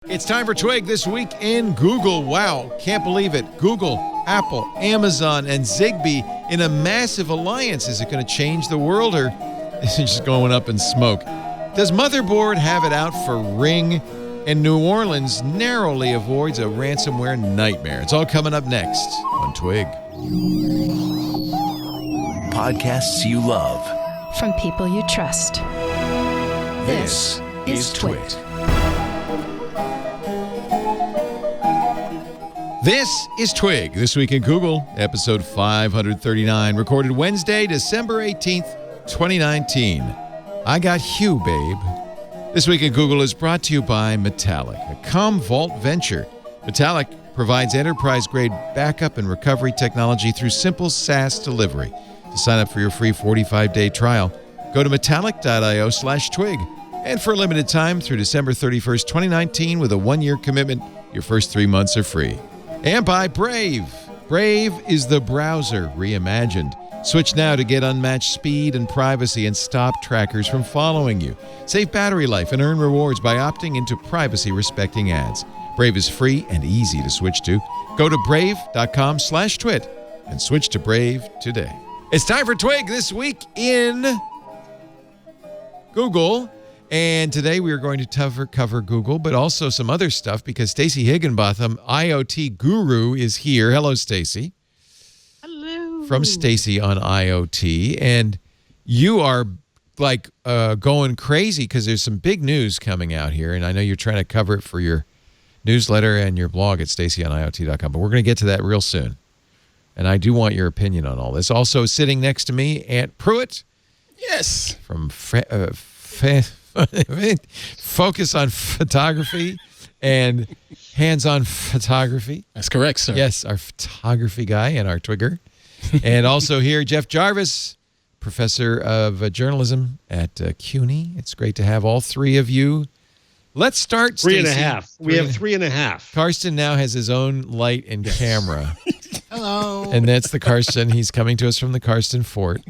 It's time for Twig This Week in Google. Wow, can't believe it. Google, Apple, Amazon, and ZigBee in a massive alliance. Is it going to change the world, or is it just going up in smoke? Does Motherboard have it out for Ring? And New Orleans narrowly avoids a ransomware nightmare. It's all coming up next on Twig. Podcasts you love. From people you trust. This is Twig. This is Twig, This Week in Google, episode 539, recorded Wednesday, December 18th, 2019. I got Hue, babe. This Week in Google is brought to you by Metallic, a Commvault venture. Metallic provides enterprise-grade backup and recovery technology through simple SaaS delivery. To sign up for your free 45-day trial, go to metallic.io/twig. And for a limited time through December 31st, 2019, with a one-year commitment, your first 3 months are free. And by Brave. Brave is the browser reimagined. Switch now to get unmatched speed and privacy and stop trackers from following you. Save battery life and earn rewards by opting into privacy-respecting ads. Brave is free and easy to switch to. Go to brave.com/twit and switch to Brave today. It's time for Twig This Week in Google. And today we are going to cover Google, but also some other stuff because Stacey Higginbotham, IoT guru, is here. Hello, Stacey. Hello. From Stacey on IoT. And you are like going crazy because there's some big news coming out here. And I know you're trying to cover it for your newsletter and your blog at staceyoniot.com. But we're going to get to that real soon. And I do want your opinion on all this. Also sitting next to me, Aunt Pruitt. Yes. From Focus on Photography and Hands-on Photography. That's correct, sir. Yes, our photography guy and our Twigger. And also here, Jeff Jarvis, professor of journalism at CUNY. It's great to have all three of you. Let's start, Stacey. 3.5. We have 3.5. Karsten now has his own light and camera. Hello. And that's the Karsten. He's coming to us from the Karsten Fort.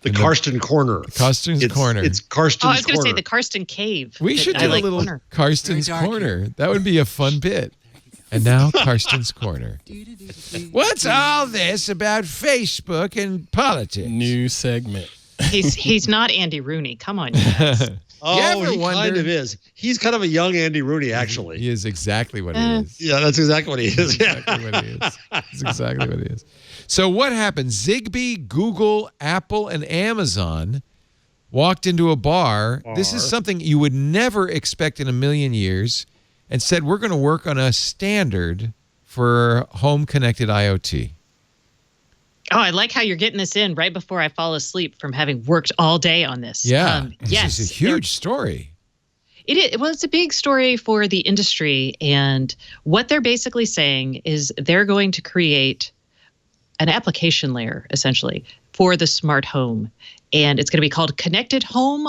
The Karsten Corner. Karsten's Corner. It's Karsten's Corner. I was going to say the Karsten Cave. We should do a little corner. Karsten's Corner. That would be a fun bit. And now Karsten's Corner. What's all this about Facebook and politics? New segment. He's not Andy Rooney. Come on, you guys. Oh, he kind of is. He's kind of a young Andy Rooney, actually. He is exactly what he is. Yeah, that's exactly what he is. Exactly what he is. That's exactly what he is. So what happened? ZigBee, Google, Apple, and Amazon walked into a bar. This is something you would never expect in a million years, and said, we're going to work on a standard for home-connected IoT. Oh, I like how you're getting this in right before I fall asleep from having worked all day on this. Yeah, yes, this is a huge story. It is. Well, it's a big story for the industry, and what they're basically saying is they're going to create an application layer, essentially, for the smart home, and it's going to be called Connected Home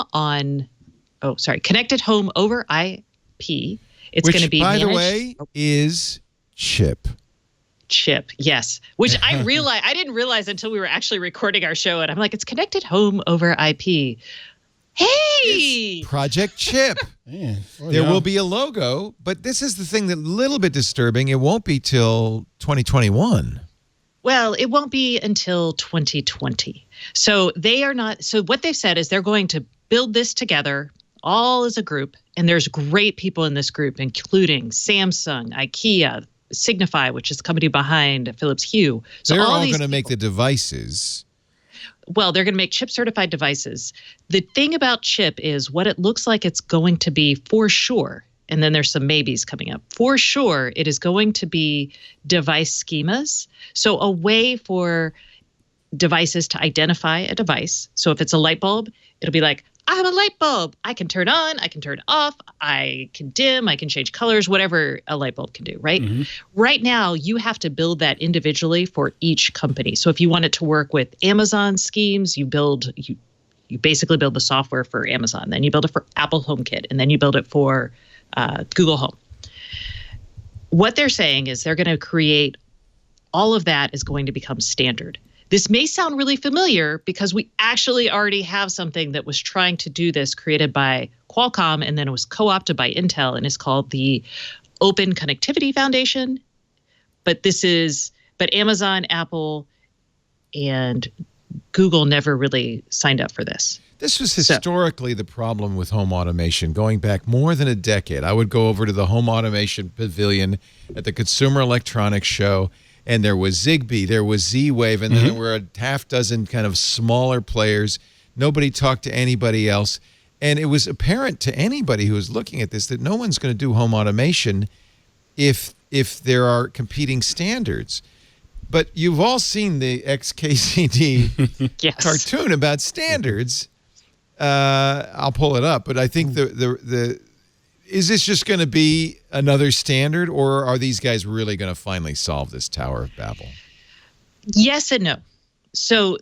Connected Home over IP. It's going to be managed, by the way, is Chip, yes. Which I didn't realize until we were actually recording our show, and I'm like, it's Connected Home over IP. Hey! It's Project Chip. Man, there will be a logo, but this is the thing that's a little bit disturbing. It won't be till 2021. Well, it won't be until 2020. So they are not. So what they've said is they're going to build this together all as a group. And there's great people in this group, including Samsung, IKEA, Signify, which is the company behind Philips Hue. So they're all going to make the devices. Well, they're going to make chip certified devices. The thing about chip is what it looks like it's going to be for sure. And then there's some maybes coming up. For sure, it is going to be device schemas. So a way for devices to identify a device. So if it's a light bulb, it'll be like, I have a light bulb. I can turn on, I can turn off, I can dim, I can change colors, whatever a light bulb can do, right? Mm-hmm. Right now, you have to build that individually for each company. So if you want it to work with Amazon schemes, you basically build the software for Amazon. Then you build it for Apple HomeKit, and then you build it for Google Home. What they're saying is they're going to create all of that is going to become standard. This may sound really familiar because we actually already have something that was trying to do this, created by Qualcomm, and then it was co-opted by Intel, and it's called the Open Connectivity Foundation. But Amazon, Apple, and Google never really signed up for this. This was historically the problem with home automation going back more than a decade. I would go over to the home automation pavilion at the Consumer Electronics Show, and there was ZigBee, there was Z-Wave, and then there were a half dozen kind of smaller players. Nobody talked to anybody else. And it was apparent to anybody who was looking at this that no one's going to do home automation if there are competing standards. But you've all seen the XKCD Yes. cartoon about standards. I'll pull it up, but I think is this just going to be another standard, or are these guys really going to finally solve this Tower of Babel? Yes and no. So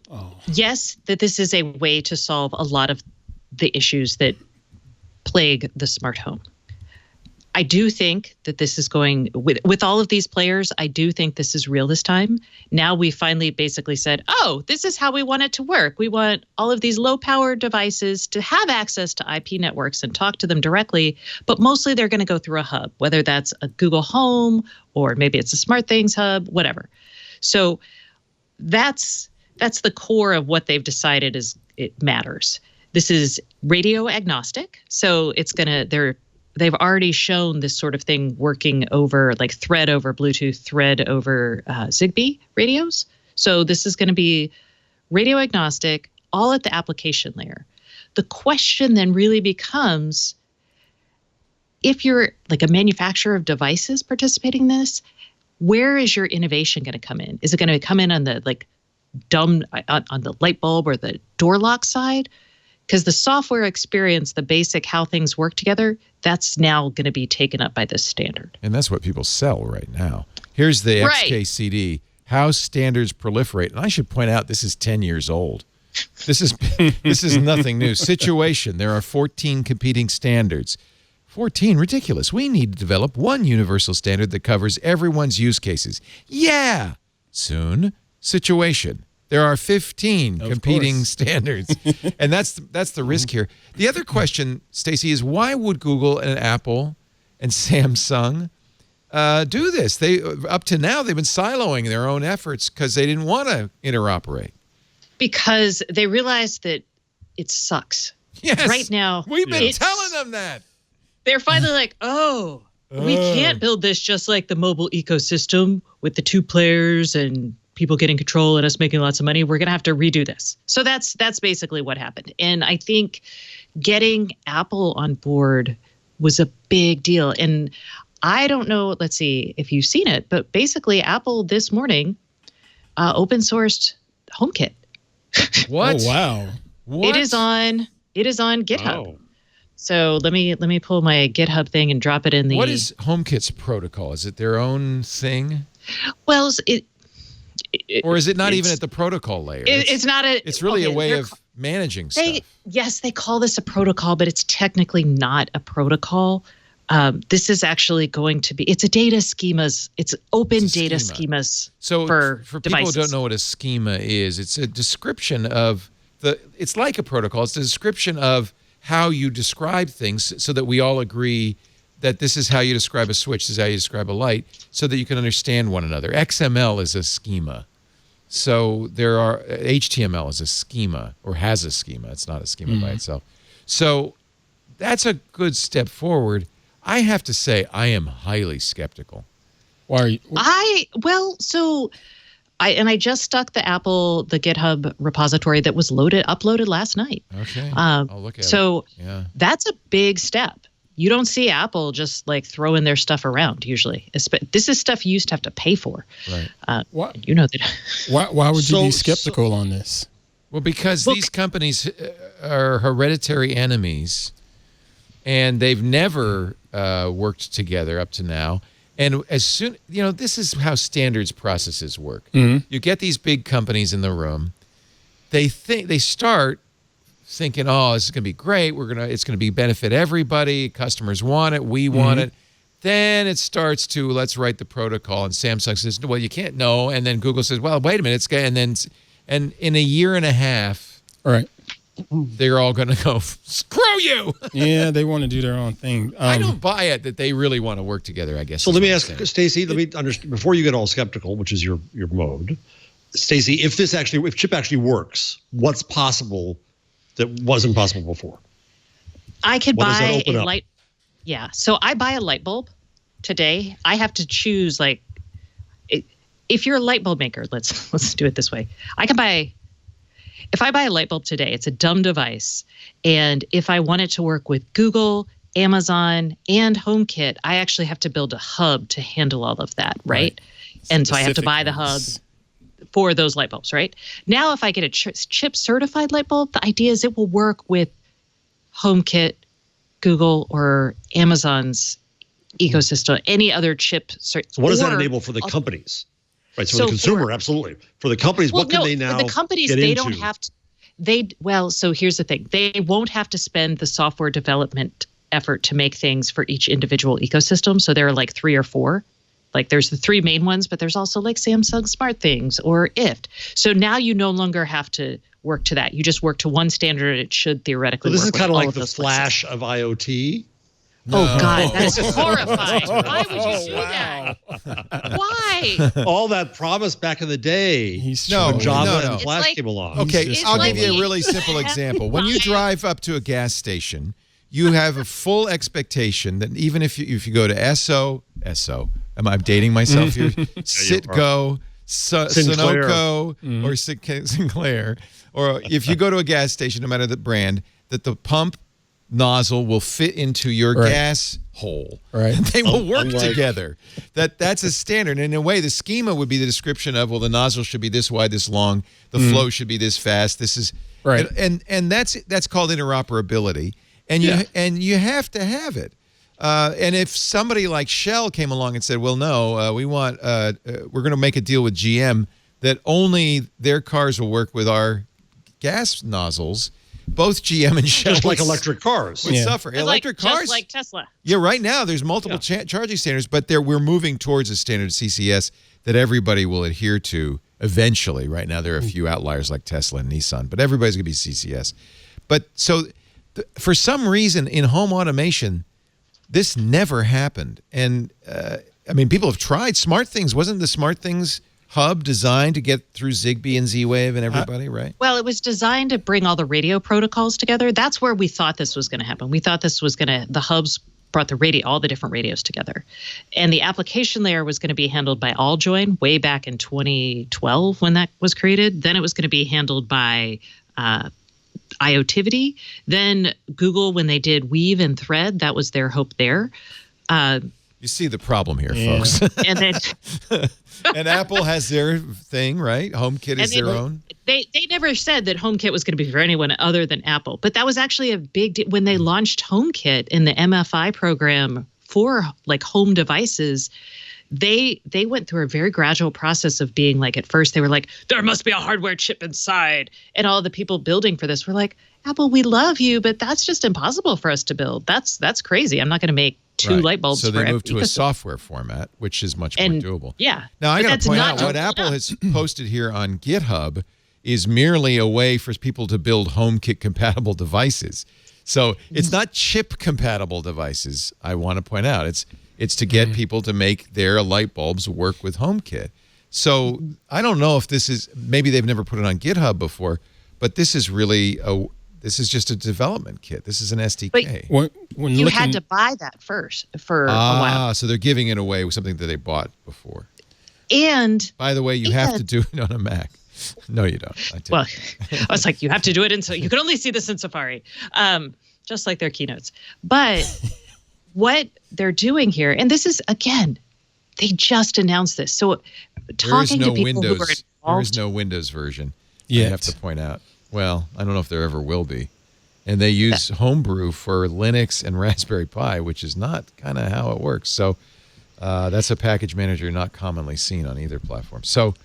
yes, that this is a way to solve a lot of the issues that plague the smart home. I do think that this is going with all of these players. I do think this is real this time. Now we finally basically said, oh, this is how we want it to work. We want all of these low power devices to have access to IP networks and talk to them directly. But mostly they're going to go through a hub, whether that's a Google Home or maybe it's a Smart Things hub, whatever. So that's the core of what they've decided is it matters. This is radio agnostic. So they've already shown this sort of thing working over like thread over Bluetooth, thread over ZigBee radios. So this is going to be radio agnostic, all at the application layer. The question then really becomes, if you're like a manufacturer of devices participating in this, where is your innovation going to come in? Is it going to come in on the on the light bulb or the door lock side? Because the software experience, the basic how things work together, that's now going to be taken up by this standard. And that's what people sell right now. Here's the XKCD, how standards proliferate. And I should point out, this is 10 years old. This is nothing new. Situation, there are 14 competing standards. 14, ridiculous. We need to develop one universal standard that covers everyone's use cases. Yeah. Soon, situation. There are 15 competing standards, and that's the risk here. The other question, Stacey, is why would Google and Apple and Samsung do this? Up to now, they've been siloing their own efforts because they didn't want to interoperate. Because they realized that it sucks. Yes. Right now. We've been telling them that. They're finally like, we can't build this just like the mobile ecosystem with the two players and people getting control and us making lots of money. We're going to have to redo this. So that's basically what happened. And I think getting Apple on board was a big deal. And I don't know, let's see if you've seen it, but basically Apple this morning open sourced HomeKit. What? Oh, wow. What? It is on GitHub. Oh. So let me pull my GitHub thing and drop it in the... What is HomeKit's protocol? Is it their own thing? Well, or is it not even at the protocol layer? It's not It's really a way of managing stuff. Yes, they call this a protocol, but it's technically not a protocol. This is actually going to be, it's a data schemas. It's open data schemas for people devices. who don't know what a schema is, it's a description of it's like a protocol. It's a description of how you describe things so that we all agree that this is how you describe a switch, this is how you describe a light, so that you can understand one another. XML is a schema. So there are, HTML is a schema, or has a schema. It's not a schema by itself. So that's a good step forward. I have to say, I am highly skeptical. Why are you? I just stuck the GitHub repository that was uploaded last night. Okay, I'll look at it. So that's a big step. You don't see Apple just like throwing their stuff around usually. This is stuff you used to have to pay for. Right. You know that. Why would you be skeptical on this? Well, because these companies are hereditary enemies, and they've never worked together up to now. And as soon, this is how standards processes work. Mm-hmm. You get these big companies in the room. They start thinking, oh, this is going to be great. It's going to benefit everybody. Customers want it. We want it. Then it starts let's write the protocol. And Samsung says, well, you can't know. And then Google says, well, wait a minute. And in a year and a half, Right. they're all going to go, screw you. Yeah, they want to do their own thing. I don't buy it that they really want to work together, I guess. So let me ask, Stacey, let me understand, before you get all skeptical, which is your mode, Stacey, if chip actually works, what's possible that wasn't possible before? I could What does that buy open a up? light. Yeah. So I buy a light bulb today. I have to choose if you're a light bulb maker, let's do it this way. If I buy a light bulb today, it's a dumb device. And if I want it to work with Google, Amazon, and HomeKit, I actually have to build a hub to handle all of that, right? And so I have to buy the hub for those light bulbs, right? Now, if I get a chip certified light bulb, the idea is it will work with HomeKit, Google, or Amazon's ecosystem, any other chip. So what does that enable for the companies? Right. So the consumer, absolutely. For the companies, what can they now for the companies, get they into? don't have to. So here's the thing. They won't have to spend the software development effort to make things for each individual ecosystem. So there are like 3 or 4. Like there's the 3 main ones, but there's also like Samsung SmartThings or IFT. So now you no longer have to work to that. You just work to one standard and it should theoretically So this work is kind of with all like of the those Flash of IoT. Oh, God, that is horrifying. Why would you do that? Why? All that promise back in the day when Java and Flash came along. Okay, I'll like give you a really simple example. When you drive up to a gas station, you have a full expectation that even if you go to Esso, am I dating myself here? Citgo, Sunoco, or Sinclair, or if you go to a gas station, no matter the brand, that the pump nozzle will fit into your gas hole. Right. They will work together. That's a standard. And in a way, the schema would be the description of, well, the nozzle should be this wide, this long, the flow should be this fast. This is right. And that's called interoperability. And you have to have it. And if somebody like Shell came along and said, well, no, we're going to make a deal with GM that only their cars will work with our gas nozzles, both GM and Shell Just like electric cars. would suffer. Electric cars, just like Tesla. Yeah, right now there's multiple charging standards, but we're moving towards a standard CCS that everybody will adhere to eventually. Right now there are a few outliers like Tesla and Nissan, but everybody's going to be CCS. But so for some reason in home automation, this never happened. And I mean, people have tried. SmartThings, wasn't the SmartThings hub designed to get through ZigBee and Z-Wave and everybody, right? Well, it was designed to bring all the radio protocols together. That's where we thought this was going to happen. We thought this was the hubs brought all the different radios together. And the application layer was going to be handled by AllJoyn way back in 2012 when that was created. Then it was going to be handled by IoTivity. Then Google, when they did Weave and Thread, that was their hope there. You see the problem here, folks. And then and Apple has their thing, right? HomeKit is their own. They never said that HomeKit was going to be for anyone other than Apple, but that was actually a big deal when they launched HomeKit in the MFI program for like home devices. They went through a very gradual process of being like, at first they were like, there must be a hardware chip inside, and all the people building for this were like, Apple, we love you, but that's just impossible for us to build. That's crazy. I'm not going to make 2 light bulbs. So they moved to a software format, which is much more doable. Yeah. Now I got to point out what Apple has posted here on GitHub is merely a way for people to build HomeKit compatible devices. So it's not chip compatible devices. I want to point out it's to get people to make their light bulbs work with HomeKit. So I don't know if this is, maybe they've never put it on GitHub before, but this is really this is just a development kit. This is an SDK. But you had to buy that first for a while. So they're giving it away with something that they bought before. And by the way, you have to do it on a Mac. No, you don't. Well, I was like, you have to do it so you can only see this in Safari, just like their keynotes. But what they're doing here, and this is, again, they just announced this. So talking to people who were involved. There is no Windows version. Yet. I have to point out. Well, I don't know if there ever will be. And they use Homebrew for Linux and Raspberry Pi, which is not kind of how it works. So that's a package manager not commonly seen on either platform. So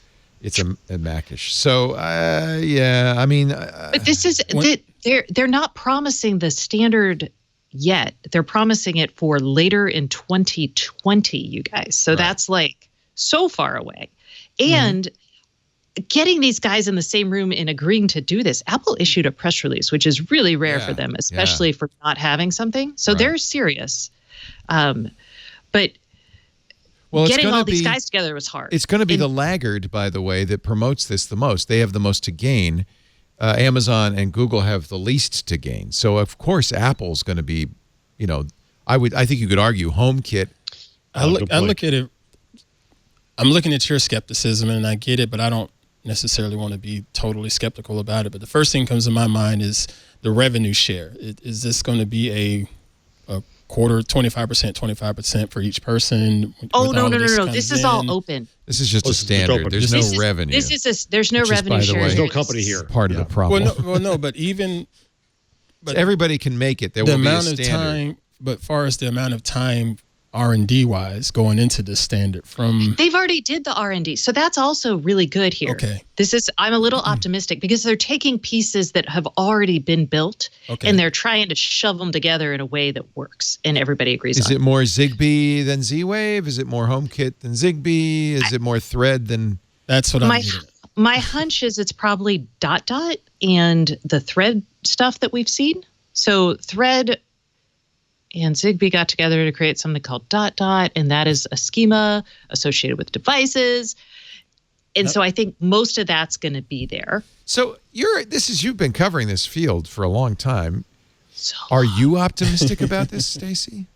it's a Mac-ish. So, yeah, I mean. But this is, they're not promising the standard yet. They're promising it for later in 2020, you guys. So that's like so far away. And getting these guys in the same room and agreeing to do this, Apple issued a press release, which is really rare for them, especially for not having something. So they're serious. But getting all these guys together was hard. It's going to be the laggard, by the way, that promotes this the most. They have the most to gain. Amazon and Google have the least to gain. So, of course, Apple's going to be, I think you could argue HomeKit. I look at it. I'm looking at your skepticism, and I get it, but I don't necessarily want to be totally skeptical about it. But the first thing comes to my mind is the revenue share. Is this going to be a quarter, 25% for each person? Oh, no. This is all open. This is just a standard. There's no revenue. There's no revenue share. There's no company here. Part of the problem. But everybody can make it. There will be a standard. Time, but far as the amount of time R&D wise going into this standard they've already did the R&D, so that's also really good here. Okay, I'm a little optimistic because they're taking pieces that have already been built and they're trying to shove them together in a way that works and everybody agrees on. Is it more ZigBee than Z-Wave? Is it more HomeKit than ZigBee? Is it more Thread than? That's what I'm getting. My hunch is it's probably ... and the Thread stuff that we've seen. So Thread and ZigBee got together to create something called ... and that is a schema associated with devices. And so I think most of that's going to be there. So you've been covering this field for a long time. Are you optimistic about this, Stacey?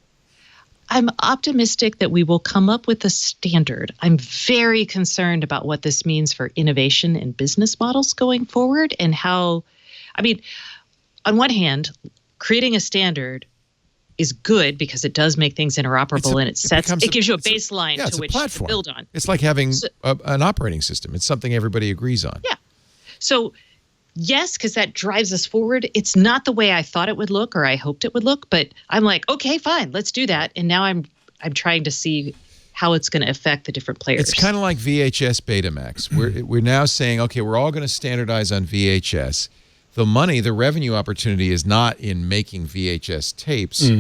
I'm optimistic that we will come up with a standard. I'm very concerned about what this means for innovation and business models going forward and how, on one hand, creating a standard is good because it does make things interoperable and it gives you a baseline to which to build on. It's like having an operating system. It's something everybody agrees on. Yeah. So yes, because that drives us forward. It's not the way I thought it would look or I hoped it would look, but I'm like, okay, fine, let's do that. And now I'm trying to see how it's going to affect the different players. It's kind of like VHS Betamax. We're now saying, okay, we're all going to standardize on VHS. The revenue opportunity is not in making VHS tapes.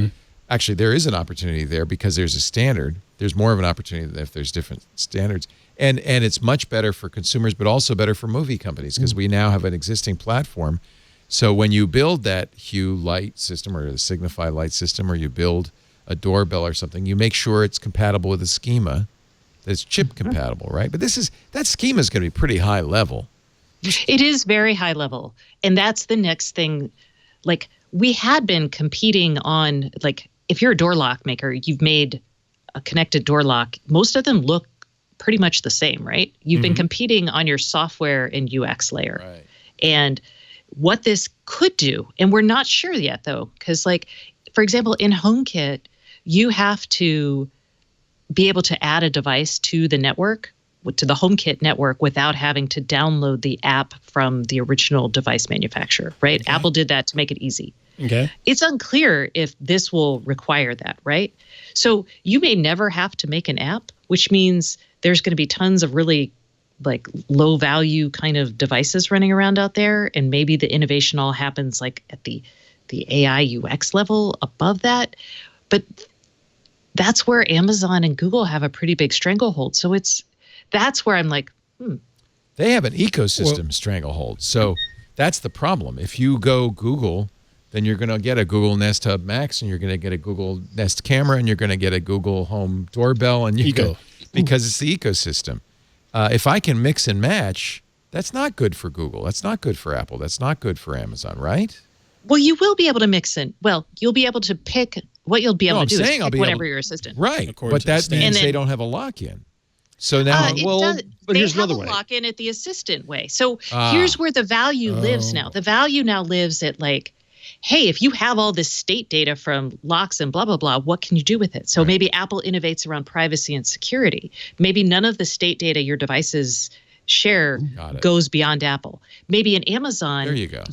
Actually, there is an opportunity there because there's a standard. There's more of an opportunity if there's different standards. And it's much better for consumers, but also better for movie companies because we now have an existing platform. So when you build that Hue light system or the Signify light system, or you build a doorbell or something, you make sure it's compatible with a schema that's chip compatible, right? But that schema is going to be pretty high level. It is very high level. And that's the next thing. Like, we had been competing on, like, if you're a door lock maker, you've made a connected door lock. Most of them look pretty much the same, right? You've been competing on your software and UX layer. Right. And what this could do, and we're not sure yet, though, because, like, for example, in HomeKit, you have to be able to add a device to the network, to the HomeKit network, without having to download the app from the original device manufacturer, right? Okay. Apple did that to make it easy. Okay. It's unclear if this will require that, right? So you may never have to make an app, which means there's going to be tons of really, like, low value kind of devices running around out there. And maybe the innovation all happens like at the AI UX level above that. But that's where Amazon and Google have a pretty big stranglehold. So that's where I'm like, They have an ecosystem stranglehold. So that's the problem. If you go Google, then you're going to get a Google Nest Hub Max, and you're going to get a Google Nest camera, and you're going to get a Google Home doorbell, and because it's the ecosystem. If I can mix and match, that's not good for Google. That's not good for Apple. That's not good for Amazon, right? Well, you will be able to mix in. Well, you'll be able to pick what you'll be able to do is pick whatever your assistant. Right, but that means they don't have a lock-in. So now, but here's another way. They have a lock-in at the assistant way. So here's where the value lives now. The value now lives at, like, hey, if you have all this state data from locks and blah, blah, blah, what can you do with it? So maybe Apple innovates around privacy and security. Maybe none of the state data your devices share goes beyond Apple. Maybe in Amazon, there you go.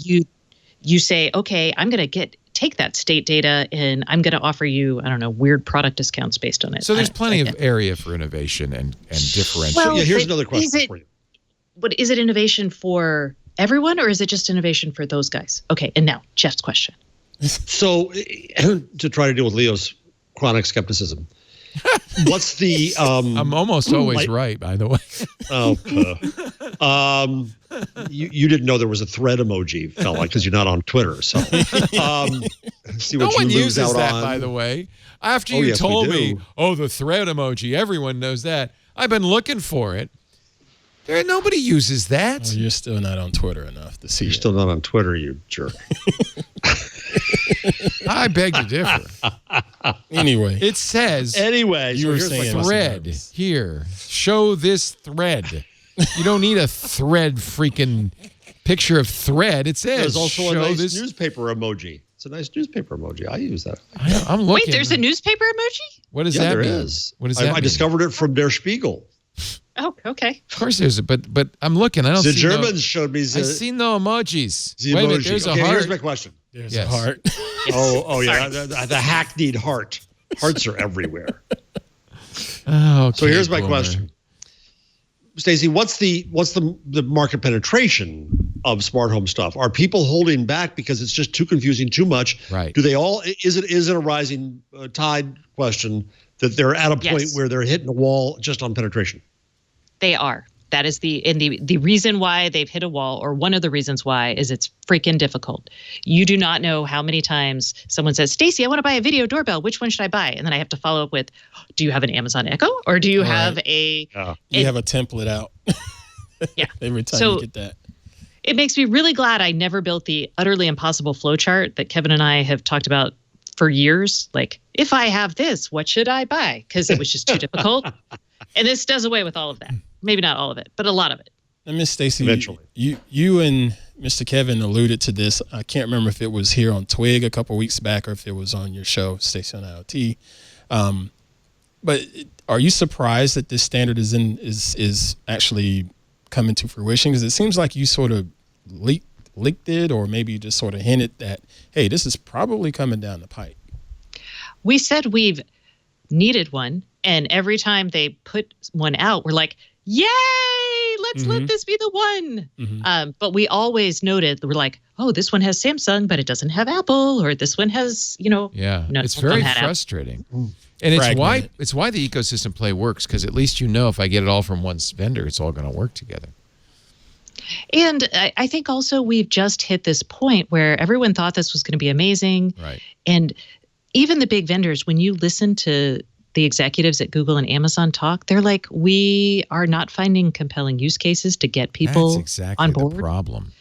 You say, okay, I'm going to take that state data and I'm going to offer you, I don't know, weird product discounts based on it. So there's plenty of area for innovation and differentiation. Well, here's another question for you. But is it innovation for everyone, or is it just innovation for those guys? Okay, and now Jeff's question. So to try to deal with Leo's chronic skepticism, What's the? I'm almost always right, by the way. You didn't know there was a thread emoji, fella, because you're not on Twitter. So, see what No one you lose uses out that, on. by the way. After you yes, we told do. me, the thread emoji, everyone knows that. I've been looking for it. Nobody uses that. Well, you're still not on Twitter enough to see You're it. still not on Twitter, you jerk. I beg to differ. Anyway, It says Anyway, You were here's my saying- question. thread here. Show this thread. You don't need a thread freaking picture of thread. It says There's also a show nice this. newspaper emoji. It's a nice newspaper emoji. I use that. I'm looking. Wait, there's a newspaper emoji? What does Yeah, that there mean? is. What does that mean? I discovered it from Der Spiegel. Oh, okay. Of course there's a, but I'm looking. I don't The see Germans showed me I see no emojis. the Wait a minute, emoji. there's Okay, a heart. here's my question. there's Yes. a heart. Oh yeah, the hackneyed heart. Hearts are everywhere. Oh, okay, So here's my boomer. question, Stacey. What's the market penetration of smart home stuff? Are people holding back because it's just too confusing, too much? Right. Do they all? Is it a rising tide question that they're at a point Yes. where they're hitting a wall just on penetration? They are. That is the reason why they've hit a wall, or one of the reasons why, is it's freaking difficult. You do not know how many times someone says, Stacey, I want to buy a video doorbell. Which one should I buy? And then I have to follow up with, do you have an Amazon Echo, or do you have a? You have a template out. Yeah. Every time So- you get that. It makes me really glad I never built the utterly impossible flowchart that Kevin and I have talked about for years. Like, if I have this, what should I buy? Because it was just too difficult. And this does away with all of that. Maybe not all of it, but a lot of it. And Miss Stacey, Eventually. you and Mr. Kevin alluded to this. I can't remember if it was here on Twig a couple weeks back or if it was on your show, Stacey on IoT. But are you surprised that this standard is actually coming to fruition? Because it seems like you sort of leaked it, or maybe you just sort of hinted that, hey, this is probably coming down the pike. We said we've needed one, and every time they put one out, we're like, yay, let's let this be the one. But we always noted, we're like, oh, this one has Samsung, but it doesn't have Apple, or this one has, Yeah, no, it's some very had Apple. frustrating. And Fragmented. it's why the ecosystem play works, because at least if I get it all from one vendor, it's all going to work together. And I think also we've just hit this point where everyone thought this was going to be amazing. Right. And even the big vendors, when you listen to the executives at Google and Amazon talk, they're like, we are not finding compelling use cases to get people That's exactly on board. the problem.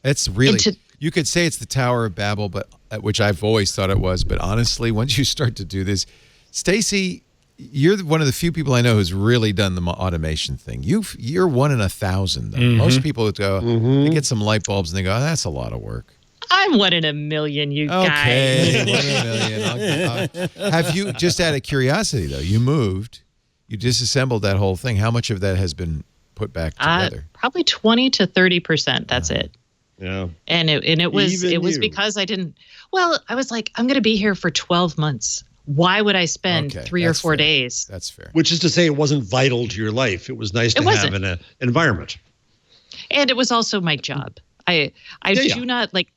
It's really, you could say it's the Tower of Babel, but which I've always thought it was. But honestly, once you start to do this, Stacey, you're one of the few people I know who's really done the automation thing. You're 1 in 1,000. Though. Most people go, they get some light bulbs and they go, oh, that's a lot of work. I'm 1 in a million, you Okay, guys. 1 in a million. Have you, just out of curiosity though, you disassembled that whole thing. How much of that has been put back together? Probably 20 to 30%. That's it. Yeah. And it was Even you. because I didn't. Well, I was like, I'm going to be here for 12 months. Why would I spend Okay, 3 or that's 4 fair. days? That's fair. Which is to say, it wasn't vital to your life. It was nice to have wasn't. in an environment. And it was also my job. I do not like.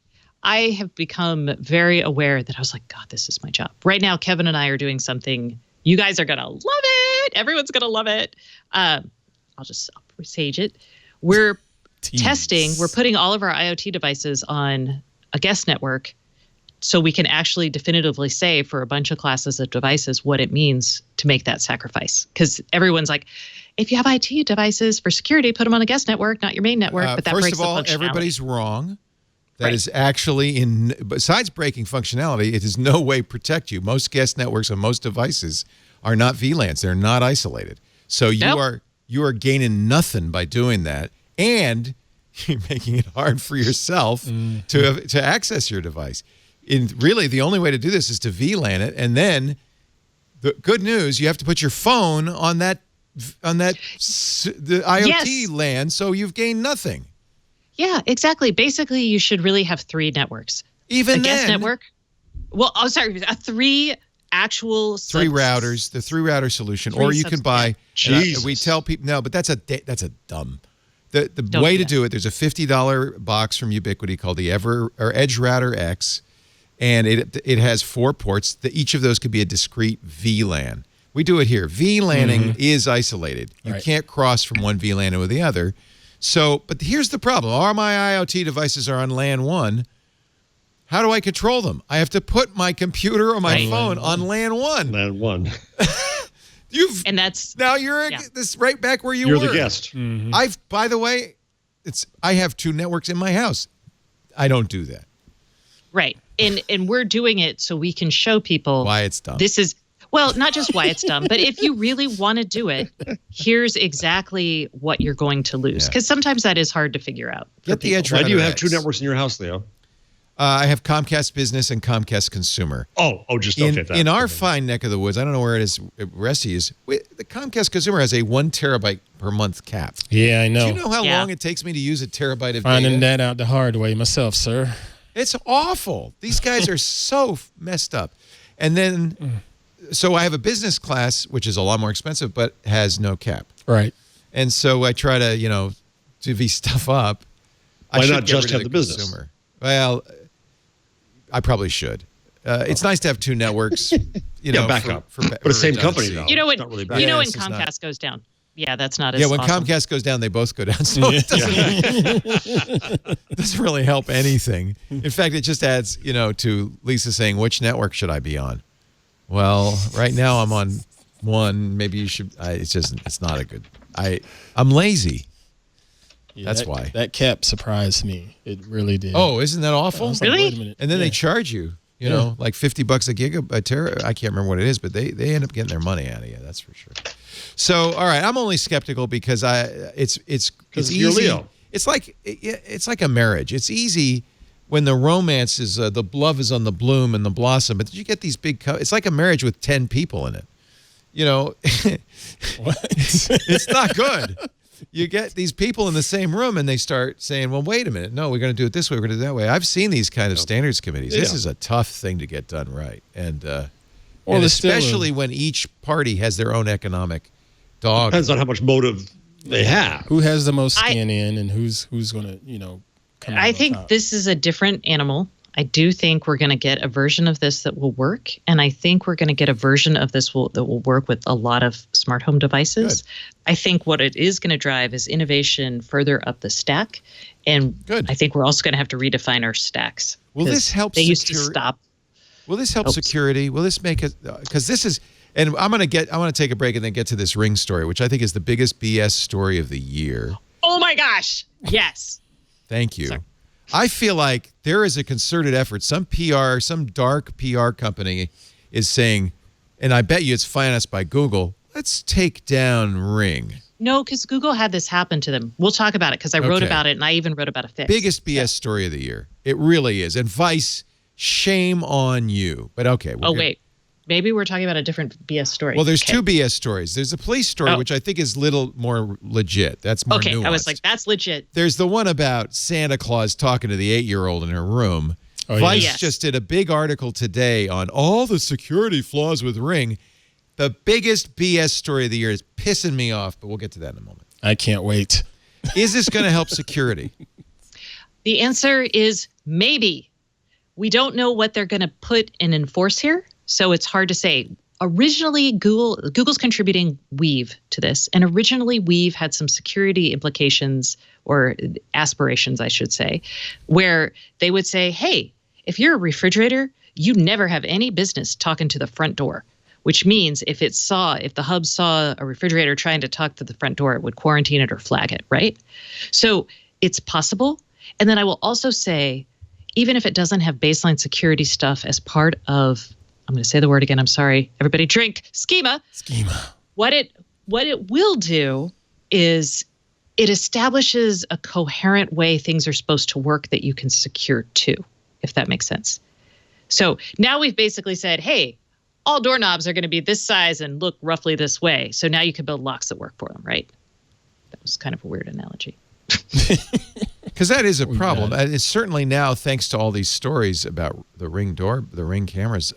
I have become very aware that I was like, God, this is my job. Right now, Kevin and I are doing something. You guys are going to love it. Everyone's going to love it. I'll sage it. We're testing. We're putting all of our IoT devices on a guest network so we can actually definitively say for a bunch of classes of devices what it means to make that sacrifice. Because everyone's like, if you have IT devices for security, put them on a guest network, not your main network. But that First breaks of all, the functionality. everybody's wrong. That Right. is actually besides breaking functionality, it is no way protect you. Most guest networks on most devices are not VLANs. They're not isolated. So you are gaining nothing by doing that, and you're making it hard for yourself to access your device. Really, the only way to do this is to VLAN it, and then the good news, you have to put your phone on the IoT LAN, so you've gained nothing. Yeah, exactly. Basically, you should really have 3 networks. Even a guest then, network. Well, oh, sorry, 3 actual 3 routers, the 3-router solution, 3 or you can buy. Jesus. We tell people no, but that's a dumb. The Don't way do to that. do it. There's a $50 box from Ubiquity called the Edge Router X, and it has 4 ports. Each of those could be a discrete VLAN. We do it here. VLANing is isolated. You Right. can't cross from one VLAN to the other. So, but here's the problem. All my IoT devices are on LAN 1. How do I control them? I have to put my computer or my phone on LAN 1. LAN 1. And You're this right back where you You're were. the guest. By the way, I have 2 networks in my house. I don't do that. right. And we're doing it so we can show people Why it's dumb. This is not just why it's dumb, but if you really want to do it, here's exactly what you're going to lose. Because sometimes that is hard to figure out. Get the edge. Why do you have 2 networks in your house, Leo? I have Comcast Business and Comcast Consumer. Just in our fine neck of the woods. I don't know where it is. Resty is. The Comcast Consumer has a 1 terabyte per month cap. Yeah, I know. Do you know how long it takes me to use a terabyte of Finding data? that out the hard way myself, sir. It's awful. These guys are so messed up. And then, so I have a business class, which is a lot more expensive, but has no cap. Right. And so I try to, divvy stuff up. Why not just have the business? Consumer. Well, I probably should. It's nice to have 2 networks, backup. But the same company, though. You know when Not really bad. when Comcast goes down. Yeah, that's not as when awesome. Comcast goes down, they both go down. So it doesn't really help anything. In fact, it just adds, to Lisa saying, which network should I be on? Well, right now I'm on 1. Maybe you should. It's not a good. I'm lazy. Yeah, That's why. That cap surprised me. It really did. Oh, isn't that awful? I was like, Really? wait a minute. And then they charge you, like $50 a gig, a tera. I can't remember what it is, but they end up getting their money out of you. That's for sure. So, all right, I'm only skeptical because it's easy. You're Leo. It's like a marriage. It's easy when the romance is the love is on the bloom and the blossom, but you get these big. It's like a marriage with 10 people in it. What? It's not good. You get these people in the same room and they start saying, well, wait a minute. No, we're going to do it this way. We're going to do it that way. I've seen these kind of standards committees. This is a tough thing to get done right. And especially when each party has their own economic dog. Depends on how much motive they have. Who has the most skin in and who's going to, come out I on think top? this is a different animal. I do think we're going to get a version of this that will work. And I think we're going to get a version of this that will work with a lot of smart home devices. Good. I think what it is going to drive is innovation further up the stack. And Good. I think we're also going to have to redefine our stacks. Will this help They used to stop. Will this help security? Will this make it? Because this is, and I want to take a break and then get to this Ring story, which I think is the biggest BS story of the year. Oh my gosh. Yes. Thank you. Sorry. I feel like there is a concerted effort. Some dark PR company is saying, and I bet you it's financed by Google, let's take down Ring. No, because Google had this happen to them. We'll talk about it because I wrote about it and I even wrote about a fix. Biggest BS story of the year. It really is. And Vice, shame on you. But okay. Wait. Maybe we're talking about a different BS story. Well, there's 2 BS stories. There's a police story, which I think is a little more legit. That's more nuanced. I was like, that's legit. There's the one about Santa Claus talking to the 8-year-old in her room. Vice just did a big article today on all the security flaws with Ring. The biggest BS story of the year is pissing me off, but we'll get to that in a moment. I can't wait. Is this going to help security? The answer is maybe. We don't know what they're going to put and enforce here, so it's hard to say. Originally, Google's contributing Weave to this, and originally Weave had some security implications or aspirations, I should say, where they would say, hey, if you're a refrigerator, you never have any business talking to the front door, which means if the hub saw a refrigerator trying to talk to the front door, it would quarantine it or flag it, right? So it's possible. And then I will also say, even if it doesn't have baseline security stuff as part of, I'm going to say the word again, I'm sorry, everybody drink, schema. What it will do is it establishes a coherent way things are supposed to work that you can secure to, if that makes sense. So now we've basically said, hey, all doorknobs are going to be this size and look roughly this way. So now you can build locks that work for them, right? That was kind of a weird analogy. Because that is a problem. It's certainly now, thanks to all these stories about the Ring cameras,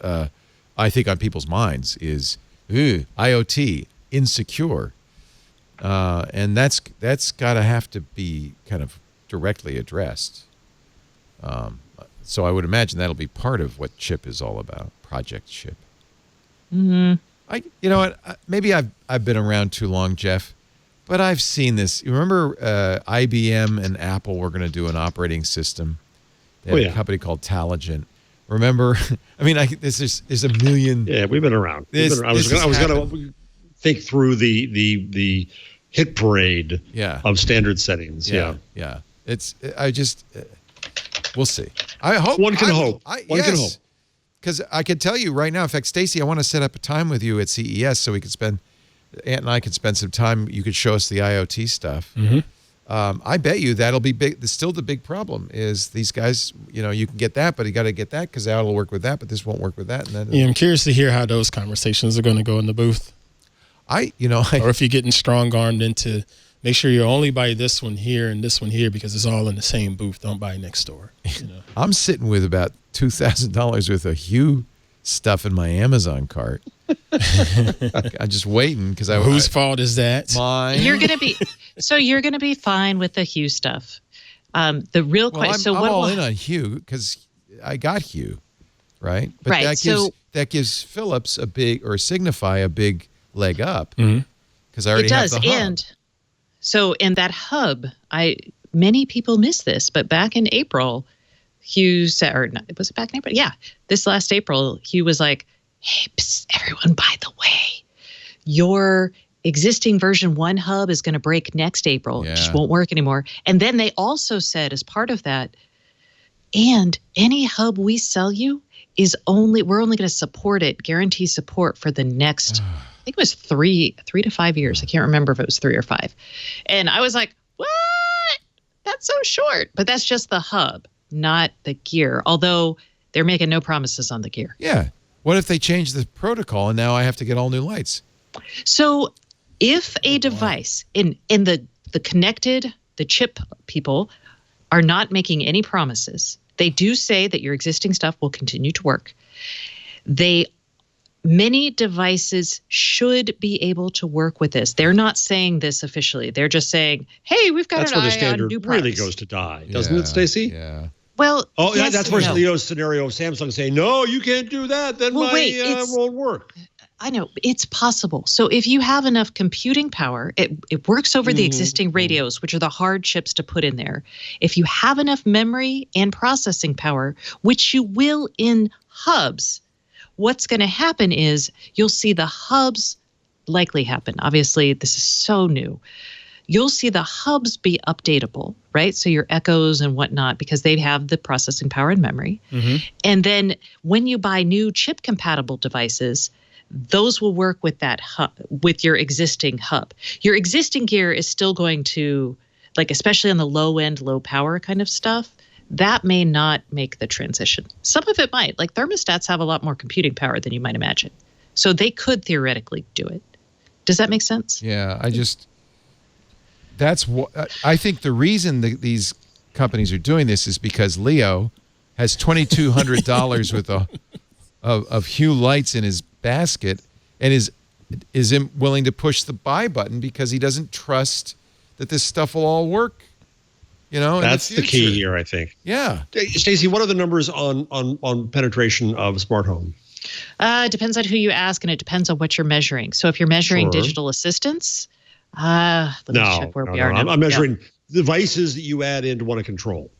I think on people's minds is IoT, insecure. And that's got to have to be kind of directly addressed. So I would imagine that'll be part of what CHIP is all about, Project CHIP. Mm-hmm. You know what? Maybe I've been around too long, Jeff, but I've seen this. You remember IBM and Apple were going to do an operating system. They had a company called Taligent. Remember? I mean, there's a million. Yeah, we've been around. I was going to think through the hit parade of standard settings. Yeah. We'll see. I hope. One can hope. One can hope. Because I can tell you right now, in fact, Stacey, I want to set up a time with you at CES so we could Aunt and I could spend some time. You could show us the IoT stuff. Mm-hmm. I bet you that'll be big. Still, the big problem is these guys. You can get that, but you got to get that because that'll work with that, but this won't work with that. And then, I'm curious to hear how those conversations are going to go in the booth. or if you're getting strong-armed into make sure you only buy this one here and this one here because it's all in the same booth. Don't buy next door. I'm sitting with about $2,000 worth of Hue stuff in my Amazon cart. I'm just waiting because whose fault is that? Mine. You're gonna be fine with the Hue stuff. The real question. I'm all in on Hue because I got Hue, right? But that gives Philips or Signify a big leg up because I already have the hub. And so in that hub, many people miss this, but back in April, Hue said, was it back in April? Yeah, this last April, Hue was like, "Hey, everyone, by the way, your existing version 1 hub is going to break next April. It just won't work anymore." And then they also said, as part of that, and any hub we sell you we're only going to support it, guarantee support for the next. I think it was 3 to 5 years. I can't remember if it was 3 or 5. And I was like, what? That's so short. But that's just the hub, not the gear. Although they're making no promises on the gear. Yeah. What if they change the protocol and now I have to get all new lights? So if a device in the chip people are not making any promises, they do say that your existing stuff will continue to work. Many devices should be able to work with this. They're not saying this officially. They're just saying, "Hey, we've got an eye on new products." That's where the standard really goes to die, doesn't it, Stacey? Yeah. Well, yes, that's where Leo's scenario of Samsung saying, "No, you can't do that. Then won't work." I know it's possible. So if you have enough computing power, it works over the existing radios, which are the hard chips to put in there. If you have enough memory and processing power, which you will in hubs. What's going to happen is you'll see the hubs likely happen. Obviously, this is so new. You'll see the hubs be updatable, right? So your Echoes and whatnot, because they have the processing power and memory. Mm-hmm. And then when you buy new chip-compatible devices, those will work with that hub, with your existing hub. Your existing gear is still going to, especially on the low-end, low-power kind of stuff, that may not make the transition. Some of it might. Thermostats have a lot more computing power than you might imagine. So they could theoretically do it. Does that make sense? Yeah, that's what I think the reason these companies are doing this is because Leo has $2,200 worth of Hue lights in his basket and is willing to push the buy button because he doesn't trust that this stuff will all work. That's the key here, I think. Yeah. Stacey, what are the numbers on penetration of smart home? It depends on who you ask, and it depends on what you're measuring. So if you're measuring digital assistants, let me check where we are now. I'm measuring devices that you add in to want to control.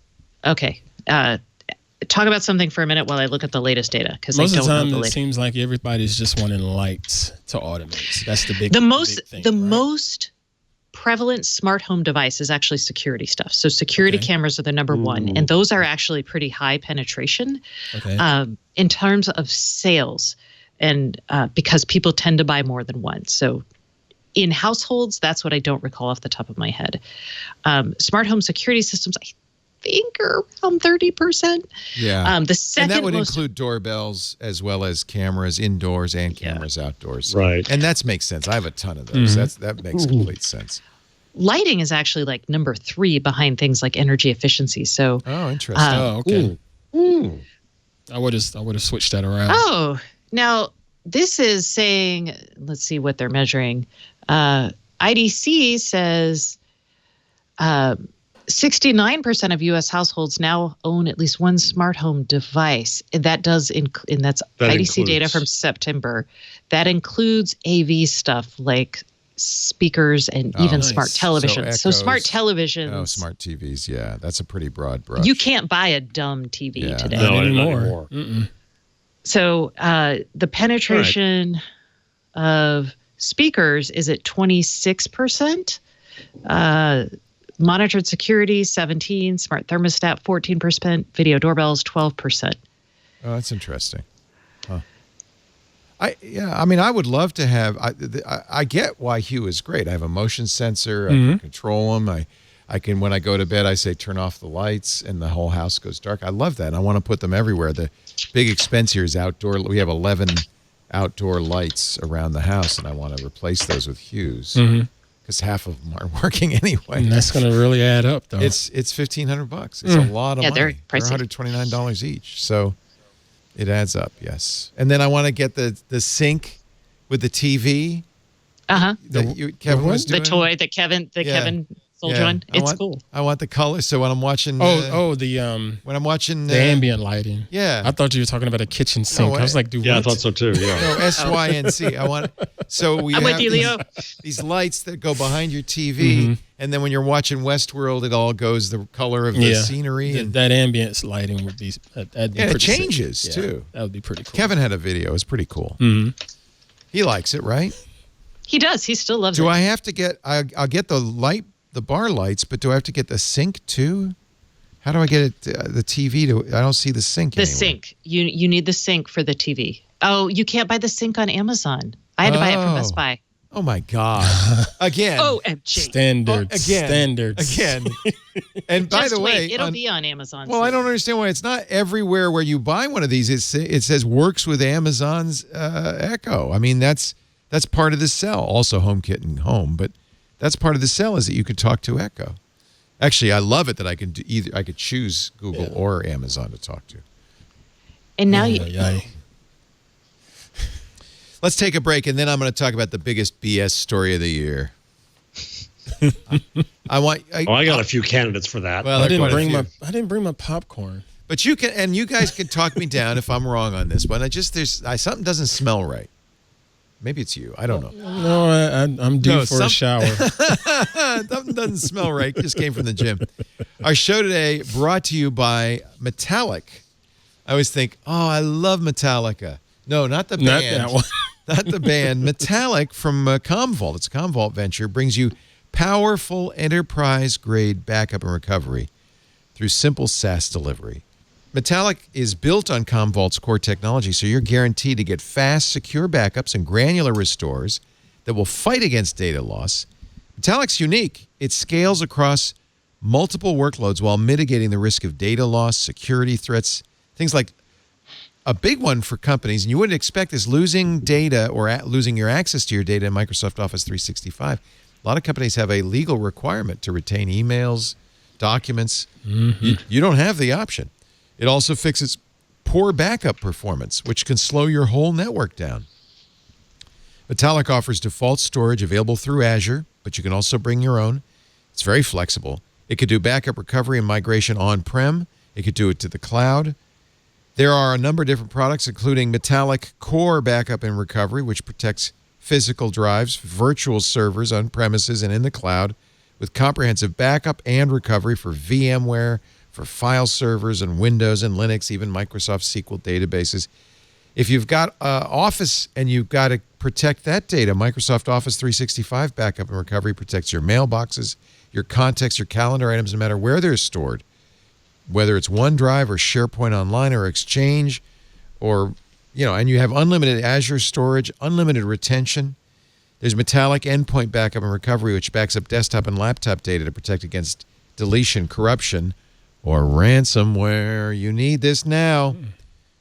Okay. Talk about something for a minute while I look at the latest data, because I don't know the latest. Most of the time, it seems like everybody's just wanting lights to automate. That's the big thing. The most prevalent smart home device is actually security stuff. So security cameras are the number one, and those are actually pretty high penetration in terms of sales, and because people tend to buy more than one. So in households, that's what I don't recall off the top of my head. Smart home security systems, I think, are around 30%. Yeah. The second and that would include doorbells as well as cameras indoors and cameras outdoors. Right. And that makes sense. I have a ton of those. That makes complete sense. Lighting is actually number 3 behind things like energy efficiency. So okay. I would have switched that around. Oh, now this is saying, let's see what they're measuring. IDC says 69% of U.S. households now own at least one smart home device. And that does, and that's IDC data from September. That includes AV stuff like speakers and even smart televisions. So smart televisions. Oh, smart TVs. Yeah, that's a pretty broad brush. You can't buy a dumb TV today. Not anymore. So the penetration of speakers is at 26%. Monitored security, 17%. Smart thermostat, 14%. Video doorbells, 12%. Oh, that's interesting. Huh. I would love to have. I get why Hue is great. I have a motion sensor. I can control them. I can, when I go to bed, I say turn off the lights, and the whole house goes dark. I love that. And I want to put them everywhere. The big expense here is outdoor. We have 11 outdoor lights around the house, and I want to replace those with Hues because half of them aren't working anyway. And that's going to really add up, though. It's $1,500. It's a lot of money. They're pricey. They're $129 each. So. It adds up, yes. And then I want to get the sync with the TV. That Kevin was doing. The toy that Kevin sold you on. It's cool. I want the color. So when I'm watching, when I'm watching the ambient lighting. Yeah, I thought you were talking about a kitchen sink. I was like, I thought so too. Yeah, no, SYNC. I want. So we I'm have with you, Leo. These lights that go behind your TV, and then when you're watching Westworld, it all goes the color of the scenery. And that ambient lighting would be. That'd be pretty it changes too. That would be pretty cool. Kevin had a video. It's pretty cool. He likes it, right? He does. He still loves it. Do I have to get? I'll get the bar lights, but do I have to get the sync too? How do I get it? The TV to? I don't see the sync. The sync. You need the sync for the TV. Oh, you can't buy the sync on Amazon. I had to buy it from Best Buy. Oh my God! Again. OMG. Standards. Standards. Again. And by the way, it'll be on Amazon. Well, soon. I don't understand why it's not everywhere where you buy one of these. It says works with Amazon's Echo. I mean, that's part of the sell. Also, HomeKit and Home, but that's part of the sell is that you could talk to Echo. Actually, I love it that I can do either. I could choose Google or Amazon to talk to. And now Let's take a break, and then I'm going to talk about the biggest BS story of the year. I got a few candidates for that. Well, I didn't bring my popcorn. But you can, and you guys can talk me down if I'm wrong on this one. Something doesn't smell right. Maybe it's you. I don't know. No, I'm due for a shower. Something doesn't smell right. Just came from the gym. Our show today brought to you by Metallic. I always think, I love Metallica. No, not the band. Not that one. Not the band. Metallic from Commvault. It's a Commvault venture. Brings you powerful enterprise-grade backup and recovery through simple SaaS delivery. Metallic is built on Commvault's core technology, so you're guaranteed to get fast, secure backups and granular restores that will fight against data loss. Metallic's unique. It scales across multiple workloads while mitigating the risk of data loss, security threats, things like a big one for companies, and you wouldn't expect this, losing data or losing your access to your data in Microsoft Office 365. A lot of companies have a legal requirement to retain emails, documents. You don't have the option. It also fixes poor backup performance, which can slow your whole network down. Metallic offers default storage available through Azure, but you can also bring your own. It's very flexible. It could do backup recovery and migration on-prem. It could do it to the cloud. There are a number of different products, including Metallic Core Backup and Recovery, which protects physical drives, virtual servers on premises and in the cloud, with comprehensive backup and recovery for VMware, for file servers and Windows and Linux, even Microsoft SQL databases. If you've got Office and you've got to protect that data, Microsoft Office 365 Backup and Recovery protects your mailboxes, your contacts, your calendar items, no matter where they're stored. Whether it's OneDrive or SharePoint Online or Exchange, or, and you have unlimited Azure storage, unlimited retention. There's Metallic Endpoint Backup and Recovery, which backs up desktop and laptop data to protect against deletion, corruption, or ransomware. You need this now.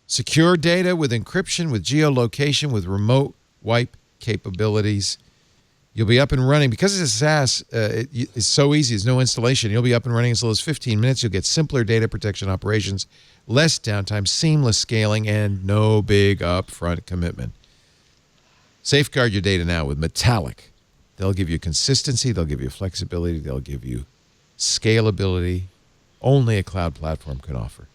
Secure data with encryption, with geolocation, with remote wipe capabilities. You'll be up and running. Because it's a SaaS, it's so easy. There's no installation. You'll be up and running in as little as 15 minutes. You'll get simpler data protection operations, less downtime, seamless scaling, and no big upfront commitment. Safeguard your data now with Metallic. They'll give you consistency. They'll give you flexibility. They'll give you scalability only a cloud platform can offer.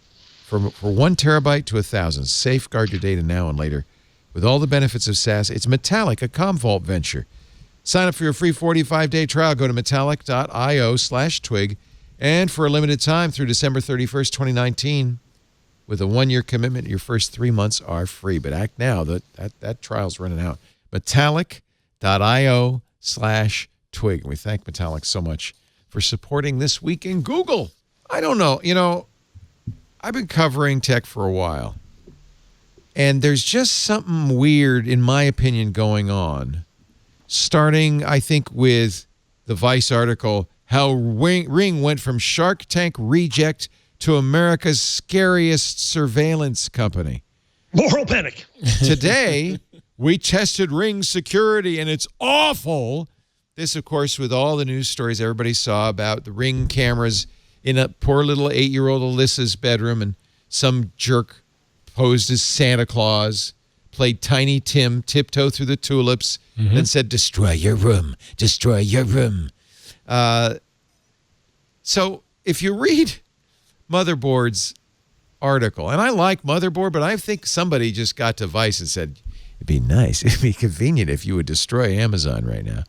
For 1 terabyte to 1,000, safeguard your data now and later. With all the benefits of SaaS, it's Metallic, a Commvault venture. Sign up for your free 45-day trial. Go to metallic.io/twig. And for a limited time through December 31st, 2019, with a 1-year commitment, your first 3 months are free. But act now. That trial's running out. Metallic.io/twig. And we thank Metallic so much for supporting This Week in Google. I don't know. I've been covering tech for a while. And there's just something weird, in my opinion, going on. Starting, I think, with the Vice article, how Ring went from Shark Tank reject to America's scariest surveillance company. Moral panic. Today, we tested Ring's security, and it's awful. This, of course, with all the news stories everybody saw about the Ring cameras in a poor little 8-year-old Alyssa's bedroom, and some jerk posed as Santa Claus, played Tiny Tim, tiptoe through the tulips, and said, destroy your room, destroy your room. So if you read Motherboard's article, and I like Motherboard, but I think somebody just got to Vice and said, it'd be nice, it'd be convenient if you would destroy Amazon right now.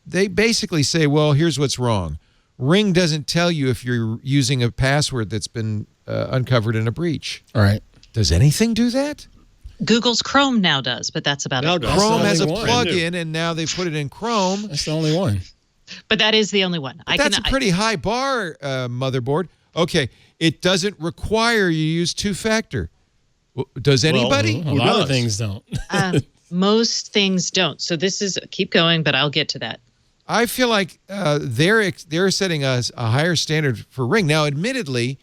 They basically say, well, here's what's wrong. Ring doesn't tell you if you're using a password that's been uncovered in a breach. All right. Does anything do that? Google's Chrome now does, but that's about it. Chrome has a plug-in, and now they put it in Chrome. That's the only one. But that is the only one. That's a pretty high bar, Motherboard. Okay, it doesn't require you use two-factor. Does anybody? Well, a lot of things don't. Most things don't. So this is, keep going, but I'll get to that. I feel like they're setting us a higher standard for Ring. Now, admittedly,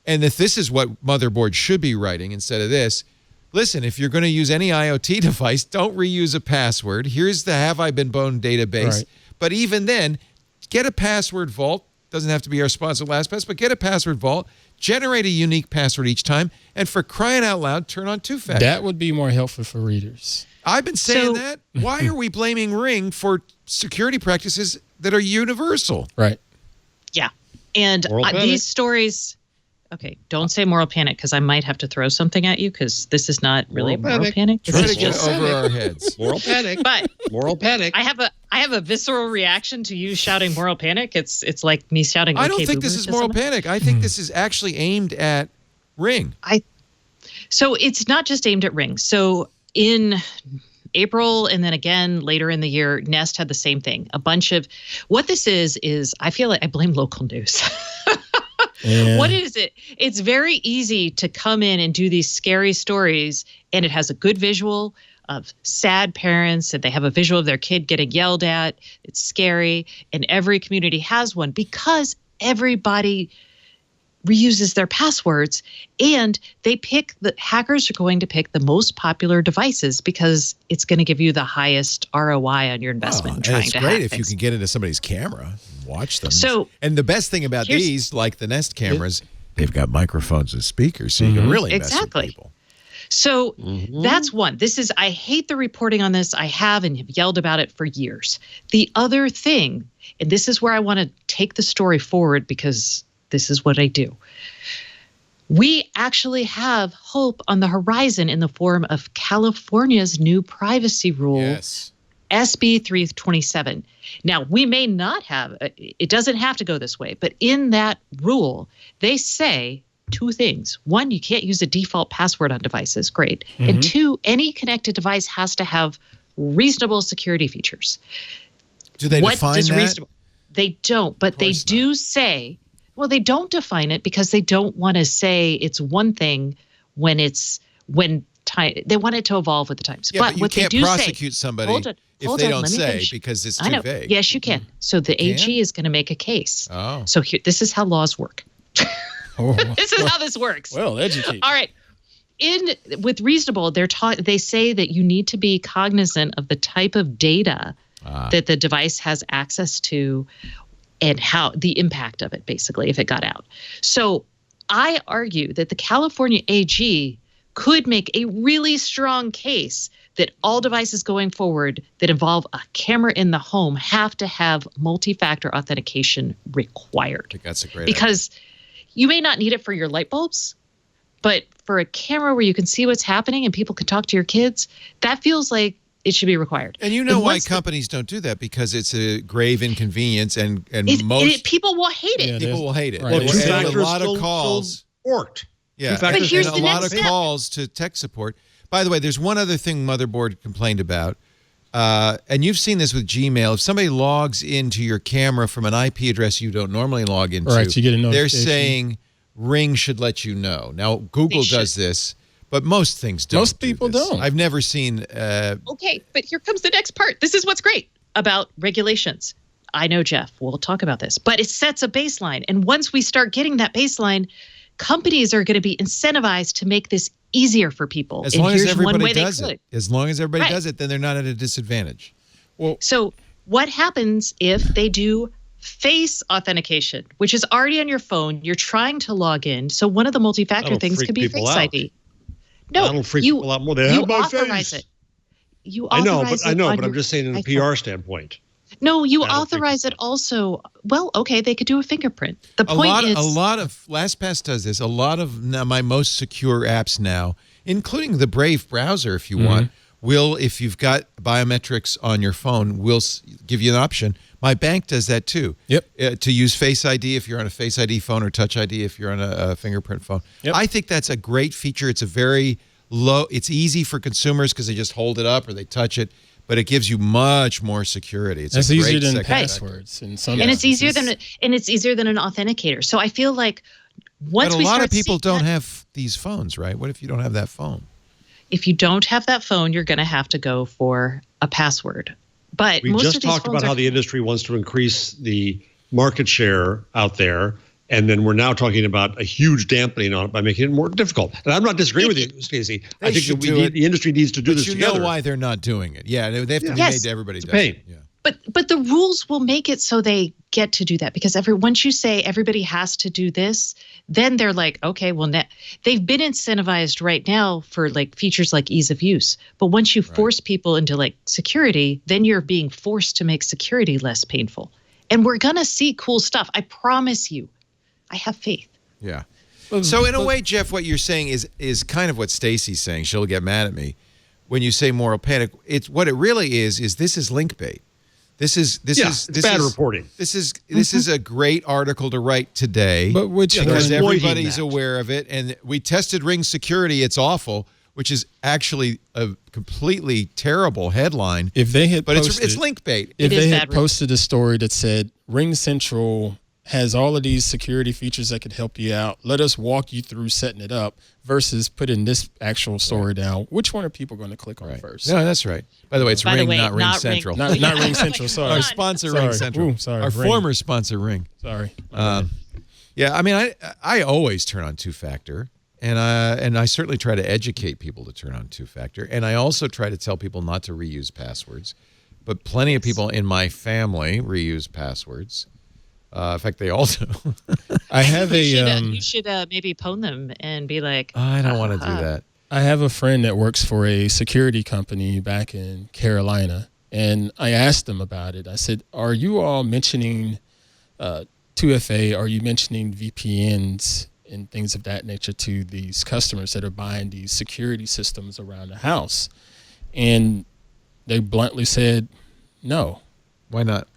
and if this is what Motherboard should be writing instead of this, listen, if you're going to use any IoT device, don't reuse a password. Here's the Have I Been Boned database. Right. But even then, get a password vault. Doesn't have to be our sponsor, LastPass, but get a password vault. Generate a unique password each time. And for crying out loud, turn on two-factor. That would be more helpful for readers. I've been saying that. Why are we blaming Ring for security practices that are universal? Right. Yeah. And these stories... Okay, don't say moral panic, because I might have to throw something at you, because this is not really moral panic. Try to get over our heads. Moral panic. But moral panic. I have a visceral reaction to you shouting moral panic. It's like me shouting. I don't think this is moral panic. I think this is actually aimed at Ring. So it's not just aimed at Ring. So in April and then again later in the year, Nest had the same thing. A bunch of what this is I feel like I blame local news. Yeah. What is it? It's very easy to come in and do these scary stories, and it has a good visual of sad parents, and they have a visual of their kid getting yelled at. It's scary, and every community has one because everybody reuses their passwords, and the hackers are going to pick the most popular devices because it's going to give you the highest ROI on your investment. And it's great if you can get into somebody's camera. Watch them. And the best thing about these, like the Nest cameras, they've got microphones and speakers, so you can really mess with people. So that's one. I hate the reporting on this. I have and have yelled about it for years. The other thing, and this is where I want to take the story forward because this is what I do. We actually have hope on the horizon in the form of California's new privacy rule. Yes. SB 327. Now, we may not have, it doesn't have to go this way, but in that rule, they say two things. One, you can't use a default password on devices. Great. And two, any connected device has to have reasonable security features. Do they define that? Reasonable? They don't, but they do say, well, they don't define it because they don't want to say it's one thing when they want it to evolve with the times. Yeah, but you can't prosecute somebody if they don't say because it's too vague. Yes, you can. So the AG is going to make a case. Oh. So this is how laws work. This is how this works. Well, educate. All right. With reasonable, they say that you need to be cognizant of the type of data that the device has access to and how the impact of it, basically, if it got out. So I argue that the California AG could make a really strong case that all devices going forward that involve a camera in the home have to have multi-factor authentication required. I think that's a great because you may not need it for your light bulbs, but for a camera where you can see what's happening and people can talk to your kids, that feels like it should be required. And you know why companies don't do that? Because it's a grave inconvenience, and people will hate it. Yeah, people will hate it. Well, a lot of calls worked. Yeah, but here's the lot next of step. calls to tech support. By the way, there's one other thing Motherboard complained about, and you've seen this with Gmail. If somebody logs into your camera from an IP address you don't normally log into, right, you get a notification. They're saying Ring should let you know. Now, Google does this, but most things don't. Most people don't. I've never seen... Okay, but here comes the next part. This is what's great about regulations. I know, Jeff, we'll talk about this, but it sets a baseline. And once we start getting that baseline, companies are going to be incentivized to make this easier for people. As long as everybody does it. As long as everybody does it, then they're not at a disadvantage. Well, so what happens if they do face authentication, which is already on your phone? You're trying to log in. So one of the multi-factor things could be Face ID. No, that'll freak people out more. They have my authorize face. it. You I know, authorize but I'm just saying in a PR standpoint. No, you authorize it also. Well, okay, they could do a fingerprint. The point is, a lot of LastPass does this. A lot of my most secure apps now, including the Brave browser, if you want, will, if you've got biometrics on your phone, will give you an option. My bank does that too. Yep. To use Face ID if you're on a Face ID phone, or Touch ID if you're on a fingerprint phone. Yep. I think that's a great feature. It's a very low. It's easy for consumers because they just hold it up or they touch it. But it gives you much more security. It's easier than passwords in some. And it's easier than an authenticator. So I feel like once but a lot of people don't have these phones, right? What if you don't have that phone? If you don't have that phone, you're going to have to go for a password. But we just talked about how the industry wants to increase the market share out there. And then we're now talking about a huge dampening on it by making it more difficult. And I'm not disagreeing with you, Stacey. I think that the industry needs to do this together. You know why they're not doing it. Yeah, they have to be made to everybody. It's a pain. Yeah. But the rules will make it so they get to do that, because once you say everybody has to do this, then they're like, okay, well, they've been incentivized right now for like features like ease of use. But once you force people into like security, then you're being forced to make security less painful. And we're going to see cool stuff. I promise you. I have faith. Yeah. So in a way, Jeff, what you're saying is kind of what Stacey's saying. She'll get mad at me when you say moral panic. It's what it really is this is link bait. This is bad reporting. This is a great article to write today, but because everybody's aware of it, and we tested Ring security. It's awful, which is actually a completely terrible headline. If they had, it's link bait. If they had posted a story that said Ring Central has all of these security features that could help you out, let us walk you through setting it up, versus putting this actual story down, which one are people going to click on first? No, that's right. By the way, it's Ring, not Ring Central. Not Ring Central, sorry. Our sponsor, Ring Central. Ooh, sorry, Our Ring. former sponsor, Ring. Sorry. Yeah, I mean, I always turn on two-factor, and I certainly try to educate people to turn on two-factor, and I also try to tell people not to reuse passwords. But plenty of people in my family reuse passwords. In fact, they all do. I have you should maybe pwn them and be like, I don't want to do that. I have a friend that works for a security company back in Carolina, and I asked them about it. I said, are you all mentioning 2FA? Are you mentioning VPNs and things of that nature to these customers that are buying these security systems around the house? And they bluntly said, no. Why not?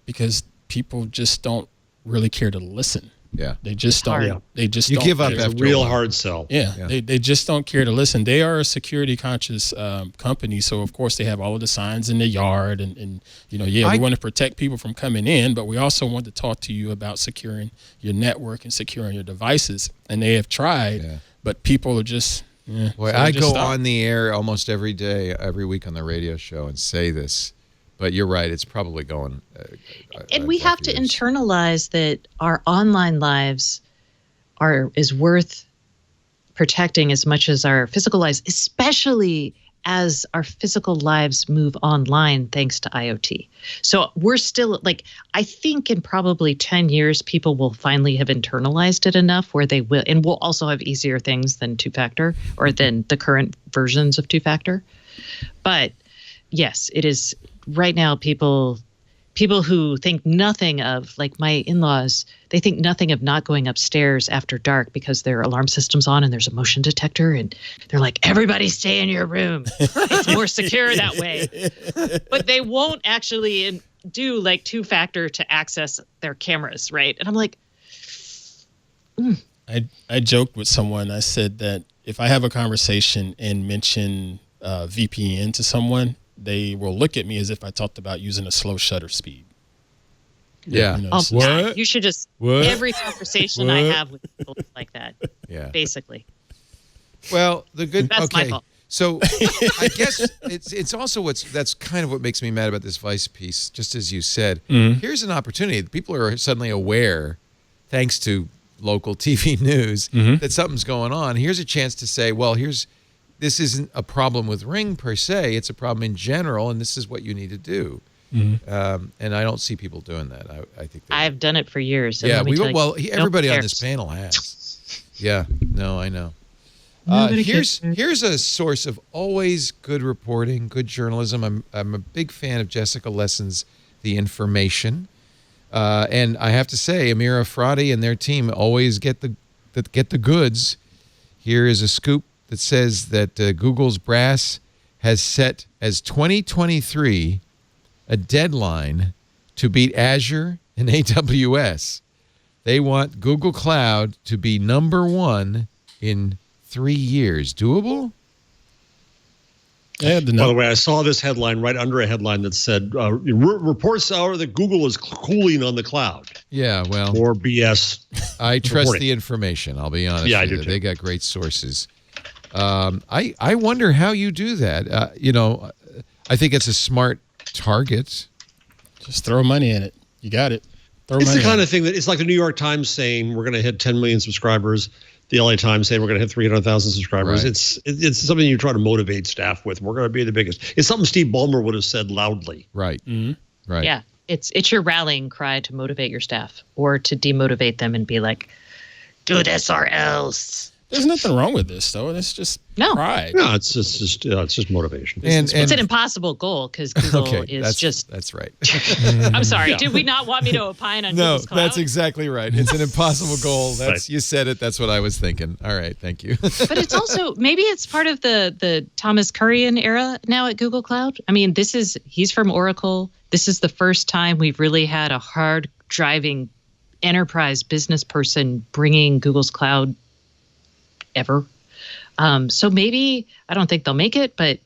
Because people just don't really care to listen. Yeah. They just don't. Yeah. They just you don't give up It's after a real a while. hard sell. Yeah. They just don't care to listen. They are a security conscious company, so of course they have all of the signs in the yard, and we want to protect people from coming in, but we also want to talk to you about securing your network and securing your devices. And they have tried, but people are just. Yeah, Boy, so I go on the air almost every day, every week on the radio show and say this. But you're right; it's probably going. And we have to internalize that our online lives is worth protecting as much as our physical lives, especially as our physical lives move online thanks to IoT. So we're still I think in probably 10 years, people will finally have internalized it enough where they will, and we'll also have easier things than two-factor or than the current versions of two-factor. But yes, it is right now. People who think nothing of, like my in-laws, they think nothing of not going upstairs after dark because their alarm system's on and there's a motion detector, and they're like, everybody stay in your room. It's more secure that way. But they won't actually do like two-factor to access their cameras, right? And I'm like, I joked with someone. I said that if I have a conversation and mention VPN to someone, they will look at me as if I talked about using a slow shutter speed. Yeah. You know, What? You should just, What? every conversation I have with people is like that. Yeah. Basically. Well, the good. That's my okay. fault. So I guess it's also that's kind of what makes me mad about this Vice piece. Just as you said, here's an opportunity. People are suddenly aware, thanks to local TV news, that something's going on. Here's a chance to say, well, this isn't a problem with Ring per se. It's a problem in general, and this is what you need to do. And I don't see people doing that. I think I've done it for years. Yeah, everybody everybody on this panel has. Yeah, no, I know. Here's a source of always good reporting, good journalism. I'm a big fan of Jessica Lesson's The Information, and I have to say, Amira Fradi and their team always get the goods. Here is a scoop that says that Google's brass has set as 2023 a deadline to beat Azure and AWS. They want Google Cloud to be #1 in 3 years. Doable? By the way, I saw this headline right under a headline that said, reports are that Google is cooling on the cloud. Yeah, well. Or BS. I trust reporting. the information, I'll be honest. Yeah, with I do you. too. They got great sources. I wonder how you do that. I think it's a smart target. Just throw money in it. You got it. It's the kind of thing that it's like the New York Times saying we're going to hit 10 million subscribers. The LA Times saying we're going to hit 300,000 subscribers. Right. It's something you try to motivate staff with. We're going to be the biggest. It's something Steve Ballmer would have said loudly. Right. Right. Yeah. It's your rallying cry to motivate your staff or to demotivate them and be like, do this or else. There's nothing wrong with this, though. It's just pride. No, it's just motivation. It's an impossible goal because Google That's right. I'm sorry. Did we not want me to opine on Google's Cloud? That's exactly right. It's an impossible goal. You said it. That's what I was thinking. All right. Thank you. But it's also, maybe it's part of the Thomas Kurian era now at Google Cloud. I mean, he's from Oracle. This is the first time we've really had a hard driving enterprise business person bringing Google's Cloud ever. So maybe, I don't think they'll make it, but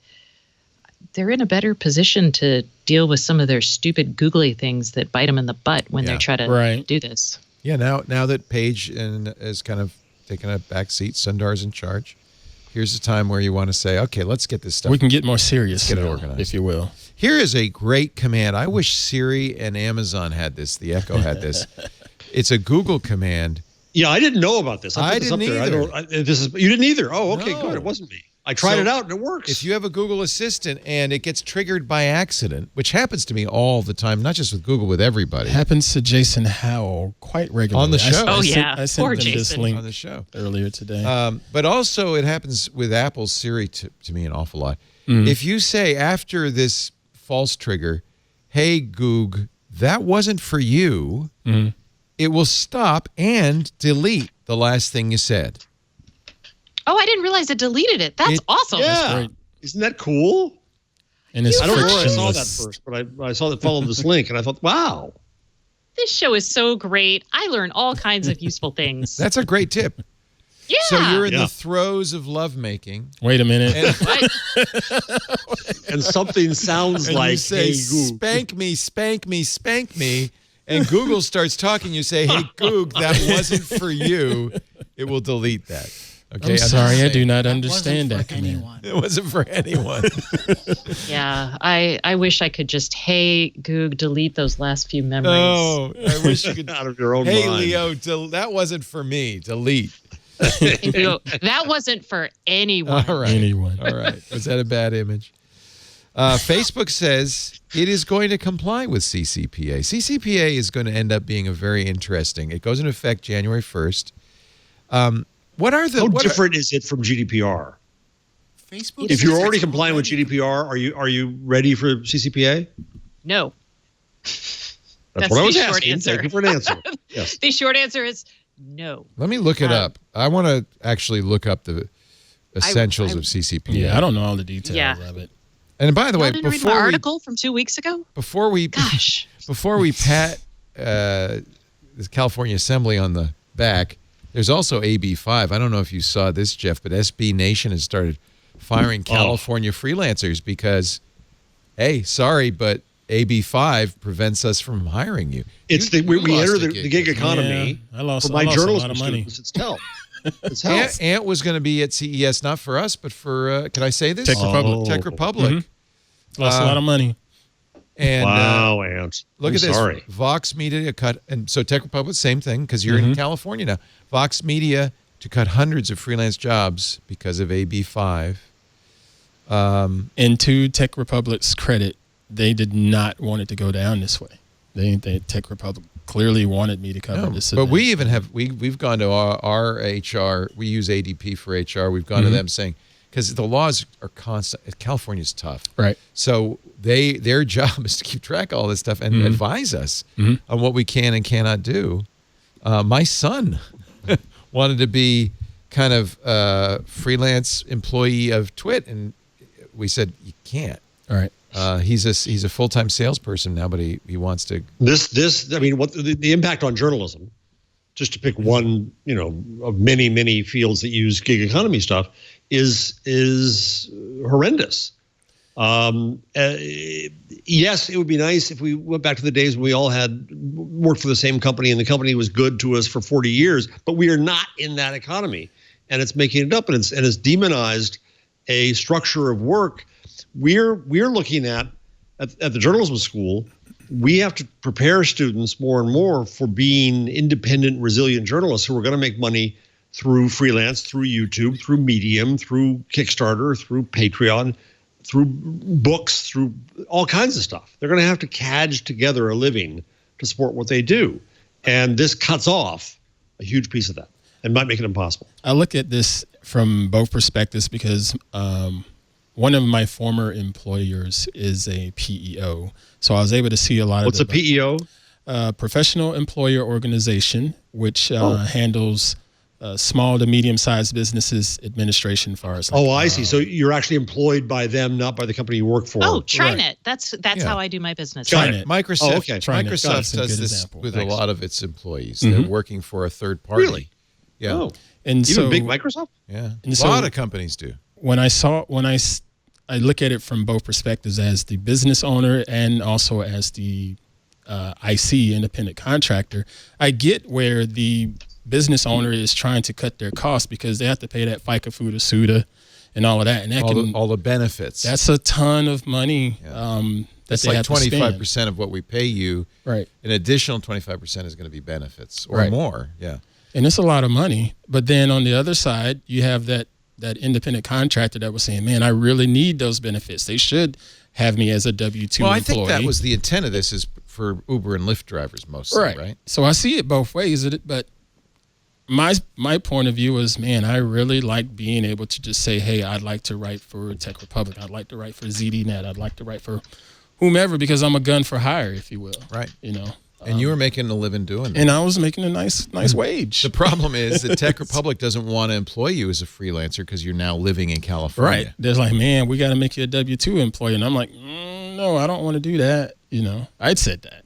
they're in a better position to deal with some of their stupid googly things that bite them in the butt when they try to do this. Yeah, now that Paige is kind of taking a back seat, Sundar's in charge. Here's the time where you want to say, okay, let's get this stuff. We can get more serious, get it organized, if you will. Here is a great command. I wish Siri and Amazon had this. The Echo had this. It's a Google command. Yeah, I didn't know about this. I didn't either. You didn't either. Oh, okay, good. It wasn't me. I tried it out and it works. If you have a Google Assistant and it gets triggered by accident, which happens to me all the time, not just with Google, with everybody. It happens to Jason Howell quite regularly. On the show. I sent them Jason. this link on the show earlier today. But also it happens with Apple's Siri to me an awful lot. If you say after this false trigger, hey, Goog, that wasn't for you, it will stop and delete the last thing you said. Oh, I didn't realize it deleted it. That's awesome. Yeah. Isn't that cool? And it's I don't know where I frictionless. saw that first, but I saw that followed this link, and I thought, wow. This show is so great. I learn all kinds of useful things. That's a great tip. Yeah. So you're in the throes of lovemaking. Wait a minute. And something sounds And like, you say, hey, Goog. spank me, spank me, spank me. And Google starts talking. You say, hey, Goog, that wasn't for you. It will delete that. Okay. I'm sorry, I do not understand that command. Anyone. It wasn't for anyone. Yeah. I wish I could just, hey, Goog, delete those last few memories. Oh, I wish you could. Out of your own Hey, mind. Leo, that wasn't for me. Delete. And you go, that wasn't for anyone. All right. Anyone. All right. Was that a bad image? Facebook says it is going to comply with CCPA. CCPA is going to end up being a very interesting. It goes into effect January 1st. How different is it from GDPR? Facebook. If you're already compliant with GDPR, are you ready for CCPA? No. That's what I was the short asking. answer. Thank you for an answer. Yes. The short answer is no. Let me look it up. I want to actually look up the essentials of CCPA. Yeah, I don't know all the details of it. And by the way, Read my before article from 2 weeks ago. before we pat the California Assembly on the back, there's also AB5. I don't know if you saw this, Jeff, but SB Nation has started firing California freelancers because, hey, sorry, but AB5 prevents us from hiring you. It's we enter the gig economy. Yeah, I lost for my a journalism lot of money. students. It's hell. It's hell. Ant was going to be at CES, not for us, but for, can I say this? Tech Republic. Tech Republic. Mm-hmm. Lost a lot of money. And wow, Ant. Look at this. Vox Media cut, and so Tech Republic, same thing, because you're in California now. Vox Media to cut hundreds of freelance jobs because of AB5. And to Tech Republic's credit, they did not want it to go down this way. They Tech Republic clearly wanted me to cover this. But we even have we've gone to our HR. We use ADP for HR. We've gone to them saying, because the laws are constant. California's tough, right? So their job is to keep track of all this stuff and advise us on what we can and cannot do. My son wanted to be kind of freelance employee of Twit, and we said you can't. All right. He's a full-time salesperson now, but he wants to. This I mean, what the impact on journalism, just to pick one, of many fields that use gig economy stuff, is horrendous. Yes, it would be nice if we went back to the days when we all had worked for the same company and the company was good to us for 40 years, but we are not in that economy, and it's making it up, and it's demonized a structure of work. We're looking at the journalism school. We have to prepare students more and more for being independent, resilient journalists who are going to make money through freelance, through YouTube, through Medium, through Kickstarter, through Patreon, through books, through all kinds of stuff. They're going to have to cadge together a living to support what they do. And this cuts off a huge piece of that and might make it impossible. I look at this from both perspectives because one of my former employers is a PEO. So I was able to see a lot of What's a PEO? Professional Employer Organization, which handles small to medium-sized businesses administration for us. I see. So you're actually employed by them, not by the company you work for. Oh, Trinet. That's how I do my business. Trinet. Microsoft. Okay. Microsoft does this example. with a lot of its employees. They're working for a third party. Really? Yeah. Oh. And Even so, big Microsoft? Yeah. And A so- lot of companies do. when I look at it from both perspectives, as the business owner and also as the IC, independent contractor, I get where the business owner is trying to cut their costs because they have to pay that FICA, FUTA, SUTA, and all of that. And that All the benefits. that's a ton of money. That's they like have to spend. 25% of what we pay you. Right. An additional 25% is going to be benefits or Right. more. Yeah. And it's a lot of money. But then on the other side, you have that independent contractor that was saying, man, I really need those benefits. They should have me as a W-2 Well, I employee. think that was the intent of this, is for Uber and Lyft drivers mostly, right? So I see it both ways. But my point of view is, man, I really like being able to just say, hey, I'd like to write for Tech Republic. I'd like to write for ZDNet. I'd like to write for whomever, because I'm a gun for hire, if you will. Right. You know. And you were making a living doing that. And I was making a nice wage. The problem is that Tech Republic doesn't want to employ you as a freelancer because you're now living in California. Right. They're like, man, we got to make you a W-2 employee. And I'm like, no, I don't want to do that. You know, I'd said that.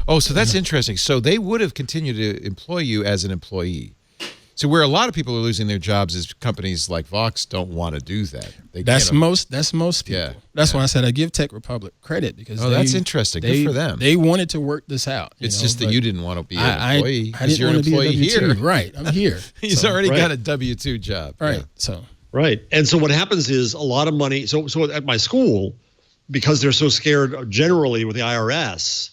Oh, so that's interesting. So they would have continued to employ you as an employee. So where a lot of people are losing their jobs is companies like Vox don't want to do that. That's most people. Yeah. That's why I said I give Tech Republic credit, because that's interesting. Good for them. They wanted to work this out. It's just that you didn't want to be an employee. I didn't want to be a W-2. Right. I'm here. He's already got a W-2 job. Right. Yeah. So. Right. And so what happens is a lot of money. So at my school, because they're so scared generally with the IRS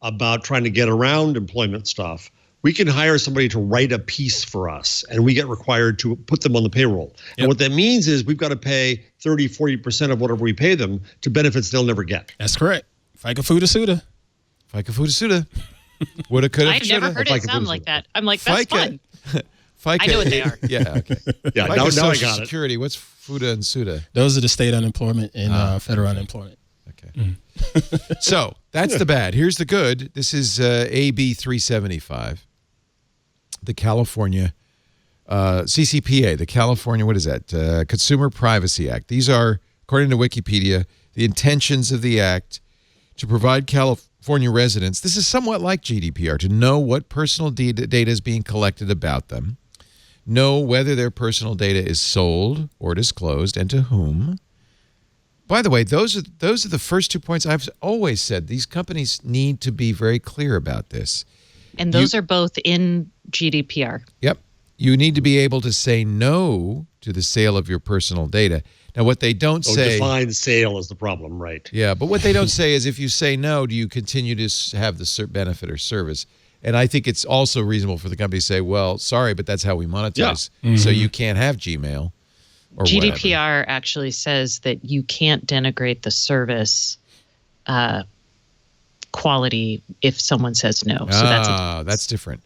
about trying to get around employment stuff, we can hire somebody to write a piece for us, and we get required to put them on the payroll. Yep. And what that means is we've got to pay 30, 40% of whatever we pay them to benefits they'll never get. That's correct. FICA, FUTA, SUTA. FICA, FUTA, SUTA. Woulda, coulda, I've never heard it sound like that. I'm like, that's fun. FICA, I know what they are. Yeah, okay. Yeah, FICA now I Social got it. Security. What's FUTA and SUTA? Those are the state unemployment and federal unemployment. Okay. So that's the bad. Here's the good. This is AB 375, the California CCPA, the California, what is that? Consumer Privacy Act. These are, according to Wikipedia, the intentions of the act to provide California residents, this is somewhat like GDPR, to know what personal data is being collected about them, know whether their personal data is sold or disclosed, and to whom. By the way, those are the first 2 points I've always said. These companies need to be very clear about this. And those are both in GDPR. Yep. You need to be able to say no to the sale of your personal data. Now, what they don't say... define sale is the problem, right? Yeah, but what they don't say is if you say no, do you continue to have the benefit or service? And I think it's also reasonable for the company to say, well, sorry, but that's how we monetize. Yeah. So you can't have Gmail or GDPR whatever. actually says that you can't denigrate the service quality if someone says no. So that's different.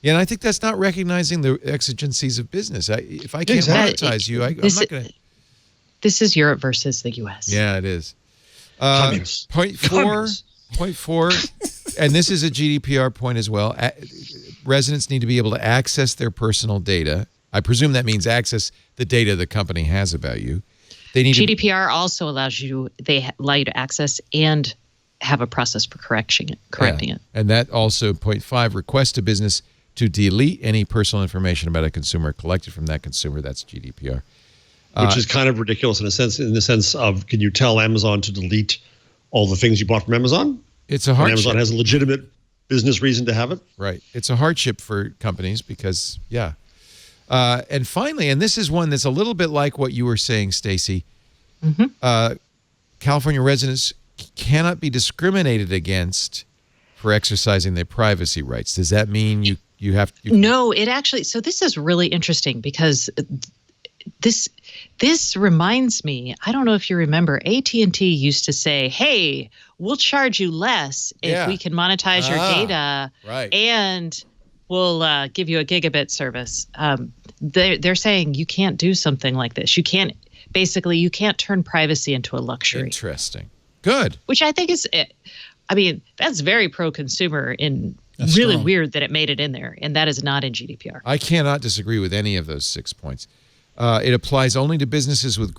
Yeah, and I think that's not recognizing the exigencies of business. If I can't monetize you, I'm not going to... This is Europe versus the U.S. Yeah, it is. Point four, and this is a GDPR point as well. Residents need to be able to access their personal data. I presume that means access the data the company has about you. They need GDPR also allows you to access and have a process for correcting it. And that also, point 5, request a business to delete any personal information about a consumer collected from that consumer. That's GDPR. Which is kind of ridiculous in the sense of, can you tell Amazon to delete all the things you bought from Amazon? It's a hardship. Amazon has a legitimate business reason to have it. Right. It's a hardship for companies because, and finally, and this is one that's a little bit like what you were saying, Stacey, California residents cannot be discriminated against for exercising their privacy rights. Does that mean you have to? No, it actually, so this is really interesting because this reminds me, I don't know if you remember, AT&T used to say, hey, we'll charge you less if we can monetize your data, and we'll give you a gigabit service. They're saying you can't do something like this. You can't turn privacy into a luxury. Interesting. Good. Which I think is, that's very pro-consumer and that's really strong. Weird that it made it in there, and that is not in GDPR. I cannot disagree with any of those 6 points. It applies only to businesses with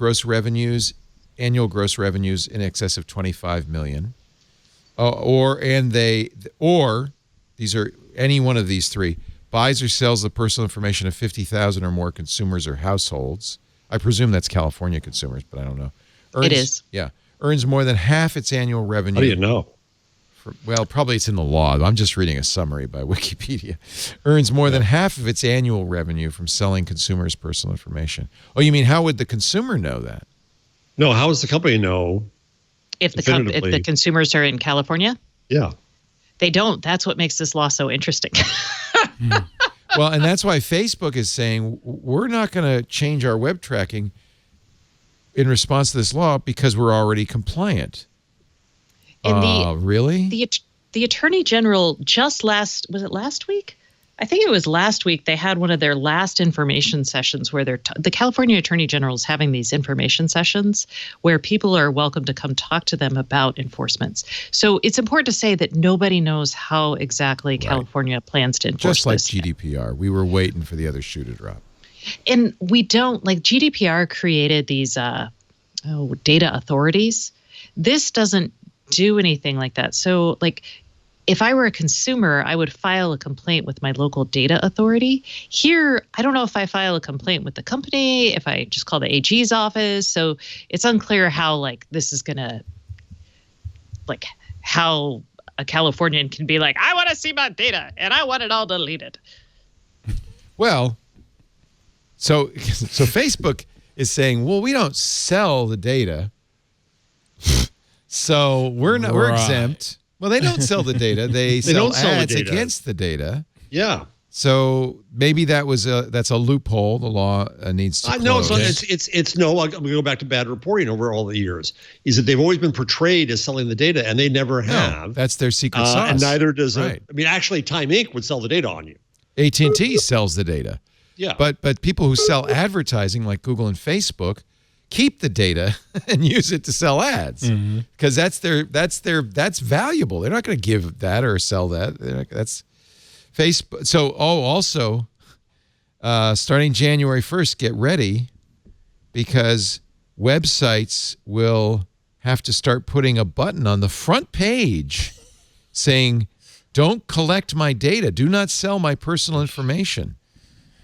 annual gross revenues in excess of $25 million, or these are any one of these 3: buys or sells the personal information of 50,000 or more consumers or households. I presume that's California consumers, but I don't know. It is. Yeah, earns more than half its annual revenue. How do you know? Well, probably it's in the law. I'm just reading a summary by Wikipedia. Earns more than half of its annual revenue from selling consumers' personal information. Oh, you mean how would the consumer know that? No, how does the company know? If the consumers are in California? Yeah. They don't. That's what makes this law so interesting. Well, and that's why Facebook is saying we're not going to change our web tracking in response to this law because we're already compliant. Really? The Attorney General was it last week? I think it was last week. They had one of their last information sessions where the California Attorney General is having these information sessions where people are welcome to come talk to them about enforcements. So it's important to say that nobody knows how exactly California plans to enforce this. Just like GDPR. We were waiting for the other shoe to drop. And we don't, like GDPR created these data authorities. This doesn't do anything like that. So like if I were a consumer, I would file a complaint with my local data authority. Here, I don't know if I file a complaint with the company, if I just call the AG's office. So it's unclear how this is going to, how a Californian can be like, I want to see my data and I want it all deleted. Well, so Facebook is saying, well, we don't sell the data. So we're exempt. Well, they don't sell the data. They sell ads against the data. Yeah. So maybe that's a loophole the law needs to close. No, it's no. I'm going to go back to bad reporting over all the years. Is that they've always been portrayed as selling the data, and they never have. No, that's their secret sauce. And neither does actually, Time Inc. would sell the data on you. AT&T sells the data. Yeah. But people who sell advertising like Google and Facebook keep the data and use it to sell ads because that's valuable. They're not going to give that or sell that. That's Facebook. So also starting January 1st, get ready because websites will have to start putting a button on the front page saying, "Don't collect my data. Do not sell my personal information."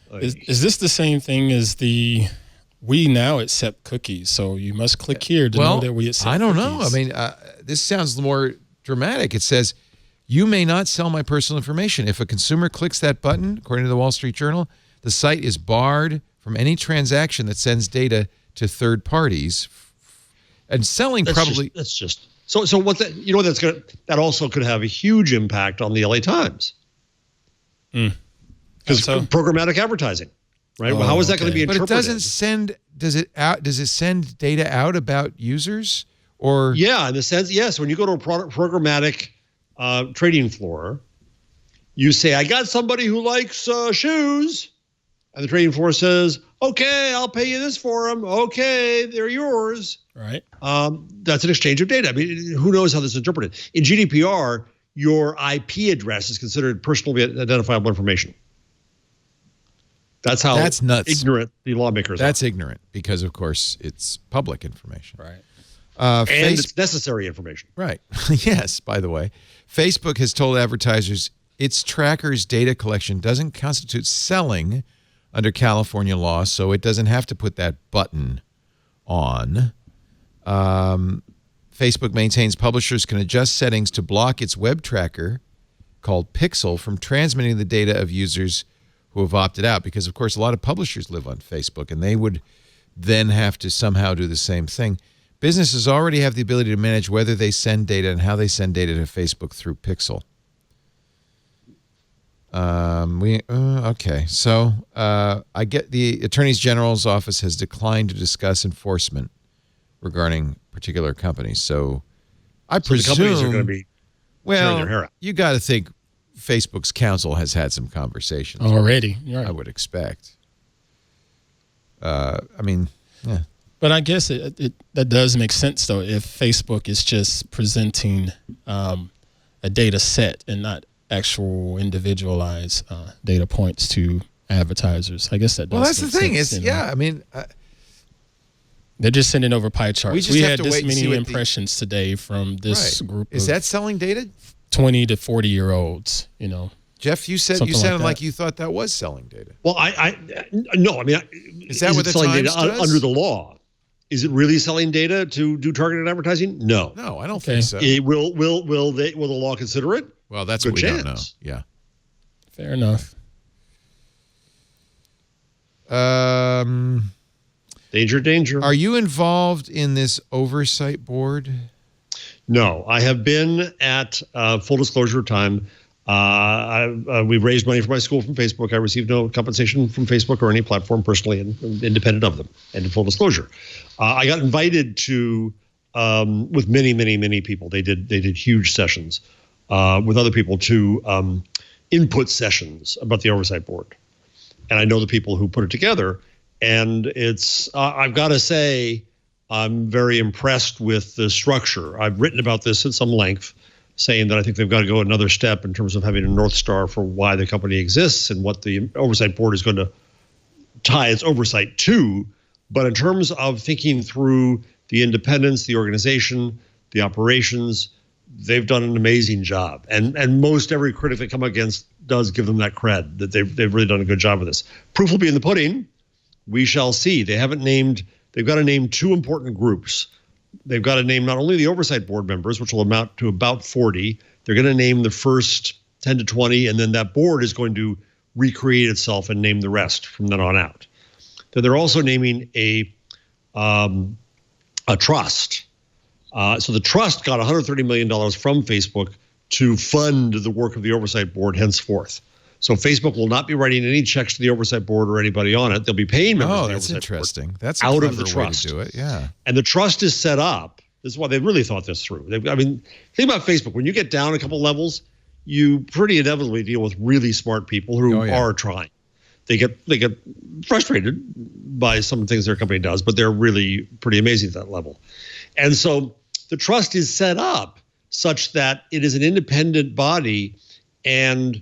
Is this the same thing as we now accept cookies, so you must click here to know that we accept I don't cookies. know. I mean, this sounds more dramatic. It says, "You may not sell my personal information. If a consumer clicks that button," according to the Wall Street Journal, "the site is barred from any transaction that sends data to third parties." And selling So what that, that also could have a huge impact on the LA Times. Because programmatic advertising, right? Well, how is that going to be interpreted? But it doesn't send. Does it send data out about users or? Yeah, in the sense, yes. When you go to a programmatic trading floor, you say, "I got somebody who likes shoes," and the trading floor says, "Okay, I'll pay you this for them. Okay, they're yours." Right. That's an exchange of data. I mean, who knows how this is interpreted? In GDPR, your IP address is considered personally identifiable information. That's nuts. Ignorant the lawmakers That's are. ignorant because, of course, it's public information. Right. And it's necessary information. Right. Yes, by the way. Facebook has told advertisers its tracker's data collection doesn't constitute selling under California law, so it doesn't have to put that button on. Facebook maintains publishers can adjust settings to block its web tracker called Pixel from transmitting the data of users who have opted out because, of course, a lot of publishers live on Facebook, and they would then have to somehow do the same thing. Businesses already have the ability to manage whether they send data and how they send data to Facebook through Pixel. Okay. So I get the Attorney General's office has declined to discuss enforcement regarding particular companies. So I presume the companies are going to be tearing their hair out. You got to think Facebook's counsel has had some conversations already. Right. I would expect. I mean, yeah. But I guess that does make sense, though, if Facebook is just presenting a data set and not actual individualized data points to advertisers. I guess that does. Well, that's the thing. Sense, I mean, they're just sending over pie charts. We had this many impressions today from this group. Is that selling data? 20 to 40-year-olds, Jeff, you sounded like you thought that was selling data. Well, no. I mean, is that what the selling Times data does? under the law? Is it really selling data to do targeted advertising? No. No, I don't think so. Will the law consider it? Well, that's Good what we chance. don't know. Yeah. Fair enough. Danger. Uh, Are you involved in this oversight board? No, I have been at full disclosure time. We've raised money for my school from Facebook. I received no compensation from Facebook or any platform personally, and independent of them. And in full disclosure, I got invited to with many people. They did huge sessions with other people to input sessions about the oversight board, and I know the people who put it together. And it's I've got to say I'm very impressed with the structure. I've written about this at some length, saying that I think they've got to go another step in terms of having a North Star for why the company exists and what the oversight board is going to tie its oversight to. But in terms of thinking through the independence, the organization, the operations, they've done an amazing job. And most every critic they come against does give them that cred, that they've really done a good job with this. Proof will be in the pudding. We shall see. They've got to name two important groups. They've got to name not only the oversight board members, which will amount to about 40. They're going to name the first 10 to 20, and then that board is going to recreate itself and name the rest from then on out. Then they're also naming a trust. So the trust got $130 million from Facebook to fund the work of the oversight board henceforth. So Facebook will not be writing any checks to the oversight board or anybody on it. They'll be paying members of the oversight interesting. board That's a out of the clever way trust. to do it. Yeah. And the trust is set up. This is why they really thought this through. Think about Facebook. When you get down a couple levels, you pretty inevitably deal with really smart people who are trying. They get frustrated by some things their company does, but they're really pretty amazing at that level. And so the trust is set up such that it is an independent body, and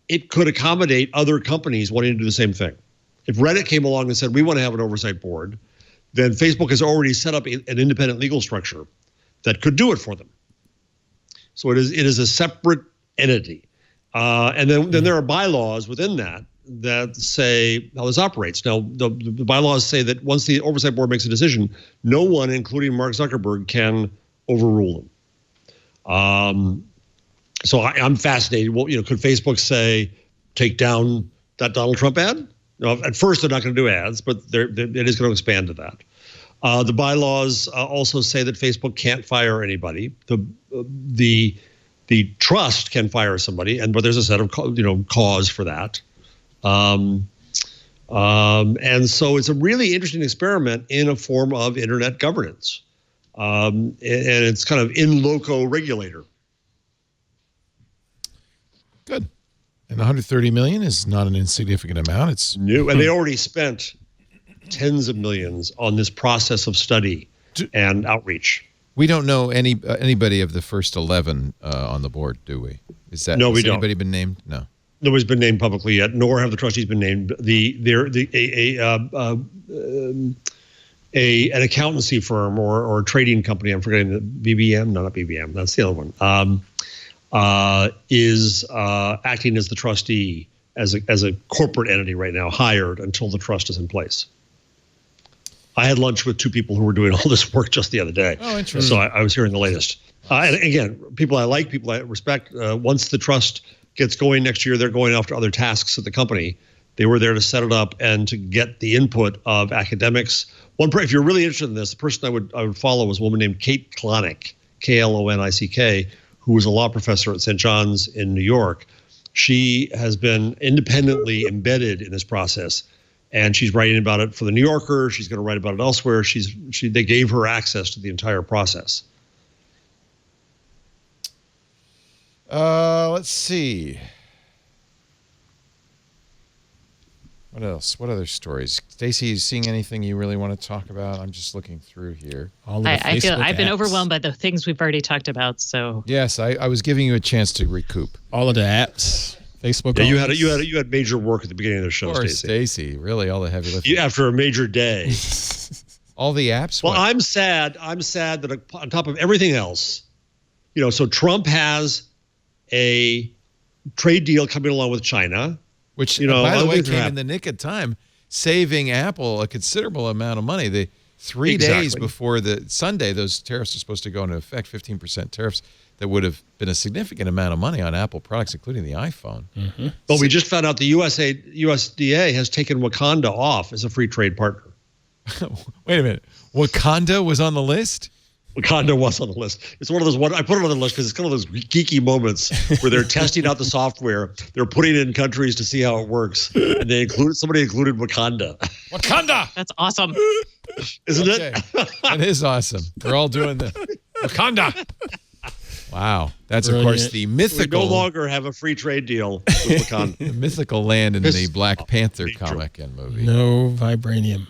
it could accommodate other companies wanting to do the same thing. If Reddit came along and said, we want to have an oversight board, then Facebook has already set up an independent legal structure that could do it for them. So it is a separate entity. And then there are bylaws within that say how this operates. Now, the bylaws say that once the oversight board makes a decision, no one, including Mark Zuckerberg, can overrule them. So I'm fascinated. Well, could Facebook say, take down that Donald Trump ad? No, at first, they're not going to do ads, but it is going to expand to that. The bylaws also say that Facebook can't fire anybody. The trust can fire somebody, but there's a set of cause for that. And so it's a really interesting experiment in a form of internet governance, and it's kind of in loco regulator. Good. And 130 million is not an insignificant amount. It's new, and they already spent tens of millions on this process of study and outreach. We don't know anybody of the first 11 on the board, do we? No, we don't. Anybody been named? No. Nobody's been named publicly yet, nor have the trustees been named. An accountancy firm or a trading company, I'm forgetting the BBM, no, not BBM, that's the other one, is acting as the trustee as a corporate entity right now, hired until the trust is in place. I had lunch with two people who were doing all this work just the other day. Oh, interesting. So I was hearing the latest. And again, people I like, people I respect. Once the trust gets going next year, they're going after other tasks at the company. They were there to set it up and to get the input of academics. If you're really interested in this, the person I would follow was a woman named Kate Klonick, Klonick, who was a law professor at St. John's in New York. She has been independently embedded in this process, and she's writing about it for the New Yorker. She's going to write about it elsewhere. They gave her access to the entire process. Let's see. What else? What other stories? Stacey, you seeing anything you really want to talk about? I'm just looking through here. I feel I've been overwhelmed by the things we've already talked about. So yes, I was giving you a chance to recoup. All of the apps, Facebook. Yeah, you had major work at the beginning of the show, Stacey. Really, all the heavy lifting. After a major day. All the apps. Well, I'm sad that on top of everything else, so Trump has a trade deal coming along with China. Which, by the way, came in the nick of time, saving Apple a considerable amount of money. The 3 days before the Sunday, those tariffs are supposed to go into effect, 15% tariffs that would have been a significant amount of money on Apple products, including the iPhone. Mm-hmm. But we just found out the USDA has taken Wakanda off as a free trade partner. Wait a minute. Wakanda was on the list? Wakanda was on the list. It's one of those I put it on the list because it's kind of those geeky moments where they're testing out the software, they're putting it in countries to see how it works, and somebody included Wakanda. Wakanda! That's awesome. Isn't it? It is awesome. They're all doing the Wakanda. Wow. That's, of course, the mythical... We no longer have a free trade deal with Wakanda. The mythical land in the Black Panther comic and movie. No vibranium.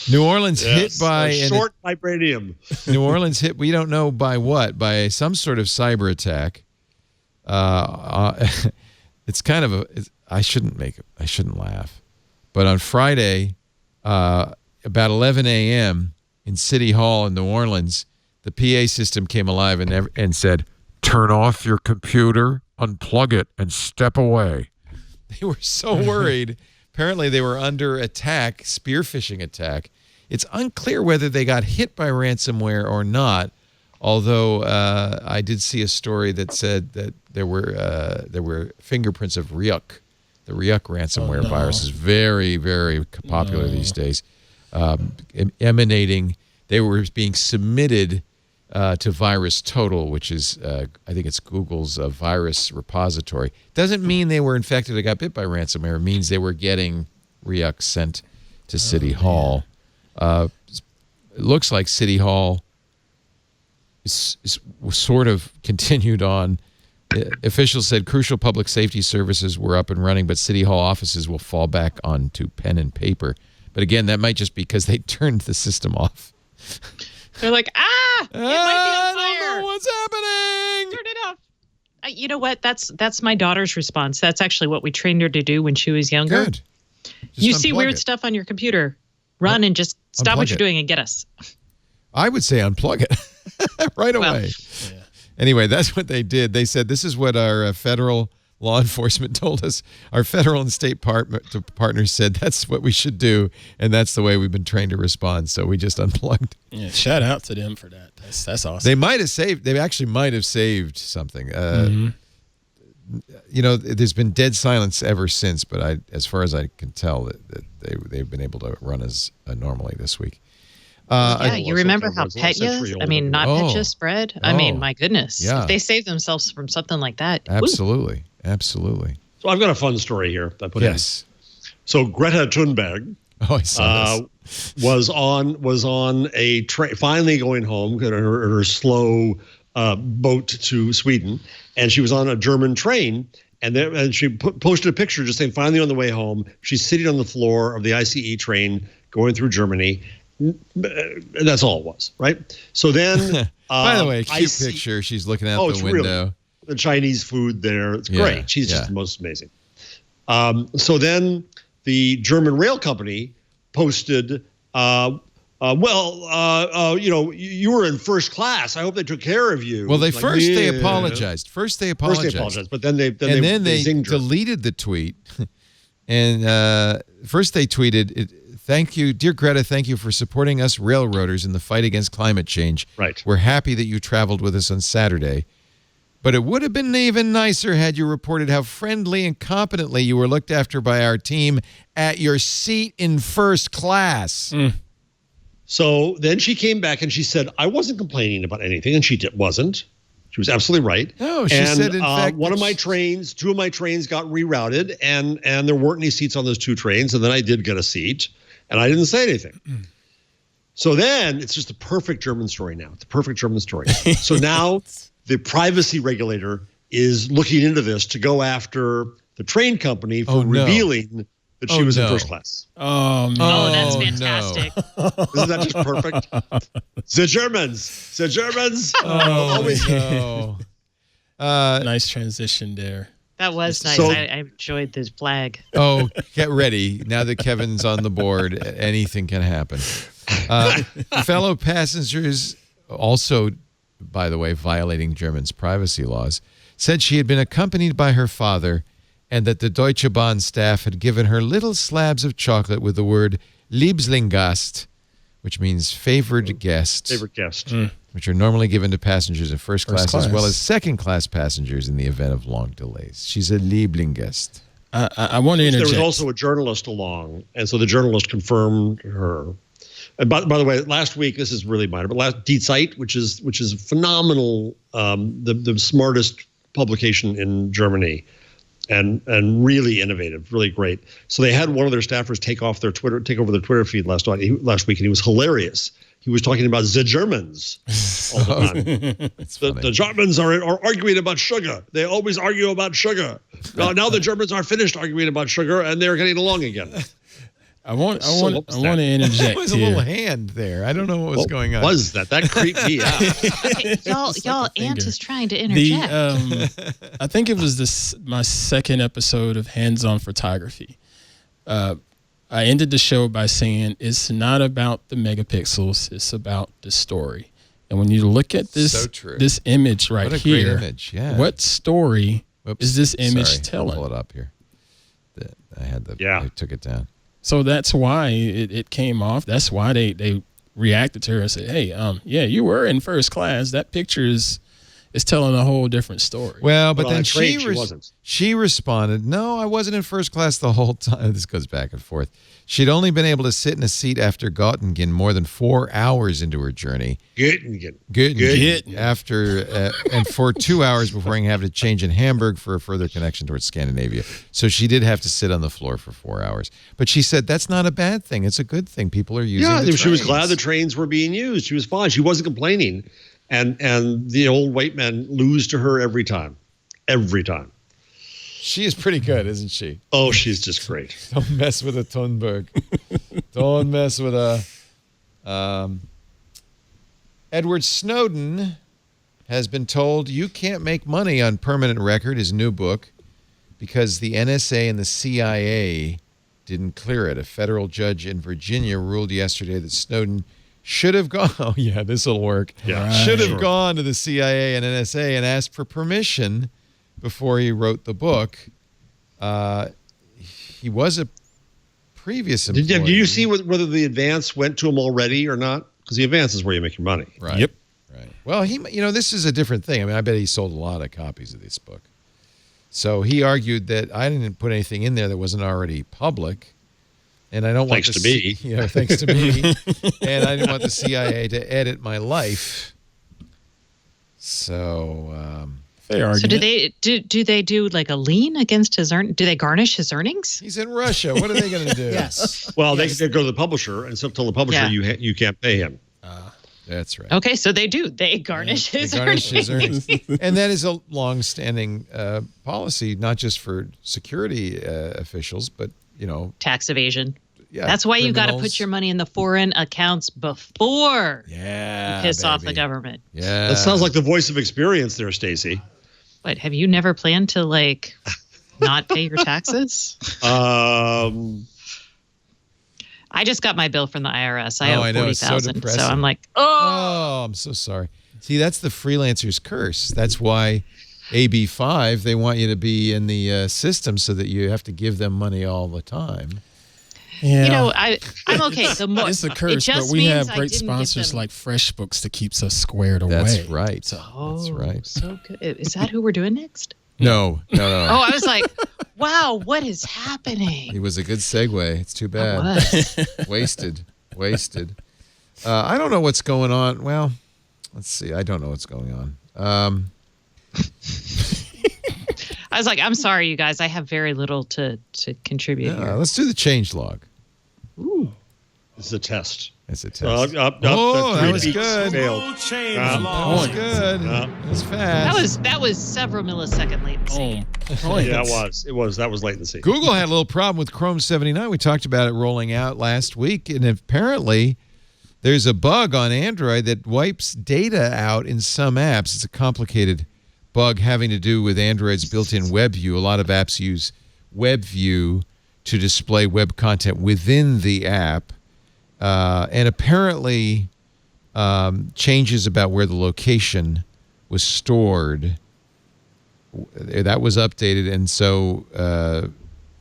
New Orleans hit by... short vibranium. New Orleans hit, we don't know by what, by some sort of cyber attack. It's kind of I shouldn't laugh. But on Friday... about 11 a.m. in City Hall in New Orleans, the PA system came alive and said, "Turn off your computer, unplug it, and step away." They were so worried. Apparently, they were under attack, spear phishing attack. It's unclear whether they got hit by ransomware or not, although I did see a story that said that there were fingerprints of Ryuk. The Ryuk ransomware virus is very, very popular these days. They were being submitted to VirusTotal, which is, I think it's Google's virus repository. Doesn't mean they were infected or got bit by ransomware. It means they were getting Ryuk sent to City Hall. It looks like City Hall is sort of continued on Officials said crucial public safety services were up and running, but City Hall offices will fall back onto pen and paper. But again, that might just be because they turned the system off. They're like, it might be on fire. I don't know what's happening. Turn it off. You know what? That's my daughter's response. That's actually what we trained her to do when she was younger. Good. You see weird stuff on your computer, run and just stop what you're doing and get us. I would say unplug it right away. Yeah. Anyway, that's what they did. They said, this is what our federal law enforcement told us. Our federal and state partners said that's what we should do, and that's the way we've been trained to respond. So we just unplugged. Yeah, shout out to them for that. That's awesome. They actually might have saved something. You know, there's been dead silence ever since, but as far as I can tell, that they've been able to run as normally this week. You remember how Petya, Petya spread? I mean, my goodness. Yeah. If they save themselves from something like that. Absolutely. Absolutely. So I've got a fun story here. I put in. So Greta Thunberg I saw this. was on a train, finally going home, her slow boat to Sweden, and she was on a German train. And she posted a picture just saying, finally on the way home, she's sitting on the floor of the ICE train going through Germany. That's all it was, right? So then, by the way, cute picture. She's looking out the window. Really, the Chinese food there. It's great. She's just the most amazing. So then the German rail company posted, you were in first class. I hope they took care of you. Well, they apologized. First they apologized, but then they deleted the tweet. And first they tweeted, "Thank you, dear Greta. Thank you for supporting us railroaders in the fight against climate change. Right. We're happy that you traveled with us on Saturday. But it would have been even nicer had you reported how friendly and competently you were looked after by our team at your seat in first class." So then she came back and she said, I wasn't complaining about anything. And she wasn't. She was absolutely right. No, she said, in fact, two of my trains got rerouted and there weren't any seats on those two trains. And then I did get a seat and I didn't say anything. So then it's just the perfect German story now. It's a perfect German story. So now the privacy regulator is looking into this to go after the train company for revealing that she was in first class. Oh, man. Oh, that's fantastic. Isn't that just perfect? The Germans. Always no. Nice transition there. That was nice. So, I enjoyed this flag. Oh, get ready. Now that Kevin's on the board, anything can happen. Fellow passengers, also, by the way, violating Germans' privacy laws, said she had been accompanied by her father and that the Deutsche Bahn staff had given her little slabs of chocolate with the word Lieblingast, which means favored guest. Favorite guest. Which are normally given to passengers in first class as well as second-class passengers in the event of long delays. She's a Lieblingast. I want to interject. There was also a journalist along, and so the journalist confirmed her. And by the way, last week, this is really minor, but Die Zeit, which is phenomenal, the smartest publication in Germany, and really innovative, really great. So they had one of their staffers take over their Twitter feed last week, and he was hilarious. He was talking about the Germans all the time. The Germans are arguing about sugar. They always argue about sugar. Now the Germans are finished arguing about sugar, and they're getting along again. I want to interject. There was a little hand there. I don't know what was going on. What was that? That creeped me out. Okay, y'all, Ant is trying to interject. I think it was my second episode of Hands On Photography. I ended the show by saying it's not about the megapixels, it's about the story. And when you look at this image right what a here, great image. Yeah. What story is this image telling? I'll pull it up here. I took it down. So that's why it came off. That's why they reacted to her and said, "Hey, you were in first class. That picture is telling a whole different story." Well, but then wasn't. She responded, "No, I wasn't in first class the whole time." This goes back and forth. She'd only been able to sit in a seat after Göttingen more than 4 hours into her journey. Göttingen. After and for 2 hours before having to change in Hamburg for a further connection towards Scandinavia. So she did have to sit on the floor for 4 hours. But she said that's not a bad thing. It's a good thing. People are using the trains. She was glad the trains were being used. She was fine. She wasn't complaining. And the old white men lose to her every time. every time. She is pretty good, isn't she? Oh, she's just great. Don't mess with a Thunberg. Don't mess with a... Edward Snowden has been told you can't make money on permanent record, his new book, because the NSA and the CIA didn't clear it. A federal judge in Virginia ruled yesterday that Snowden should have gone... Oh, yeah, this will work. Yeah, should have gone to the CIA and NSA and asked for permission before he wrote the book. He was a previous employee. Did you see whether the advance went to him already or not? Because the advance is where you make your money. Right. Yep. Right. Well, this is a different thing. I mean, I bet he sold a lot of copies of this book. So he argued that I didn't put anything in there that wasn't already public. And I don't want Thanks to me. Yeah, thanks to me. And I didn't want the CIA to edit my life. So... Fair argument. So do they do like a lien against his do they garnish his earnings? he's in Russia. What are they going to do? Yes. Well, they go to the publisher and tell the publisher you can't pay him. That's right. Okay, so they do. They garnish his earnings. And that is a long-standing policy, not just for security officials, but, Tax evasion. Yeah, that's why you got to criminals. put your money in the foreign accounts before you piss off the baby. government. Yeah. That sounds like the voice of experience there, Stacey. What, have you never planned to not pay your taxes? I just got my bill from the IRS. I owe I know. It's so $40,000. depressing. So I'm like, Oh, I'm so sorry. See, that's the freelancer's curse. That's why AB5, they want you to be in the system so that you have to give them money all the time. Yeah. I'm okay. The more It's a curse, but we have great sponsors like FreshBooks that keeps us squared away. That's right. Oh, That's right. So good. Is that who we're doing next? No. Oh, I was like, wow, what is happening? It was a good segue. It's too bad. Wasted. I don't know what's going on. Well, let's see. I don't know what's going on. I was like, I'm sorry, you guys. I have very little to contribute here. Let's do the change log. Ooh. It's a test. It's a test. That was good. Failed. That was good. That was fast. That was several millisecond latency. Yeah, it was. That was latency. Google had a little problem with Chrome 79. We talked about it rolling out last week, and apparently there's a bug on Android that wipes data out in some apps. It's a complicated bug having to do with Android's built-in web view. A lot of apps use web view to display web content within the app. And apparently changes about where the location was stored, that was updated, and so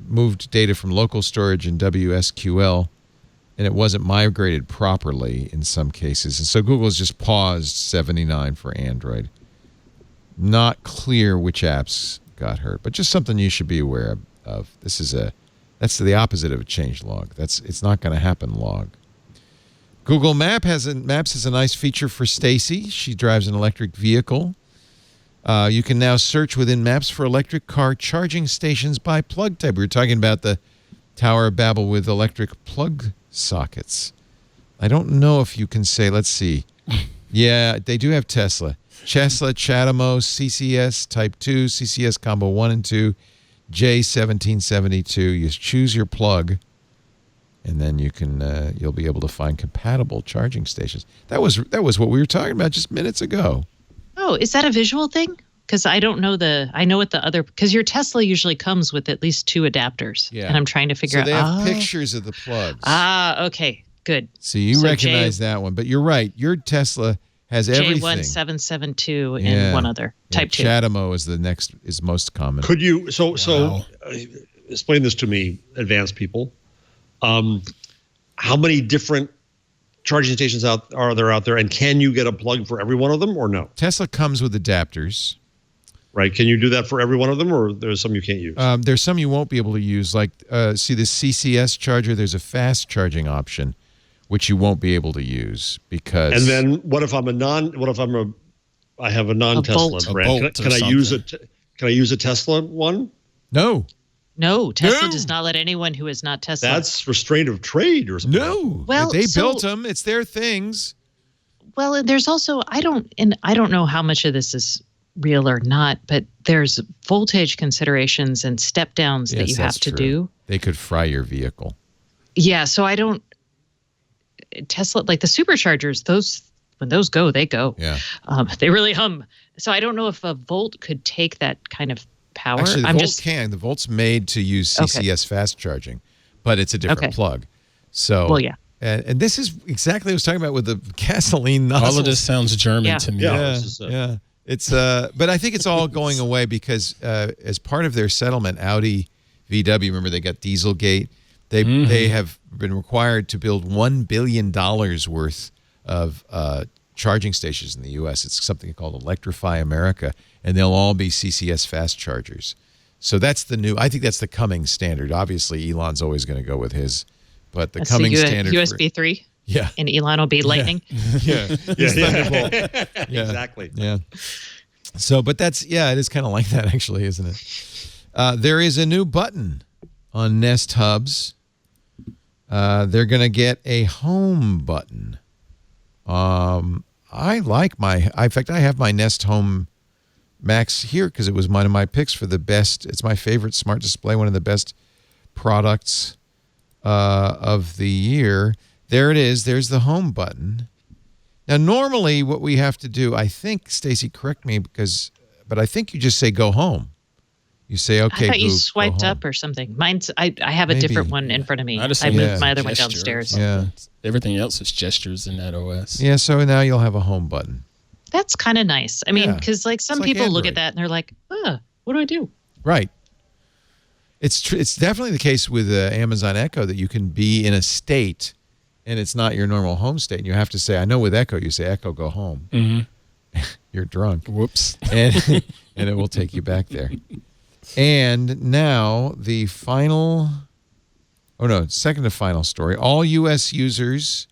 moved data from local storage in WSQL, and it wasn't migrated properly in some cases. And so Google's just paused 79 for Android. Not clear which apps got hurt, but just something you should be aware of. That's the opposite of a change log. It's not going to happen log. Google Maps has a nice feature for Stacey. She drives an electric vehicle. You can now search within Maps for electric car charging stations by plug type. We were talking about the Tower of Babel with electric plug sockets. I don't know if you can say, let's see. Yeah, they do have Tesla, CHAdeMO, CCS Type 2, CCS Combo 1 and 2, J1772. You choose your plug, and then you can you'll be able to find compatible charging stations. That was what we were talking about just minutes ago. Oh, is that a visual thing? Because I don't know I know what the other, because your Tesla usually comes with at least 2 adapters. Yeah. And I'm trying to figure out. So they have pictures of the plugs. Okay, good. So you recognize that one, but you're right. Your Tesla has everything. J1772 and one other. Type 2. CHAdeMO is most common. Could you explain this to me, advanced people? How many different charging stations are there out there, and can you get a plug for every one of them or no? Tesla comes with adapters. Right. Can you do that for every one of them, or there's some you can't use? There's some you won't be able to use. Like, see the CCS charger, there's a fast charging option, which you won't be able to use because... And then what if I have a non-Tesla brand? Can I use a Tesla one? No. No, Tesla does not let anyone who is not Tesla. That's restraint of trade or something. No. Well, they built them. It's their things. Well, there's also I don't know how much of this is real or not, but there's voltage considerations and step downs that you have to do. They could fry your vehicle. Yeah, so I don't. Tesla, like the superchargers, when those go, they go. Yeah, they really hum. So I don't know if a Volt could take that kind of power. Actually, the Volt can. The Volt's made to use CCS fast charging, but it's a different plug. So, well, yeah. And this is exactly what I was talking about with the gasoline nozzles. All of this sounds German to me. Yeah. It's but I think it's all going away because as part of their settlement, Audi, VW, remember they got Dieselgate. They have been required to build $1 billion worth of charging stations in the U.S. It's something called Electrify America, and they'll all be CCS fast chargers. So that's the new. I think that's the coming standard. Obviously, Elon's always going to go with his, but the coming standard. USB 3. Yeah. And Elon will be Lightning. Yeah. Exactly. Yeah. So, but that's it is kind of like that actually, isn't it? There is a new button on Nest Hubs. They're going to get a home button. I like in fact, I have my Nest Home Max here because it was one of my picks for the best. It's my favorite smart display, one of the best products of the year. There it is. There's the home button. Now, normally what we have to do, I think, Stacey, correct me, but I think you just say go home. You say, okay, I thought you swiped up or something. Mine's, I have a different one in front of me. I moved my other one downstairs. Yeah. Everything else is gestures in that OS. Yeah, so now you'll have a home button. That's kind of nice. I mean, because like some people look at that and they're like, what do I do? Right. It's definitely the case with Amazon Echo that you can be in a state and it's not your normal home state. And you have to say, I know with Echo, you say, Echo, go home. Mm-hmm. You're drunk. Whoops. And it will take you back there. And now the second to final story. All U.S. users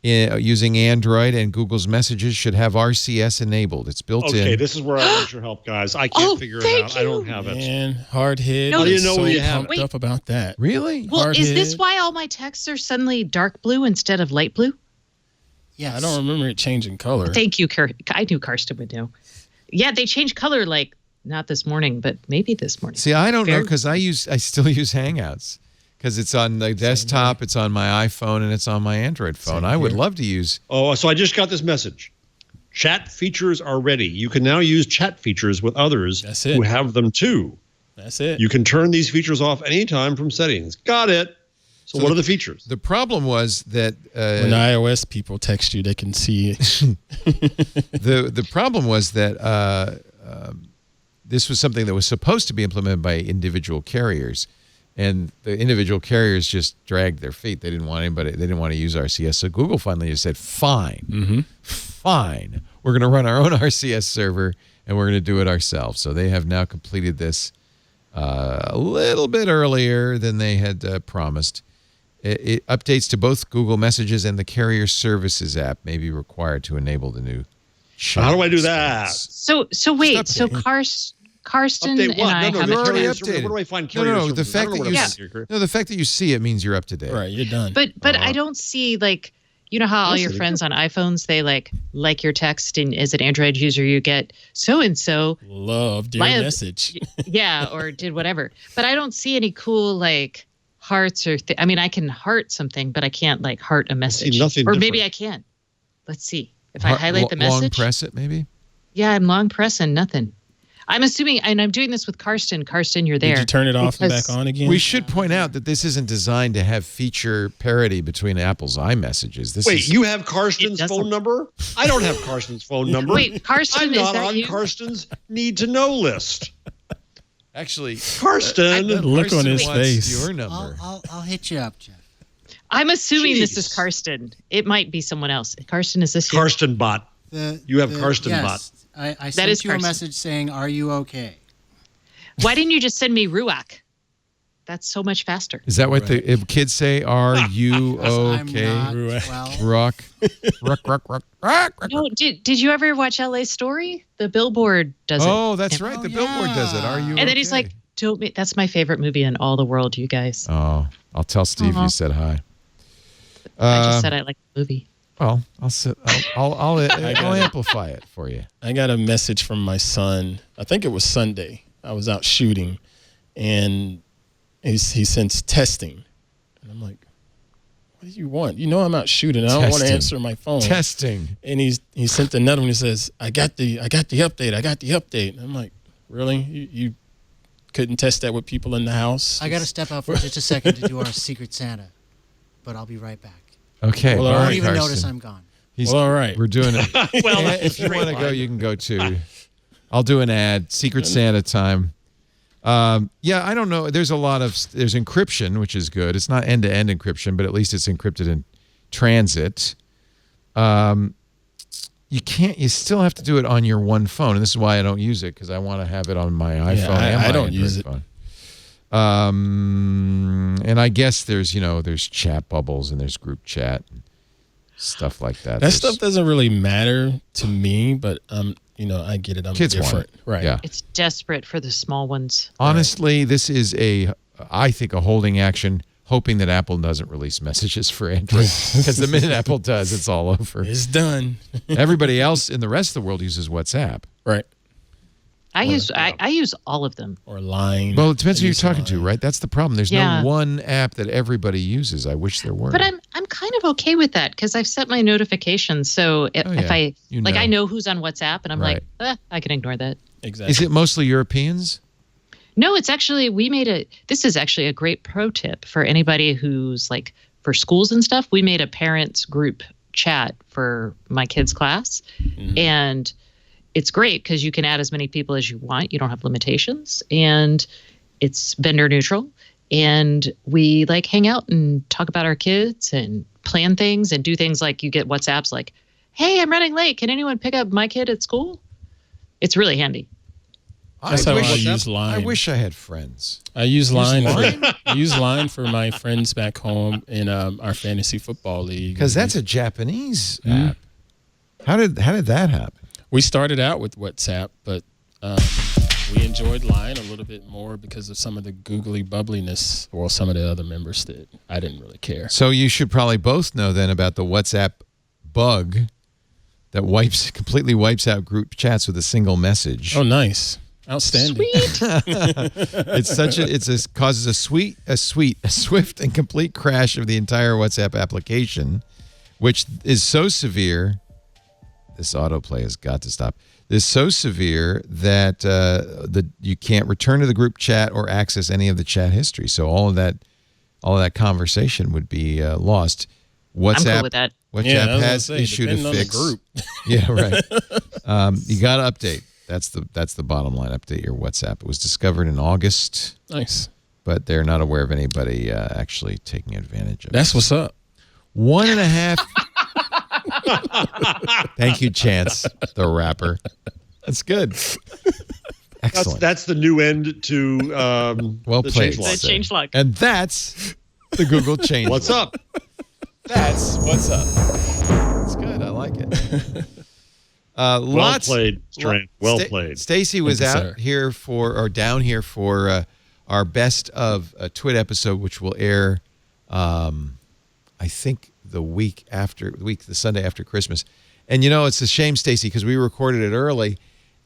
using Android and Google's messages should have RCS enabled. It's built in. Okay, this is where I want your help, guys. I can't figure it out. I don't have it. Man, hard hit. No, you know you have pumped up about that. Really? Well, is this why all my texts are suddenly dark blue instead of light blue? Yeah, I don't remember it changing color. Thank you, I knew Karsten would know. Yeah, they changed color like not this morning, but maybe this morning. See, I don't know because I still use Hangouts because it's on the desktop, it's on my iPhone, and it's on my Android phone. I would love to use. Oh, so I just got this message. Chat features are ready. You can now use chat features with others who have them too. That's it. You can turn these features off anytime from settings. Got it. So what are the features? The problem was that when iOS people text you, they can see it. The problem was that this was something that was supposed to be implemented by individual carriers, and the individual carriers just dragged their feet. They didn't want anybody. They didn't want to use RCS. So Google finally just said, "Fine, fine. We're going to run our own RCS server, and we're going to do it ourselves." So they have now completed this a little bit earlier than they had promised. It updates to both Google Messages and the Carrier Services app may be required to enable the new chat. How do I do that? So wait. So Karsten and I have you're already Where updated. do I find Carrier No, the Services? fact that you see it means you're up to date. Right, you're done. But I don't see like, you know how all your friends on iPhones, they like your text, and as an Android user you get so-and-so loved your message. Yeah, or did whatever. But I don't see any cool like hearts or I mean, I can heart something, but I can't like heart a message. Or maybe I can. Let's see. If I highlight the message. Long press it maybe? Yeah, I'm long pressing nothing. I'm assuming, and I'm doing this with Karsten. Karsten, you're there. Did you turn it off and back on again? We should point out that this isn't designed to have feature parity between Apple's iMessages. Wait, you have Karsten's phone number? I don't have Karsten's phone number. Wait, Karsten, I'm not is that on you? Karsten's need-to-know list. Actually, Karsten. Look on his face. Your number. I'll hit you up, Jeff. I'm assuming this is Karsten. It might be someone else. Karsten, is this you? Karsten bot. You have Karsten yes, bot. I sent you a message saying, "Are you okay?" Why didn't you just send me Ruach? That's so much faster. Is that what the kids say? Are you okay? Rock. No, did you ever watch LA Story? The Billboard does it. Oh, that's right. The Billboard does it. Are you? And then he's like, "Don't me." That's my favorite movie in all the world, you guys. Oh, I'll tell Steve you said hi. I just said I like the movie. Well, I'll amplify it for you. I got a message from my son. I think it was Sunday. I was out shooting, and he sends testing, and I'm like, "What do you want? You know I'm out shooting. I don't want to answer my phone." Testing. And he sent another one. He says, "I got the update. I got the update." And I'm like, "Really? You couldn't test that with people in the house?" I got to step out for just a second to do our Secret Santa, but I'll be right back. Okay. Well, I all won't right, even Carson. notice I'm gone. Well, all right. We're doing it. Well, if you want to go, you can go too. I'll do an ad. Secret Santa time. Yeah, I don't know. There's encryption, which is good. It's not end-to-end encryption, but at least it's encrypted in transit. You still have to do it on your one phone, and this is why I don't use it, because I want to have it on my iPhone. Yeah, I don't use it. Phone. And I guess there's chat bubbles and there's group chat and stuff like that. That stuff doesn't really matter to me, but I get it. I'm kids different, want it. right? Yeah. It's desperate for the small ones. Honestly, this is I think a holding action, hoping that Apple doesn't release messages for Android, because the minute Apple does, it's all over. It's done. Everybody else in the rest of the world uses WhatsApp. Right. I use all of them. Or Line. Well, it depends who you're talking to, right? That's the problem. There's Yeah. no one app that everybody uses. I wish there were. But I'm kind of okay with that, because I've set my notifications. So if I I know who's on WhatsApp, and I'm like, I can ignore that. Exactly. Is it mostly Europeans? No, it's actually, this is actually a great pro tip for anybody who's like, for schools and stuff. We made a parents group chat for my kids' class. Mm-hmm. And it's great because you can add as many people as you want. You don't have limitations, and it's vendor neutral. And we like hang out and talk about our kids and plan things and do things like you get WhatsApps like, "Hey, I'm running late. Can anyone pick up my kid at school?" It's really handy. That's how I use Line. I wish I had friends. I use Line. I use Line for my friends back home in our fantasy football league. Because that's a Japanese app. How did that happen? We started out with WhatsApp, but we enjoyed Line a little bit more because of some of the googly bubbliness, or some of the other members did. I didn't really care. So you should probably both know then about the WhatsApp bug that completely wipes out group chats with a single message. Oh, nice. Outstanding. Sweet. Causes a swift and complete crash of the entire WhatsApp application, which is so severe. This autoplay has got to stop. This is so severe that you can't return to the group chat or access any of the chat history. So all of that conversation would be lost. WhatsApp, I'm cool with that. WhatsApp has issued a fix. On the group. Yeah, right. You got to update. That's the bottom line. Update your WhatsApp. It was discovered in August. Nice. But they're not aware of anybody actually taking advantage of it. That's what's up. 1.5. Thank you, Chance, the rapper. That's good. Excellent. That's the new end to well played. changelog. The changelog. And that's the Google change. What's up? That's what's up. That's good. I like it. Well played, Strand. Well played. Stacey was down here for our best of a Twit episode, which will air, I think the Sunday after Christmas. And it's a shame, Stacey, because we recorded it early.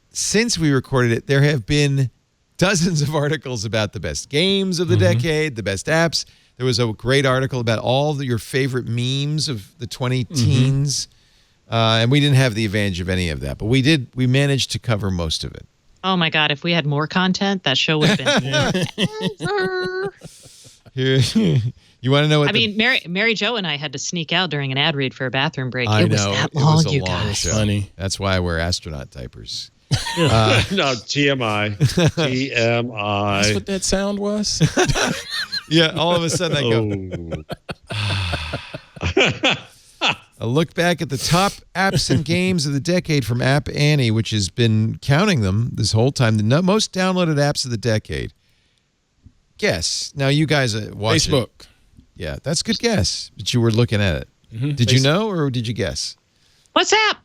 Since we recorded it, there have been dozens of articles about the best games of the decade, the best apps. There was a great article about all your favorite memes of the 20-teens. And we didn't have the advantage of any of that, but we managed to cover most of it. Oh my God, if we had more content, that show would have been Here, you want to know what Mary Jo and I had to sneak out during an ad read for a bathroom break. I It was know. that It was long, a you long guys. show. Funny. That's why I wear astronaut diapers. No, TMI. TMI. That's what that sound was? Yeah, all of a sudden I go. A look back at the top apps and games of the decade from App Annie, which has been counting them this whole time. The most downloaded apps of the decade. Guess. Now, you guys watch Facebook. It. Yeah, that's a good guess. But you were looking at it. Mm-hmm. Did you know, or did you guess? WhatsApp.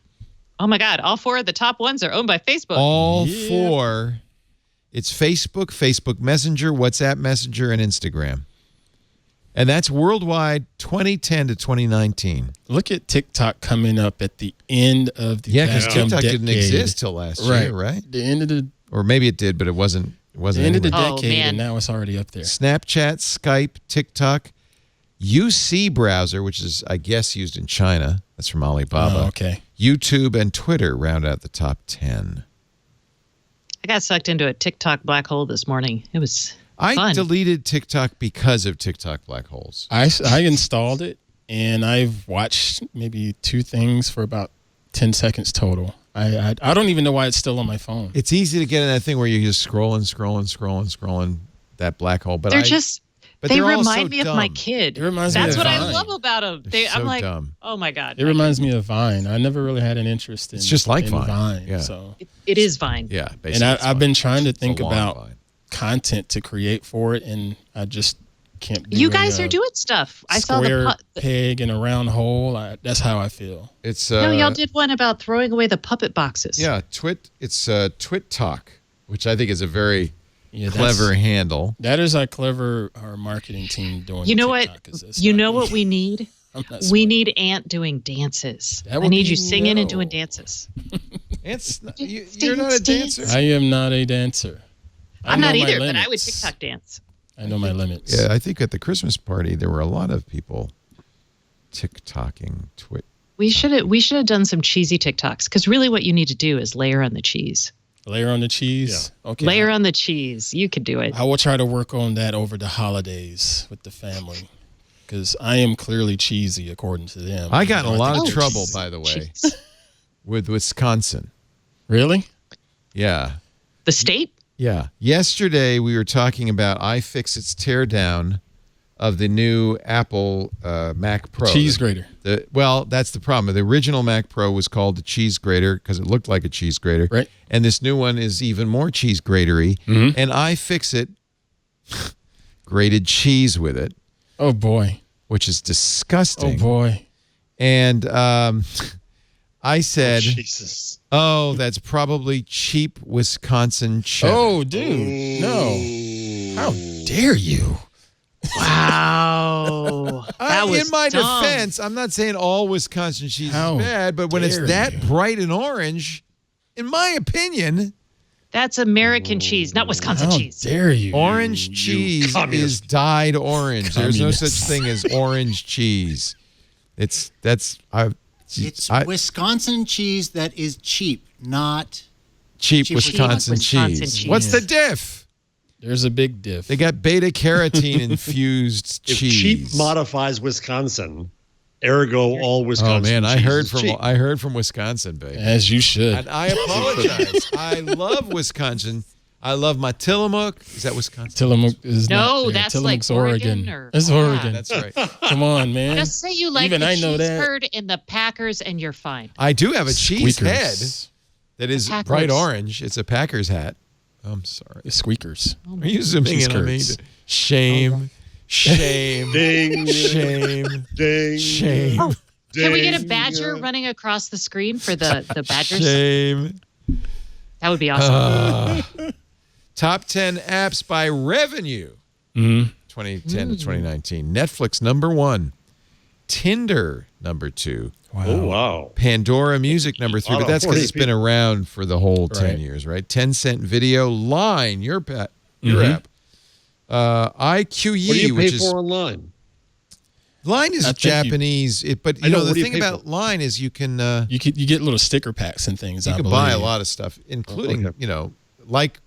Oh my God, all 4 of the top ones are owned by Facebook. All 4. It's Facebook, Facebook Messenger, WhatsApp Messenger, and Instagram. And that's worldwide 2010 to 2019. Look at TikTok coming up at the end of the because goddamn TikTok didn't decade. exist till last year, right? The end of the Or maybe it did, but it wasn't. It wasn't. end of the anywhere. decade, man. and now it's already up there. Snapchat, Skype, TikTok, UC browser, which is, I guess, used in China. That's from Alibaba. Oh, okay. YouTube and Twitter round out the top 10. I got sucked into a TikTok black hole this morning. It was I fun. deleted TikTok because of TikTok black holes. I installed it, and I've watched maybe 2 things for about 10 seconds total. I don't even know why it's still on my phone. It's easy to get in that thing where you're just scrolling that black hole. But They're but they they're all remind so me of dumb. my kid. It reminds me That's of what I Vine. love about them. They're so I'm like, dumb. oh my God. It reminds me of Vine. I never really had an interest in. It's just like in Vine. Yeah. So. It is Vine. Yeah, basically. And it's I've fine. been trying to It's a think long about Vine. content to create for it, and I just can't. Do You guys are doing stuff. I saw square the peg in a round hole. That's how I feel. It's no, y'all did one about throwing away the puppet boxes. Yeah, It's Twit Talk, which I think is a very Yeah, clever handle. That is our clever our marketing team doing. You know TikTok, what? 'cause it's You not know me. what we need? I'm not We smart. need Ant doing dances. That I would need be you singing and no. doing dances. You're not a dancer. I am not a dancer. I I'm not know my either, but I would limits. TikTok dance. I know my limits. Yeah, I think at the Christmas party there were a lot of people TikToking Twit. We should have done some cheesy TikToks because really what you need to do is layer on the cheese. Layer on the cheese. Yeah. Okay. Layer on the cheese. You could do it. I will try to work on that over the holidays with the family, because I am clearly cheesy according to them. I got in a lot Oh, of trouble, by the way, Jeez. with Wisconsin. Really? Yeah. The state? Yeah. Yesterday we were talking about iFixit's teardown of the new Apple Mac Pro. Cheese grater. Well, that's the problem. The original Mac Pro was called the cheese grater because it looked like a cheese grater. Right. And this new one is even more cheese gratery. Mhm. And iFixit grated cheese with it, Oh boy. which is disgusting. Oh boy. And I said, Jesus. oh, that's probably cheap Wisconsin cheddar. Oh, dude. No. How dare you? Wow. That was in my dumb. defense, I'm not saying all Wisconsin cheese How is bad, but when it's dare that you. bright and orange, in my opinion, That's American cheese, not Wisconsin How cheese. dare you? orange cheese is communist. dyed orange. There's no Communist. such thing as orange cheese. It's Wisconsin cheese that is cheap, not cheap cheap Wisconsin Wisconsin cheese. cheese. What's the diff? There's a big diff. They got beta carotene infused If cheese. cheap modifies Wisconsin, ergo all Oh Wisconsin. man, I cheese heard is from cheap. I heard from Wisconsin, baby. As you should. And I apologize. I love Wisconsin. I love my Tillamook. Is that Wisconsin? Tillamook is No, not there. that's like Tillamook's Oregon or- It's Yeah. Oregon. That's right. Come on, man. Just say you like Even the I know cheese that. curd and the Packers and you're fine. I do have a cheese Squeakers. head that is Packers. bright orange. It's a Packers hat. I'm sorry. Squeakers. Are you zooming Cheese in on me? curds. Shame. Shame. Ding, Shame. ding, Shame. Can we get a ding. badger running across the screen for the Badgers? Shame. That would be awesome. Top 10 apps by revenue. Mm-hmm. 2010 to 2019. Netflix number 1. Tinder number 2. Wow. Oh wow. Pandora Music number 3, but that's because it's been around for the whole 10 Right. years, right? 10-cent video, Line, your app, Mhm. IQE, What do you pay which is for online? Line is I think Japanese, but I you know, know what the do you thing pay about for? Line is you can You get little sticker packs and things. you I can buy a believe. lot of stuff, including okay. you know like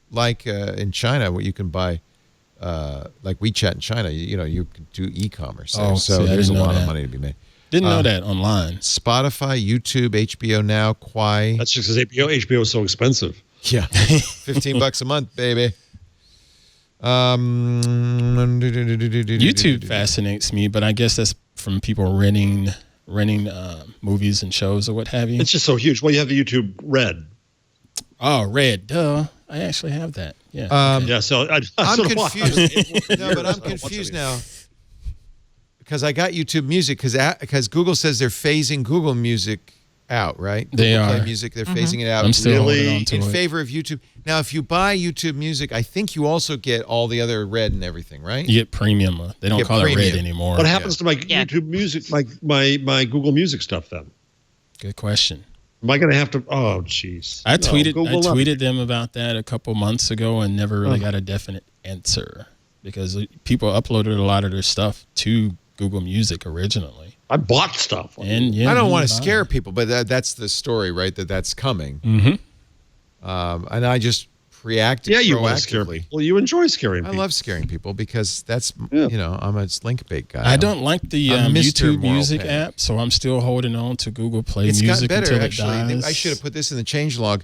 in China, what you can buy. Like WeChat in China, you know, you can do e-commerce there. Oh, so see, I there's a didn't know lot of that. money to be made. Didn't know that online. Spotify, YouTube, HBO Now, Quai. That's just because HBO is so expensive. Yeah, $15 a month, baby. YouTube fascinates me, but I guess that's from people renting movies and shows or what have you. It's just so huge. Well, you have the YouTube Red. Oh, Red, duh. I actually have that. Yeah. Yeah, so I'm so do I. confused. No, but I'm confused now because I got YouTube Music because Google says they're phasing Google Music out, right? They Google Play are. Music, they're phasing it out. I'm still holding on to in it. favor of YouTube. Now, if you buy YouTube Music, I think you also get all the other red and everything, right? You get premium. They don't call it red anymore. What happens to my YouTube Music, my Google Music stuff then? Good question. Am I going to have to? Oh, jeez. I tweeted them about that a couple months ago and never really got a definite answer because people uploaded a lot of their stuff to Google Music originally. I bought stuff. And I don't want to scare people, but that's the story, right? That's coming. Mm-hmm. And I just reacted. Yeah, you want to scare people. You enjoy scaring people. I love scaring people because that's I'm a link bait guy. I don't like the I'm Mr. YouTube Moral Music Panic. app, so I'm still holding on to Google Play It's Music gotten better, until it actually. dies. I should have put this in the changelog.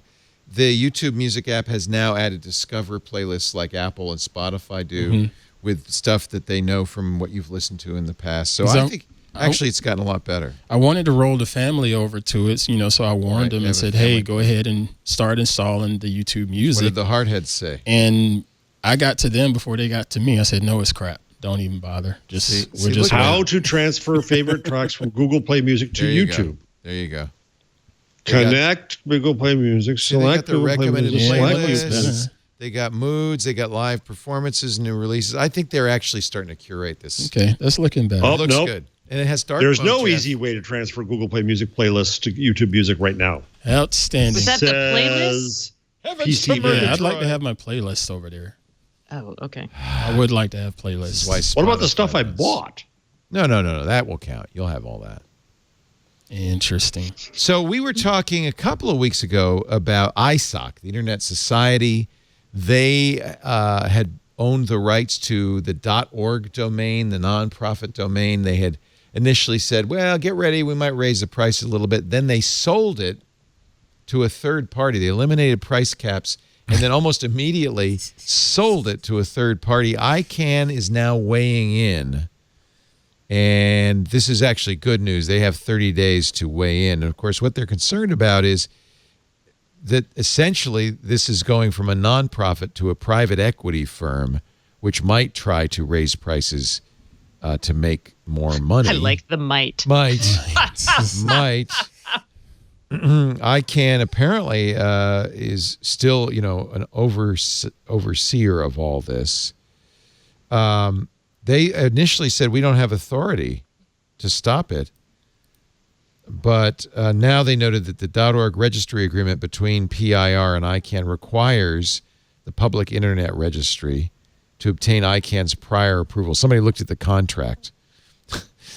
The YouTube Music app has now added Discover playlists like Apple and Spotify do with stuff that they know from what you've listened to in the past. So I think actually it's gotten a lot better. I wanted to roll the family over to it, so I warned them and said, hey, go ahead and start installing the YouTube Music. What did the hardheads say? And I got to them before they got to me. I said, no, it's crap. Don't even bother. How to transfer favorite tracks from Google Play Music to YouTube. There you go. Connect Google Play Music. Select the recommended playlists. playlists. They got moods. They got live performances, new releases. I think they're actually starting to curate this. Okay, that's looking better. It looks good. And it has dark There's mode, no Jeff. easy way to transfer Google Play Music playlists to YouTube Music right now. Outstanding. Was that the playlist? Yeah, I'd like to have my playlist over there. Oh, okay. I would like to have playlists. What about the stuff I bought? No. That will count. You'll have all that. Interesting. So we were talking a couple of weeks ago about ISOC, the Internet Society. They had owned the rights to the .org domain, the nonprofit domain. They had initially said, well, get ready, we might raise the price a little bit. Then they sold it to a third party. They eliminated price caps and then almost immediately sold it to a third party. ICANN is now weighing in. And this is actually good news. They have 30 days to weigh in. And, of course, what they're concerned about is that essentially this is going from a nonprofit to a private equity firm, which might try to raise prices to make more money. I like the might. Might. ICANN apparently is still, an overseer of all this. They initially said we don't have authority to stop it. But now they noted that the .org registry agreement between PIR and ICANN requires the public internet registry to obtain ICANN's prior approval. Somebody looked at the contract.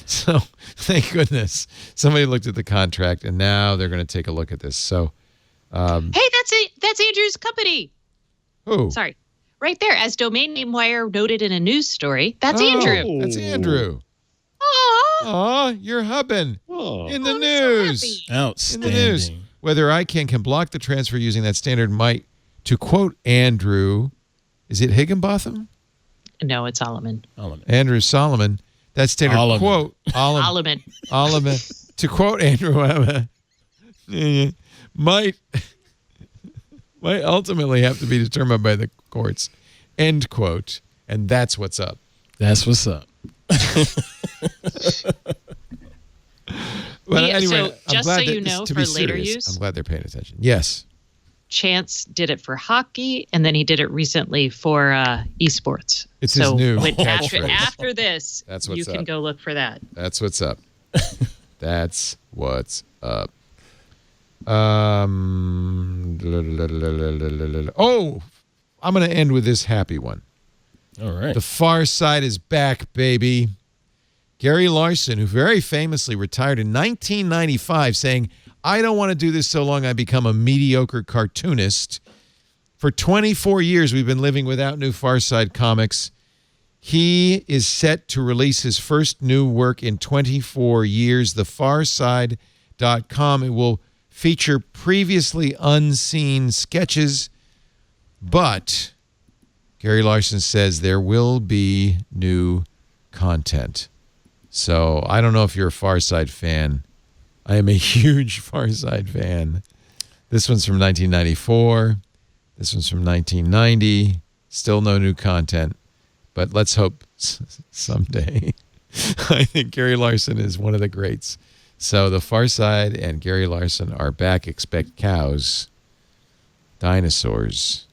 So thank goodness somebody looked at the contract, and now they're going to take a look at this. So, hey, that's Andrew's company. Who? Sorry, right there, as Domain Name Wire noted in a news story. That's Andrew. That's Andrew. Aw, you're hubbing in the I'm news. so Outstanding. In the news. Whether ICANN can block the transfer using that standard might, to quote Andrew, is it Higginbotham? No, it's Solomon. Andrew Solomon. That standard quote. Solomon. To quote Andrew, might ultimately have to be determined by the courts. End quote. And that's what's up. That's what's up. Well, anyway, so I'm just glad so that you this- know, to for be later serious, use, I'm glad they're paying attention. Yes. Chance did it for hockey, and then he did it recently for esports. It's his new after, catchphrase. after this, That's what's you can up. go look for that. That's what's up. That's what's up. Oh, I'm going to end with this happy one. All right. The Far Side is back, baby. Gary Larson, who very famously retired in 1995, saying, I don't want to do this so long I become a mediocre cartoonist. For 24 years, we've been living without new Far Side comics. He is set to release his first new work in 24 years, thefarside.com. It will feature previously unseen sketches, but Gary Larson says there will be new content. So I don't know if you're a Far Side fan. I am a huge Far Side fan. This one's from 1994. This one's from 1990. Still no new content, but let's hope someday. I think Gary Larson is one of the greats. So the Far Side and Gary Larson are back. Expect cows, dinosaurs,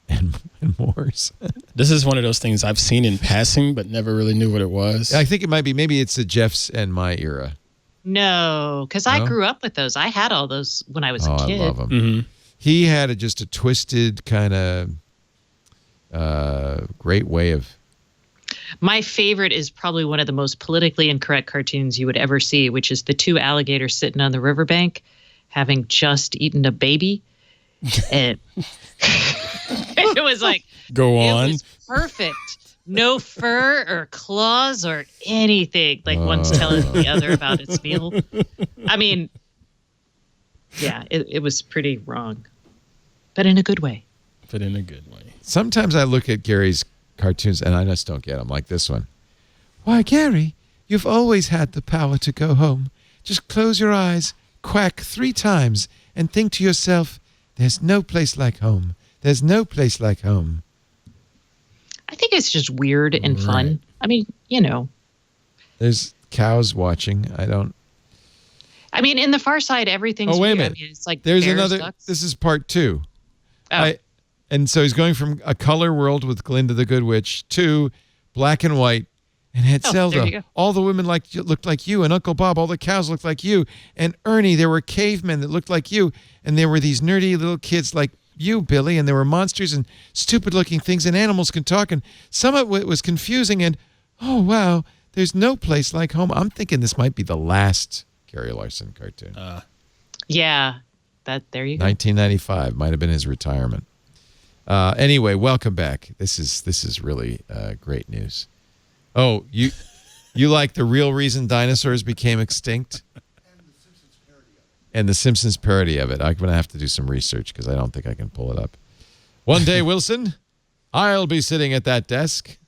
and mores. This is one of those things I've seen in passing, but never really knew what it was. I think it might be. Maybe it's the Jeff's and my era. No, because I grew up with those. I had all those when I was a kid. I love them. Mm-hmm. He had just a twisted kind of great way of. My favorite is probably one of the most politically incorrect cartoons you would ever see, which is the two alligators sitting on the riverbank having just eaten a baby. And it was like, Go on. It was perfect. No fur or claws or anything. Like one's telling the other about its meal. I mean, yeah, it was pretty wrong, but in a good way. But in a good way. Sometimes I look at Gary's cartoons and I just don't get them, like this one. Why, Gary, you've always had the power to go home. Just close your eyes, quack 3 times, and think to yourself, there's no place like home. There's no place like home. I think it's just weird and fun. I mean, There's cows watching. I mean, in the Far Side, everything's Oh, wait a weird. minute. I mean, it's like There's bears, another. ducks. This is part 2. Oh. And so he's going from a color world with Glinda the Good Witch to black and white. And Aunt there Zelda, you go. all the women looked like you. And Uncle Bob, all the cows looked like you. And Ernie, there were cavemen that looked like you. And there were these nerdy little kids like you, Billy. And there were monsters and stupid-looking things. And animals can talk. And some of it was confusing. And, oh, wow, there's no place like home. I'm thinking this might be the last Gary Larson cartoon. Yeah, there you go. 1995 might have been his retirement. Anyway, welcome back. This is really great news. Oh, you like the real reason dinosaurs became extinct? And the Simpsons parody of it. I'm going to have to do some research because I don't think I can pull it up. One day, Wilson, I'll be sitting at that desk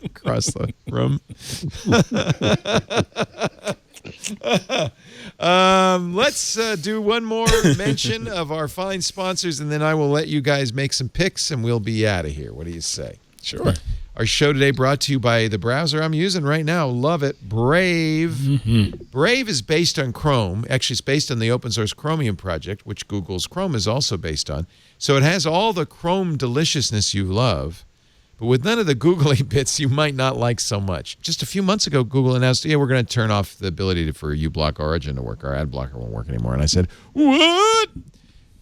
across the room. Let's do one more mention of our fine sponsors, and then I will let you guys make some picks, and we'll be out of here. What do you say? Sure. Our show today brought to you by the browser I'm using right now. Love it. Brave. Mm-hmm. Brave is based on Chrome. Actually, it's based on the open source Chromium project, which Google's Chrome is also based on. So it has all the Chrome deliciousness you love, but with none of the googly bits you might not like so much. Just a few months ago, Google announced, we're going to turn off the ability for uBlock Origin to work. Our ad blocker won't work anymore. And I said, what?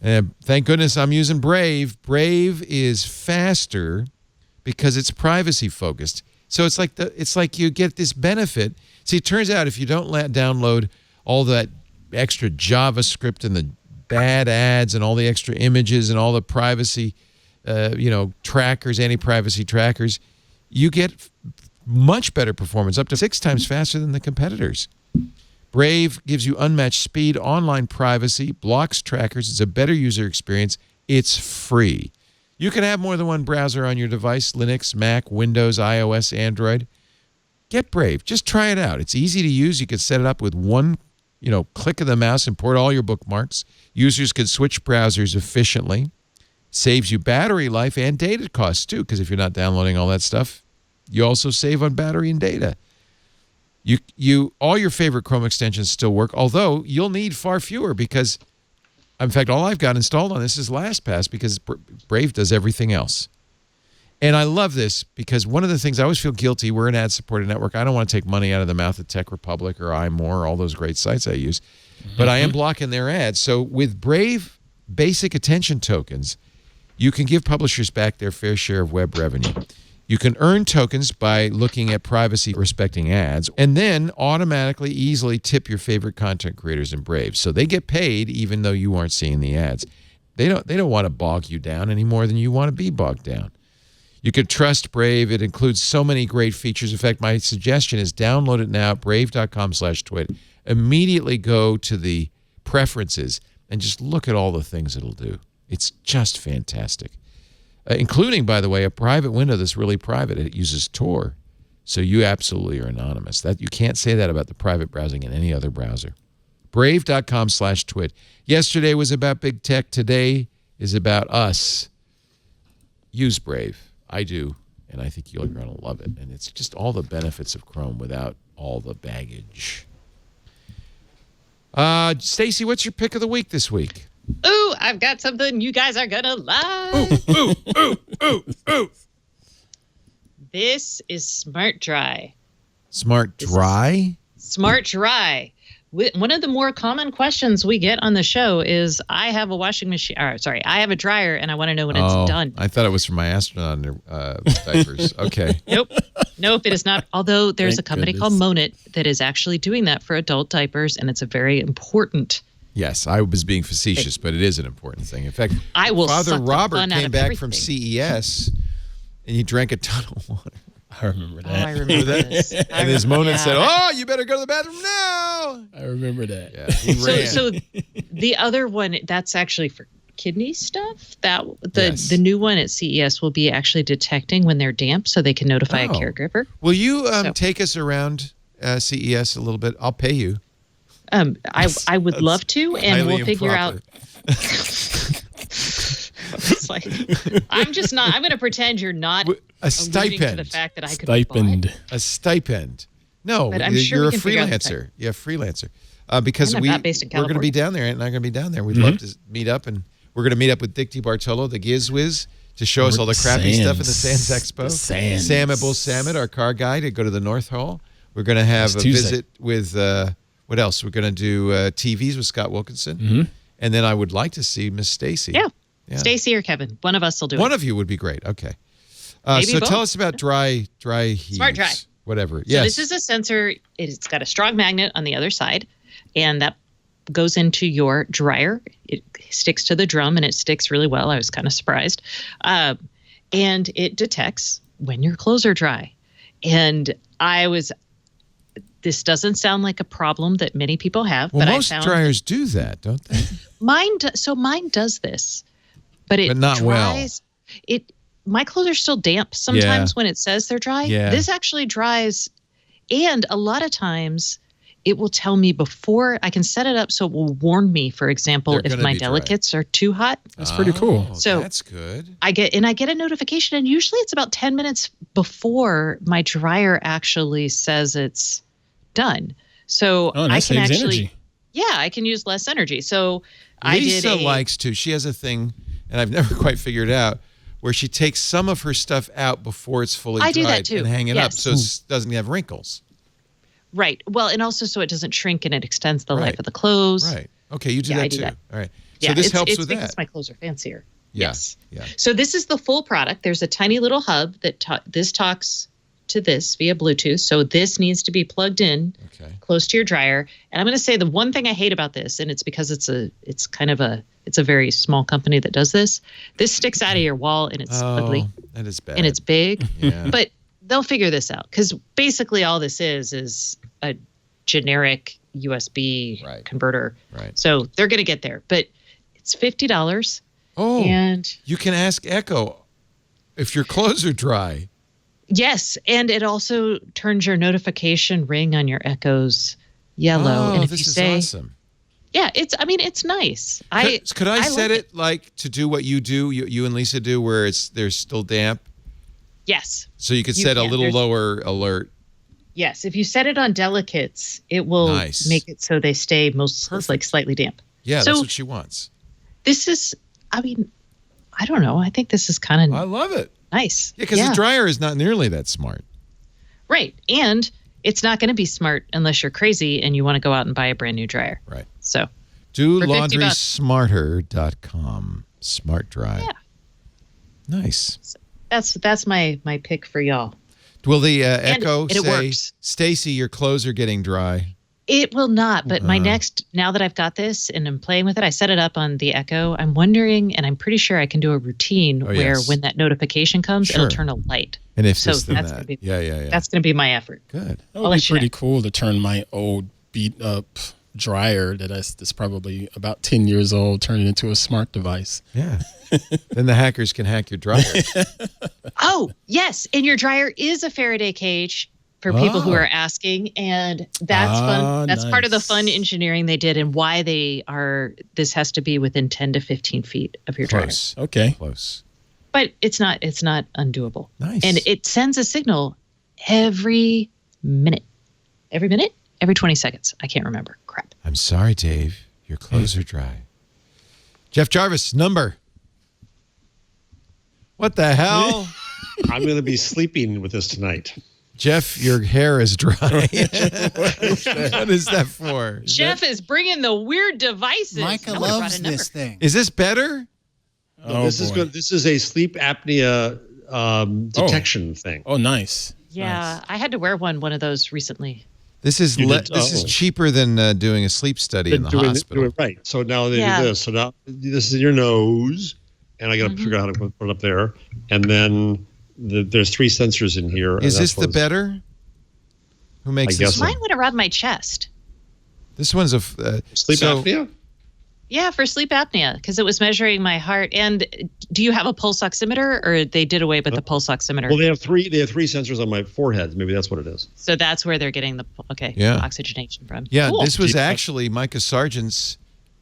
And thank goodness I'm using Brave. Brave is faster because it's privacy focused. So it's like you get this benefit. See, it turns out if you don't download all that extra JavaScript and the bad ads and all the extra images and all the privacy trackers, anti-privacy trackers, you get much better performance, up to 6 times faster than the competitors. Brave gives you unmatched speed, online privacy, blocks trackers. It's a better user experience. It's free. You can have more than one browser on your device, Linux, Mac, Windows, iOS, Android. Get Brave. Just try it out. It's easy to use. You can set it up with one, click of the mouse, import all your bookmarks. Users can switch browsers efficiently. Saves you battery life and data costs too, because if you're not downloading all that stuff, you also save on battery and data. All your favorite Chrome extensions still work, although you'll need far fewer because, in fact, all I've got installed on this is LastPass because Brave does everything else. And I love this because one of the things I always feel guilty, we're an ad-supported network. I don't want to take money out of the mouth of Tech Republic or iMore or all those great sites I use, but I am blocking their ads. So with Brave basic attention tokens, you can give publishers back their fair share of web revenue. You can earn tokens by looking at privacy-respecting ads and then automatically, easily tip your favorite content creators in Brave. So they get paid even though you aren't seeing the ads. They don't want to bog you down any more than you want to be bogged down. You can trust Brave. It includes so many great features. In fact, my suggestion is download it now, brave.com/twit. Immediately go to the preferences and just look at all the things it'll do. It's just fantastic. Including, by the way, a private window that's really private. It uses Tor. So you absolutely are anonymous. You can't say that about the private browsing in any other browser. Brave.com/twit. Yesterday was about big tech. Today is about us. Use Brave. I do. And I think you're going to love it. And it's just all the benefits of Chrome without all the baggage. Stacey, what's your pick of the week this week? Ooh, I've got something you guys are gonna love. Ooh. This is SmartDry. SmartDry? SmartDry. One of the more common questions we get on the show is, I have a washing machine. I have a dryer, and I want to know when it's done. I thought it was for my astronaut diapers. Okay. Nope, it is not. Although there's a company called Monit that is actually doing that for adult diapers, and it's a very important. Yes, I was being facetious, but it is an important thing. In fact, Father suck the Robert fun out came of back everything. from CES, and he drank a ton of water. I remember that. I remember this. And his Monit said, "Oh, you better go to the bathroom now." I remember that. Yeah, he ran. So the other one, that's actually for kidney stuff. The new one at CES will be actually detecting when they're damp, so they can notify a caregiver. Will you take us around CES a little bit? I'll pay you. I would love to, and we'll figure out. It's like, I'm just not. I'm going to pretend you're not a stipend. To the fact that I could A stipend. No, but I'm sure you're we a can figure out the freelancer. You're a freelancer. Because I'm not based in we're going to be down there, and I'm going to be down there. We'd love to meet up, and we're going to meet up with Dick Bartolo, the Giz to show us all the crappy stuff in the Sands Expo. Sam Abul Samad, our car guy, to go to the North Hall. We're going to have a visit with what else? We're going to do TVs with Scott Wilkinson, and then I would like to see Miss Stacey. Yeah. Stacey or Kevin, one of us will do it. One of you would be great. Okay. Maybe so both. tell us about dry heat. SmartDry. Whatever. So yes. this is a sensor. It's got a strong magnet on the other side, and that goes into your dryer. It sticks to the drum, and it sticks really well. I was kind of surprised. And it detects when your clothes are dry. And this doesn't sound like a problem that many people have. Well, but most dryers do that, don't they? Mine does this, but it not dries. Well. My clothes are still damp sometimes when it says they're dry. Yeah. This actually dries, and a lot of times it will tell me before. I can set it up so it will warn me, for example, if my delicates are too hot. That's pretty cool. So that's good. I get a notification, and usually it's about 10 minutes before my dryer actually says it's done. So I can actually energy. Yeah, I can use less energy. So Lisa likes to. She has a thing, and I've never quite figured it out, where she takes some of her stuff out before it's fully dried do that too. And hang it up so it doesn't have wrinkles. Right. Well, and also so it doesn't shrink and it extends the life of the clothes. Right. Okay, you do that too. All right. So Yeah, this helps with because that. my clothes are fancier. Yeah. Yes. Yeah. So this is the full product. There's a tiny little hub that this talks to this via Bluetooth. So this needs to be plugged in close to your dryer. And I'm going to say the one thing I hate about this, and it's because it's a very small company that does this. This sticks out of your wall, and it's ugly. That is bad. And it's big. Yeah. But they'll figure this out, because basically all this is a generic USB converter. Right. So they're going to get there. But it's $50. Oh, and you can ask Echo if your clothes are dry. Yes, and it also turns your notification ring on your Echoes yellow. And if this you is say, awesome. Yeah, it's nice. Could I set like it like to do what you do, you and Lisa do, where they're still damp? Yes. So you could set a little lower alert. Yes, if you set it on delicates, it will make it so they stay slightly damp. Yeah, so that's what she wants. This is, I don't know. I think this is kind of I love it. Nice. Yeah, because the dryer is not nearly that smart. Right. And it's not going to be smart unless you're crazy and you want to go out and buy a brand new dryer. Right. So do laundrysmarter.com. SmartDry. Yeah. Nice. So that's my pick for y'all. Will the Echo it say, works. Stacey, your clothes are getting dry? It will not, but my next, now that I've got this and I'm playing with it, I set it up on the Echo. I'm wondering, and I'm pretty sure I can do a routine where when that notification comes, it'll turn a light. And if so this, then that's that. Gonna be, yeah. That's going to be my effort. Good. That would be pretty cool to turn my old beat up dryer that's probably about 10 years old, turn it into a smart device. Yeah. Then the hackers can hack your dryer. Oh, yes. And your dryer is a Faraday cage. For people who are asking, and that's fun. That's part of the fun engineering they did, and why this has to be within 10 to 15 feet of your dryer. Okay. Close. But it's not undoable. Nice. And it sends a signal every minute. Every minute? Every 20 seconds. I can't remember. Crap. I'm sorry, Dave. Your clothes are dry. Jeff Jarvis, number. What the hell? I'm going to be sleeping with this tonight. Jeff, your hair is dry. What is that for? Jeff is bringing the weird devices. Micah loves this thing. Is this better? No, this is good. This is a sleep apnea detection thing. Oh, nice. Yeah, nice. I had to wear one of those recently. This is cheaper than doing a sleep study in the hospital. Do it right. So now they do this. So now this is in your nose, and I got to figure out how to put it up there. And then there's 3 sensors in here. Is this the Beddr? Who makes this? Mine went around my chest. This one's a sleep apnea. Yeah, for sleep apnea, because it was measuring my heart. And do you have a pulse oximeter, or they did away with the pulse oximeter? Well, they have 3 sensors on my forehead. Maybe that's what it is. So that's where they're getting the oxygenation from. Yeah, cool. This was actually Micah Sargent's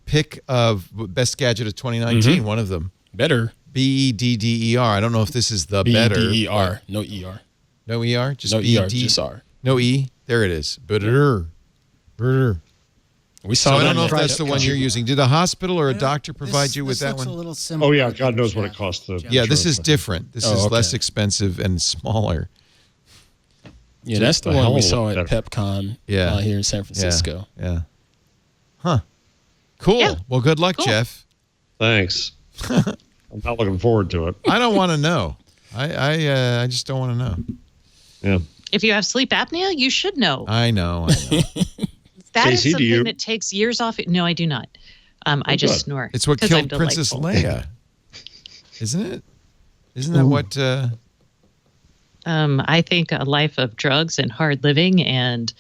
pick of best gadget of 2019. One of them. Beddr. Bedder. I don't know if this is the Beddr. Bedr. No ER. No ER. Just no BD. ER. Just R. No E. There it is. Beddr. We saw. So I don't know if that's the one you're using. Did a hospital or a doctor provide you with that one? A little similar. Oh yeah, God knows what it costs. This is different. This is less expensive and smaller. Yeah, that's the one we saw at PepCon here in San Francisco. Yeah. Huh. Cool. Yeah. Well, good luck, Jeff. Thanks. I'm not looking forward to it. I don't want to know. I just don't want to know. Yeah. If you have sleep apnea, you should know. I know. That is something that takes years off. No, I do not. I just snore. It's what killed Princess Leia, isn't it? Isn't that what? I think a life of drugs and hard living and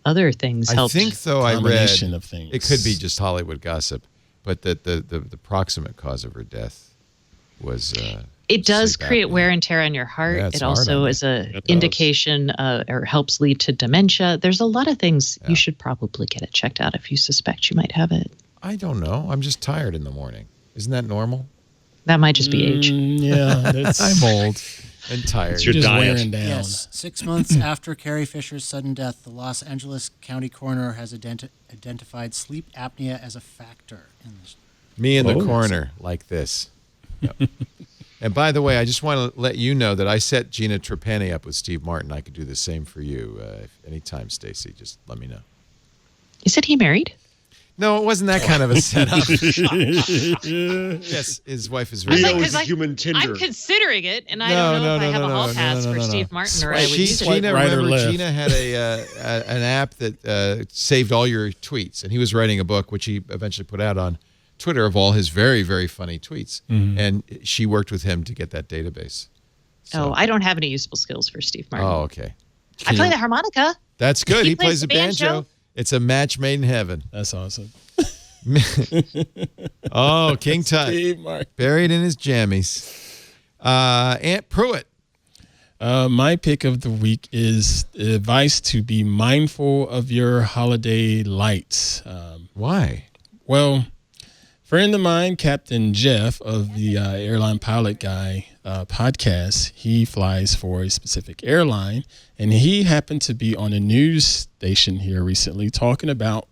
other things helped. I think, though, I read of things. It could be just Hollywood gossip, but that the proximate cause of her death was. It does create wear and tear on your heart. Yeah, it also is an indication or helps lead to dementia. There's a lot of things you should probably get it checked out if you suspect you might have it. I don't know. I'm just tired in the morning. Isn't that normal? That might just be age. Yeah, I'm old and tired. It's your just diet. wearing down. Yes. 6 months after Carrie Fisher's sudden death, the Los Angeles County coroner has identified sleep apnea as a factor. Me and the coroner like this. Yep. And by the way, I just want to let you know that I set Gina Trapani up with Steve Martin. I could do the same for you anytime, Stacey. Just let me know. Isn't he married? No, it wasn't that kind of a setup. Yes, his wife is really. Rio is human Tinder. I'm considering it, and I don't know if I have a hall pass for Steve Martin or I would use it. Gina had an app that saved all your tweets, and he was writing a book, which he eventually put out on Twitter, of all his very, very funny tweets. And she worked with him to get that database. So. Oh, I don't have any useful skills for Steve Martin. Oh, okay. I play the harmonica. That's good. He plays the the banjo. It's a match made in heaven. That's awesome. Oh, King Tut. Buried in his jammies. Aunt Pruitt. My pick of the week is advice to be mindful of your holiday lights. Why? Well, friend of mine, Captain Jeff of the Airline Pilot Guy podcast, he flies for a specific airline, and he happened to be on a news station here recently talking about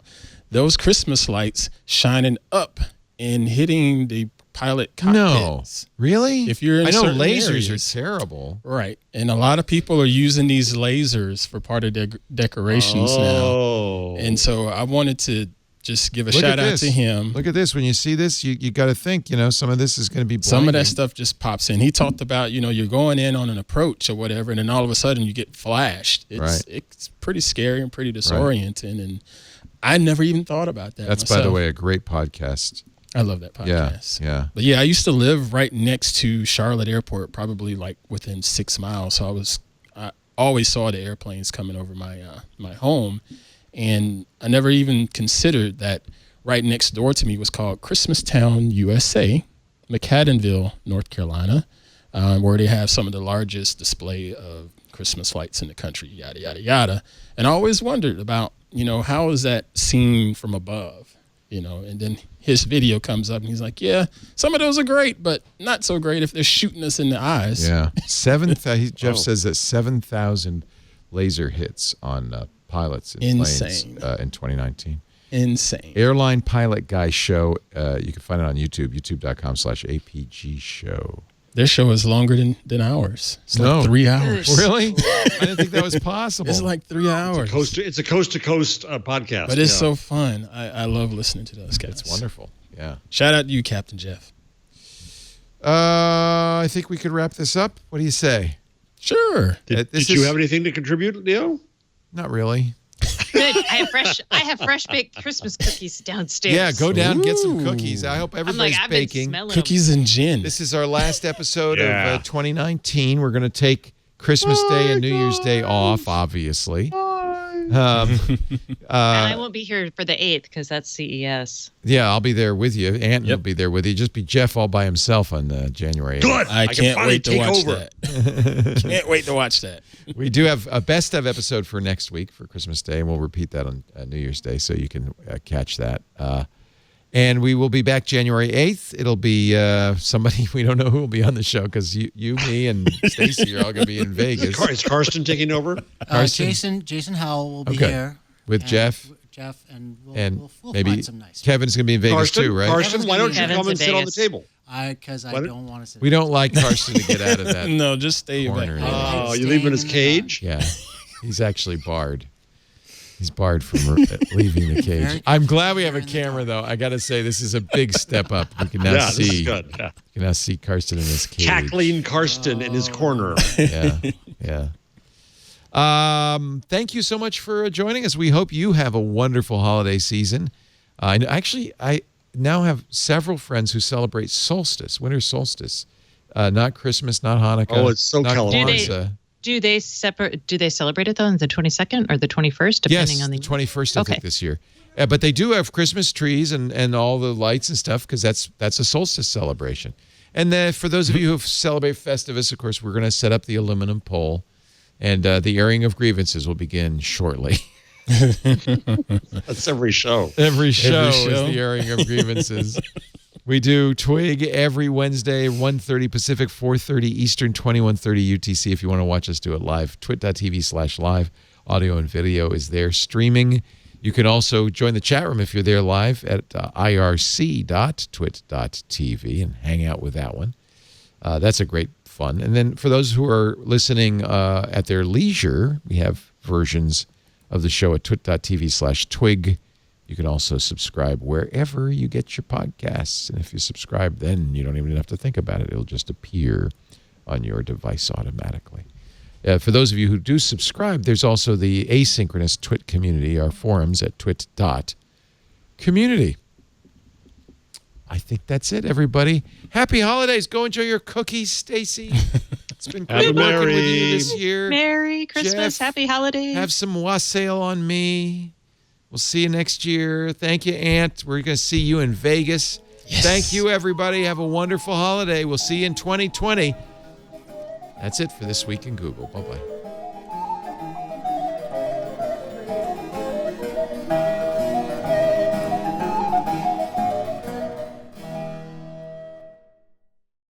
those Christmas lights shining up and hitting the pilot cockpits. No, really? If you're in certain lasers areas, are terrible, right? And a lot of people are using these lasers for part of their decorations now. And so I wanted to just give a shout out to him. Look at this. When you see this, you got to think, some of this is going to be blinding. Some of that stuff just pops in. He talked about, you're going in on an approach or whatever, and then all of a sudden you get flashed. It's pretty scary and pretty disorienting. And I never even thought about that. That's, myself. By the way, a great podcast. I love that podcast. Yeah. But yeah, I used to live right next to Charlotte Airport, probably like within 6 miles. So I always saw the airplanes coming over my home. And I never even considered that right next door to me was called Christmastown, USA, McAdenville, North Carolina, where they have some of the largest display of Christmas lights in the country, yada, yada, yada. And I always wondered about, how is that seen from above, and then his video comes up and he's like, yeah, some of those are great, but not so great if they're shooting us in the eyes. Yeah. Jeff says that 7,000 laser hits on pilots in planes Insane. in 2019. Insane. Airline Pilot Guy Show. You can find it on YouTube, youtube.com/APG show. Their show is longer than ours. It's like 3 hours. Really? I didn't think that was possible. It's like 3 hours. It's a coast-to-coast podcast. But it's so fun. I love listening to those guys. It's wonderful. Yeah. Shout out to you, Captain Jeff. I think we could wrap this up. What do you say? Sure. Did you have anything to contribute, Leo? Not really. Good. I have fresh baked Christmas cookies downstairs. Yeah, go down and get some Ooh. cookies. I hope everybody's I've been baking. smelling Cookies and gin. This is our last episode of 2019. We're going to take Christmas Day and New Year's Day off, obviously. And I won't be here for the 8th because that's CES. Yeah, I'll be there with you. Ant will be there with you. Just be Jeff all by himself on January 8th. Good. I can't wait to watch over. that. Can't wait to watch that. We do have a best of episode for next week for Christmas Day, and we'll repeat that on New Year's Day, so you can catch that. And we will be back January 8th. It'll be somebody we don't know who will be on the show because you, me, and Stacey are all going to be in Vegas. Is Karsten taking over? Jason Howell will be here with Jeff. And we'll maybe find some nice. Kevin's going to be in Vegas too, right? Karsten, why don't you Kevin's come and in sit on the Vegas. table? Because I don't want to sit. We don't like Karsten to get out of that. No, just stay corner. back. Oh, you leave him in his cage? Yeah, he's actually barred. He's barred from leaving the cage. I'm glad we have a camera, though. I got to say, this is a big step up. We can now This is see. good. Yeah. You can now see Karsten in his cage. Cackling Karsten in his corner. Yeah, yeah. Thank you so much for joining us. We hope you have a wonderful holiday season. I now have several friends who celebrate solstice, winter solstice, not Christmas, not Hanukkah. Oh, it's so not California. Kwanzaa. Do they celebrate it though on the 22nd or the 21st, depending on the 21st, I think, this year. But they do have Christmas trees and all the lights and stuff because that's a solstice celebration. And then for those of you who celebrate Festivus, of course, we're going to set up the aluminum pole, and the airing of grievances will begin shortly. That's every show. Every show is the airing of grievances. We do Twig every Wednesday, 1:30 Pacific, 4:30 Eastern, 21:30 UTC. If you want to watch us do it live, twit.tv/live. Audio and video is there streaming. You can also join the chat room if you're there live at irc.twit.tv and hang out with that one. That's a great fun. And then for those who are listening at their leisure, we have versions of the show at twit.tv/twig. You can also subscribe wherever you get your podcasts. And if you subscribe, then you don't even have to think about it. It'll just appear on your device automatically. For those of you who do subscribe, there's also the asynchronous Twit community, our forums at twit.community. I think that's it, everybody. Happy holidays. Go enjoy your cookies, Stacey. It's been great working with you this year. Merry Christmas, Jeff, Happy Holidays. Have some wassail on me. We'll see you next year. Thank you, Ant. We're going to see you in Vegas. Yes. Thank you, everybody. Have a wonderful holiday. We'll see you in 2020. That's it for This Week in Google. Bye-bye.